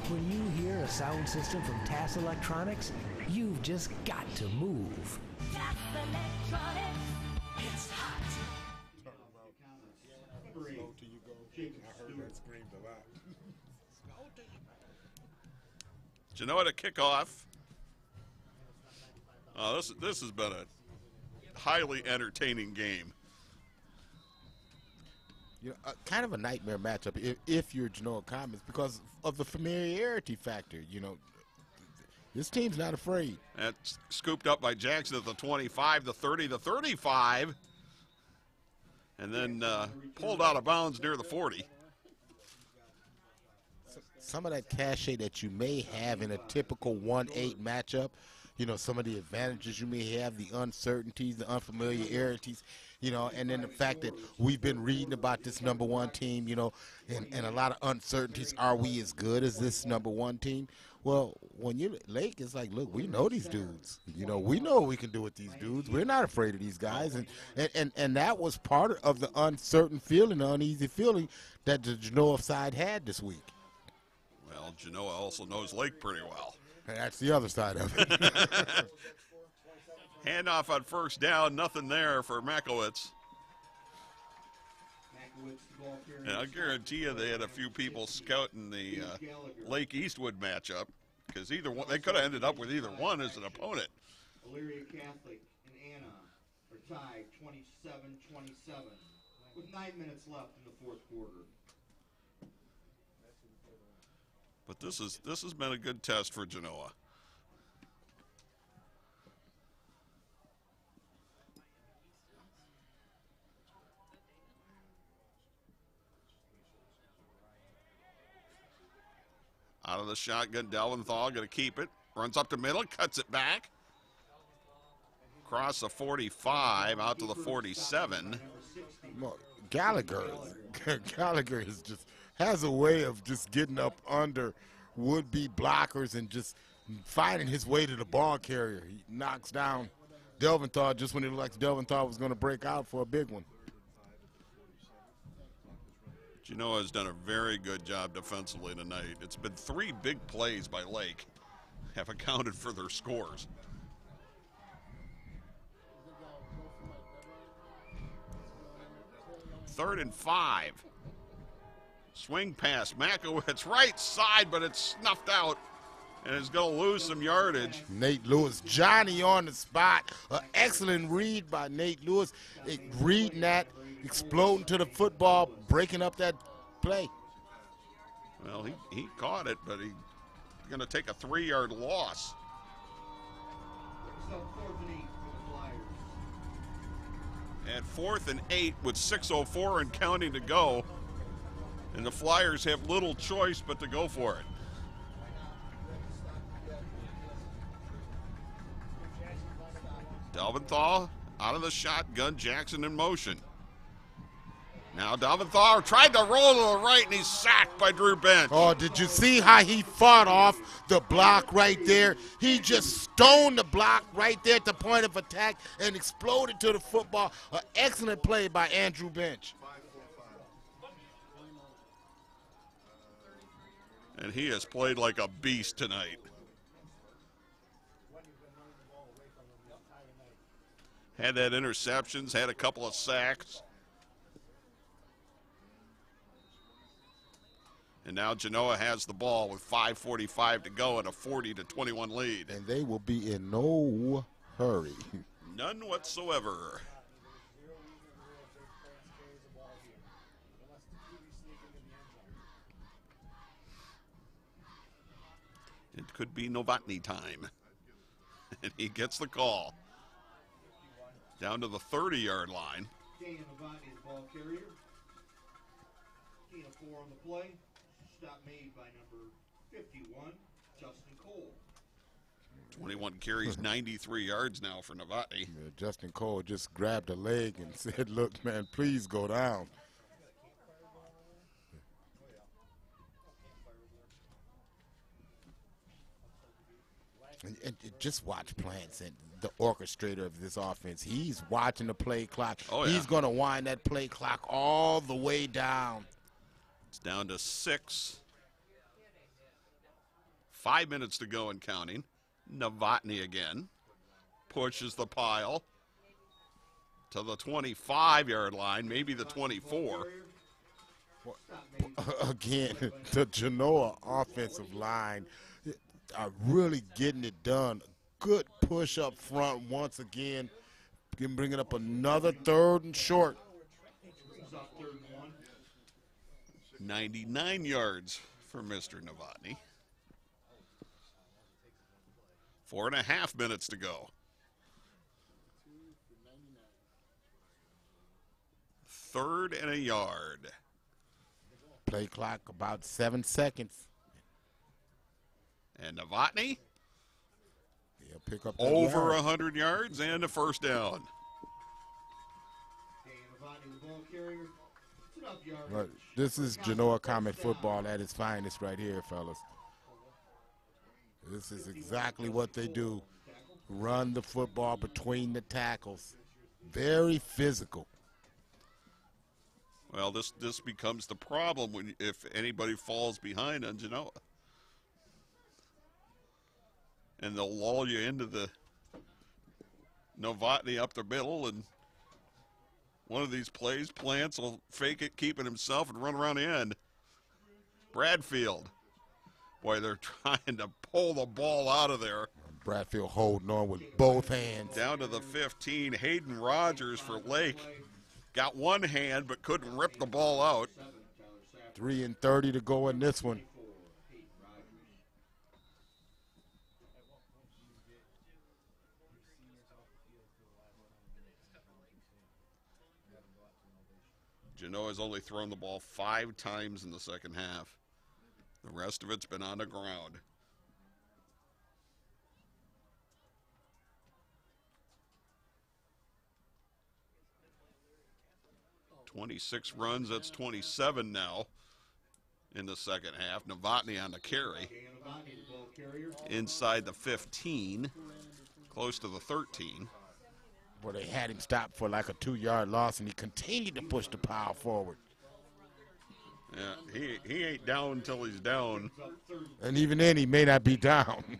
When you hear a sound system from TAS Electronics, you've just got to move. TAS Electronics, it's hot. Genoa to kick off. This has been a highly entertaining game. You know, kind of a nightmare matchup if you're Genoa Comets because of the familiarity factor. You know, this team's not afraid. That's scooped up by Jackson at the 25, the 30, the 35, and then pulled out of bounds near the 40. Some of that cachet that you may have in a typical 1-8 matchup, you know, some of the advantages you may have, the uncertainties, the unfamiliarities, you know, and then the fact that we've been reading about this number 1 team, you know, and a lot of uncertainties. Are we as good as this number 1 team? Well, when you Lake, it's like, look, we know these dudes. You know, we know what we can do with these dudes. We're not afraid of these guys. And that was part of the uncertain feeling, the uneasy feeling that the Genoa side had this week. Well, Genoa also knows Lake pretty well. And that's the other side of it. Handoff on first down, nothing there for Makowitz. And I'll guarantee you they had a few people scouting the Lake Eastwood matchup because either one, they could have ended up with either one as an opponent. Elyria Catholic and Anna are tied 27-27 with 9 minutes left in the fourth quarter. But this has been a good test for Genoa. Out of the shotgun, Delventhal going to keep it. Runs up the middle, cuts it back. Across the 45, out to the 47. Well, Gallagher is just has a way of just getting up under would-be blockers and just finding his way to the ball carrier. He knocks down Delventhal just when it looked like Delventhal was going to break out for a big one. Genoa has done a very good job defensively tonight. It's been 3 big plays by Lake have accounted for their scores. Third and 5. Swing pass, Makowitz, right side, but it's snuffed out and is going to lose some yardage. Nate Lewis, Johnny on the spot. An excellent read by Nate Lewis. Reading that, exploding to the football, breaking up that play. Well, he caught it, but he's going to take a 3-yard loss. At 4th and 8 with 6:04 and counting to go. And the Flyers have little choice but to go for it. Delventhal out of the shotgun, Jackson in motion. Now Delventhal tried to roll to the right, and he's sacked by Drew Bench. Oh, did you see how he fought off the block right there? He just stoned the block right there at the point of attack and exploded to the football. An excellent play by Andrew Bench. And he has played like a beast tonight. Had that interceptions, had a couple of sacks. And now Genoa has the ball with 5:45 to go and a 40-21 lead. And they will be in no hurry. None whatsoever. It could be Novotny time. And he gets the call. Down to the 30-yard line. Dan Novotny, the ball carrier. Gain of 4 on the play. Stop made by number 51, Justin Cole. 21 carries, 93 yards now for Novotny. Yeah, Justin Cole just grabbed a leg and said, look, man, please go down. And just watch Plants and the orchestrator of this offense. He's watching the play clock. Oh, yeah. He's going to wind that play clock all the way down. It's down to 6. 5 minutes to go and counting. Novotny again. Pushes the pile to the 25-yard line, maybe the 24. Again, the Genoa offensive line are really getting it done. Good push up front once again. Bringing up another 3rd and short. 99 yards for Mr. Novotny. 4.5 minutes to go. 3rd and a yard. Play clock about 7 seconds. And Novotny he'll pick up over 100 yards and a first down. But this is Genoa Comet football at its finest right here, fellas. This is exactly what they do. Run the football between the tackles. Very physical. Well, this becomes the problem if anybody falls behind on Genoa. And they'll lull you into the Novotny up the middle, and one of these plays, Plants will fake it, keep it himself, and run around the end. Bradfield. Boy, they're trying to pull the ball out of there. Bradfield holding on with both hands. Down to the 15. Hayden Rogers for Lake. Got one hand, but couldn't rip the ball out. 3:30 to go in this one. Genoa's only thrown the ball 5 times in the second half. The rest of it's been on the ground. "26 runs, that's 27 now in the second half. Novotny on the carry. Inside the 15, close to the 13. Where they had him stopped for like a 2-yard loss, and he continued to push the pile forward. Yeah, he ain't down until he's down. And even then, he may not be down.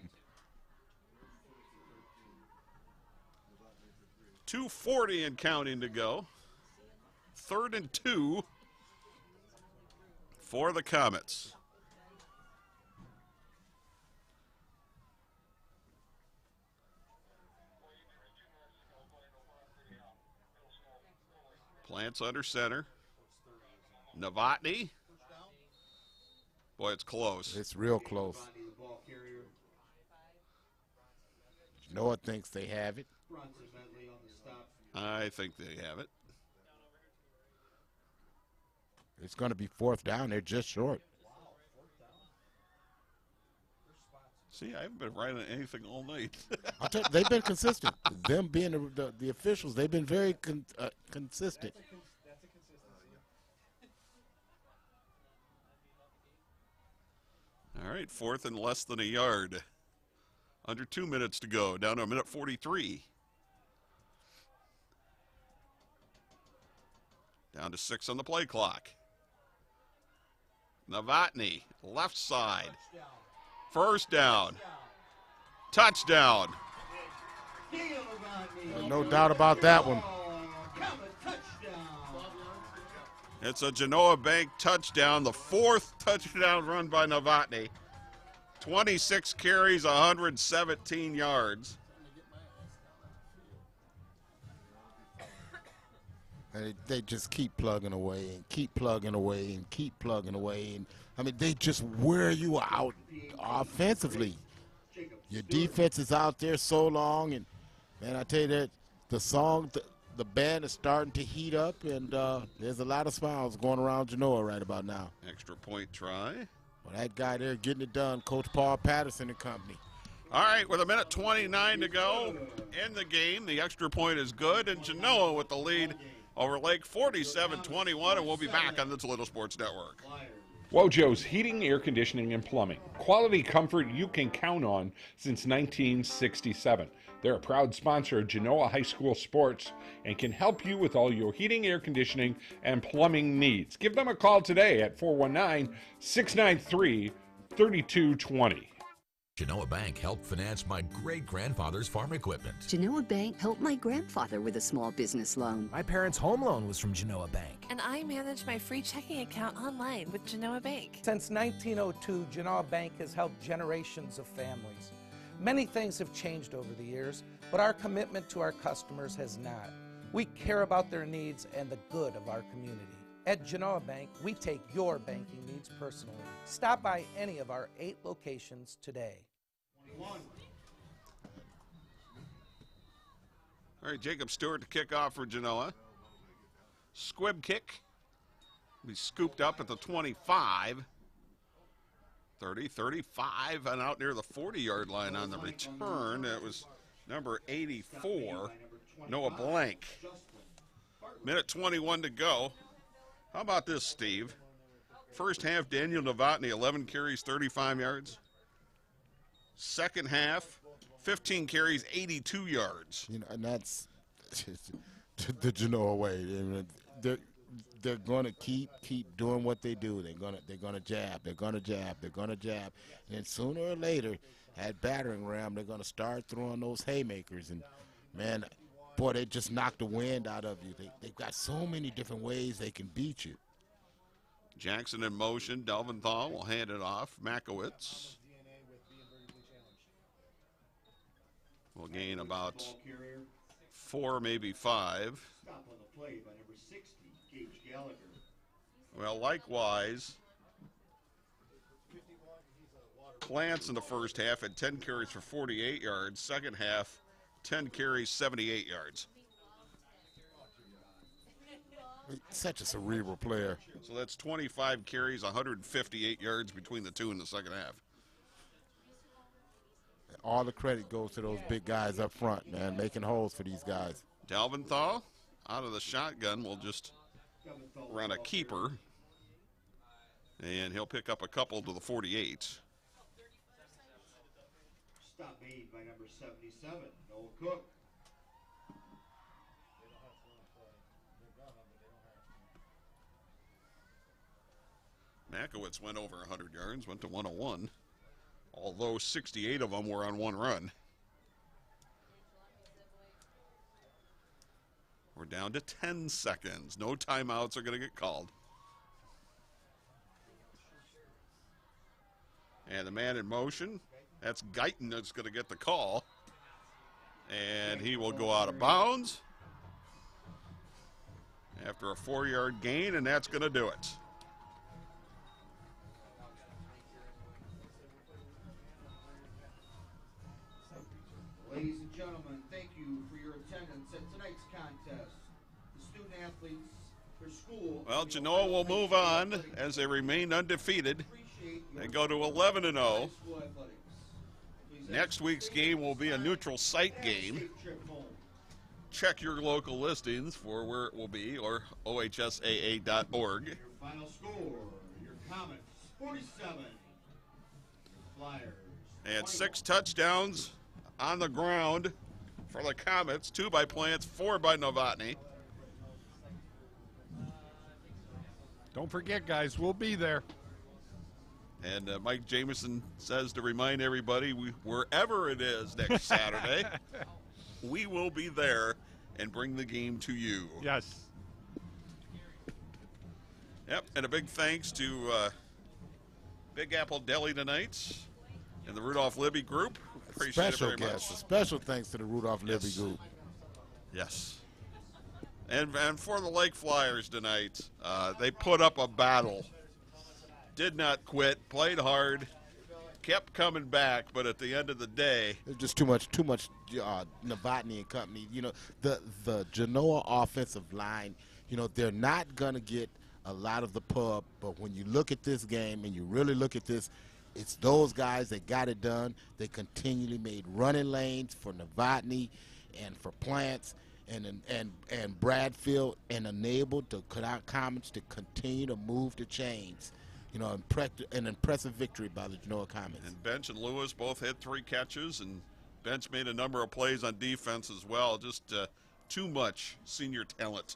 2:40 and counting to go. 3rd and 2 for the Comets. Plants under center. Novotny. Boy, it's close. It's real close. Genoa thinks they have it. I think they have it. It's going to be 4th down. They're just short. See, I haven't been right on anything all night. I'll tell you, they've been consistent. Them being the officials, they've been very consistent. That's a consistency. All right, 4th and less than a yard. Under 2 minutes to go, down to 1:43. Down to 6 on the play clock. Novotny, left side. First down. Touchdown. No doubt about that one. It's a Genoa Bank touchdown, the 4th touchdown run by Novotny. 26 carries, 117 yards. And they just keep plugging away and keep plugging away and keep plugging away. And I mean, they just wear you out offensively. Your defense is out there so long, and man, I tell you that the band is starting to heat up, and there's a lot of smiles going around Genoa right about now. Extra point try. Well, that guy there getting it done, Coach Paul Patterson and company. All right, with 1:29 to go in the game, the extra point is good, and Genoa with the lead over Lake 47-21, and we'll be back on the Toledo Sports Network. WoJo's Heating, Air Conditioning, and Plumbing. Quality comfort you can count on since 1967. They're a proud sponsor of Genoa High School sports and can help you with all your heating, air conditioning, and plumbing needs. Give them a call today at 419-693-3220. Genoa Bank helped finance my great-grandfather's farm equipment. Genoa Bank helped my grandfather with a small business loan. My parents' home loan was from Genoa Bank. And I manage my free checking account online with Genoa Bank. Since 1902, Genoa Bank has helped generations of families. Many things have changed over the years, but our commitment to our customers has not. We care about their needs and the good of our community. At Genoa Bank, we take your banking needs personally. Stop by any of our 8 locations today. All right, Jacob Stewart to kick off for Genoa. Squib kick. Be scooped up at the 25. 30, 35, and out near the 40-yard line on the return. It was number 84, Noah Blank. 1:21 to go. How about this, Steve? First half, Daniel Novotny, 11 carries, 35 yards. Second half, 15 carries, 82 yards. You know, and that's the Genoa way. They're going to keep doing what they do. They're gonna jab. They're gonna jab. And sooner or later, at battering ram, they're gonna start throwing those haymakers. And man, boy, they just knock the wind out of you. They've got so many different ways they can beat you. Jackson in motion. Delventhal will hand it off. Makowitz will gain about 4, maybe 5. Stop on the play by number 60, Gage Gallagher. Well, likewise, Clance in the first half had 10 carries for 48 yards. Second half, 10 carries, 78 yards. Such a cerebral player. So that's 25 carries, 158 yards between the two in the second half. All the credit goes to those big guys up front, man, making holes for these guys. Dalventhal out of the shotgun will just run a keeper, and he'll pick up a couple to the 48. Stop made by number 77, Noel Cook. Makowitz went over 100 yards, went to 101, although 68 of them were on one run. We're down to 10 seconds. No timeouts are going to get called. And the man in motion, that's Guyton that's going to get the call. And he will go out of bounds after a 4-yard gain, and that's going to do it. Ladies and gentlemen, thank you for your attendance at tonight's contest. The student athletes for school. Well, Genoa will move on as they remain undefeated. They go to 11-0. Next week's game will be a neutral site game. Check your local listings for where it will be or ohsaa.org. Your final score, your Comets, 47. Flyers. And 6 touchdowns on the ground for the Comets, 2 by Plants, 4 by Novotny. Don't forget, guys, we'll be there. And Mike Jameson says to remind everybody, wherever it is next Saturday, we will be there and bring the game to you. Yes. Yep, and a big thanks to Big Apple Deli tonight and the Rudolph Libbe group. Appreciate Special it very guest. much. Special thanks to the Rudolph Libbe group. Yes. And for the Lake Flyers tonight, they put up a battle. Did not quit, played hard, kept coming back, but at the end of the day, there's just too much Novotny and company. You know, the Genoa offensive line, you know, they're not going to get a lot of the pub, but when you look at this game and you really look at this, it's those guys that got it done. They continually made running lanes for Novotny and for Plants and Bradfield, and enabled the Comets to continue to move the chains. You know, an impressive victory by the Genoa Comets. And Bench and Lewis both had 3 catches, and Bench made a number of plays on defense as well. Just too much senior talent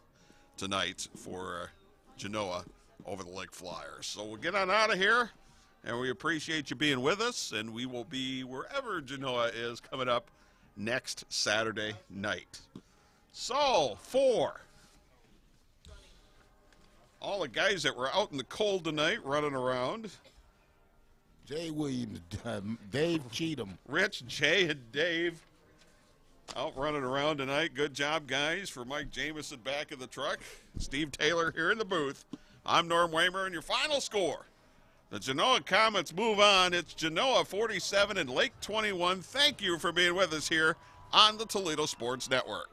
tonight for Genoa over the Lake Flyers. So we'll get on out of here, and we appreciate you being with us, and we will be wherever Genoa is coming up next Saturday night. So, for all the guys that were out in the cold tonight running around. Jay Williams, Dave Cheatham. Rich, Jay, and Dave out running around tonight. Good job, guys. For Mike Jameson back in the truck. Steve Taylor here in the booth. I'm Norm Waymer, and your final score. The Genoa Comets move on. It's Genoa 47 and Lake 21. Thank you for being with us here on the Toledo Sports Network.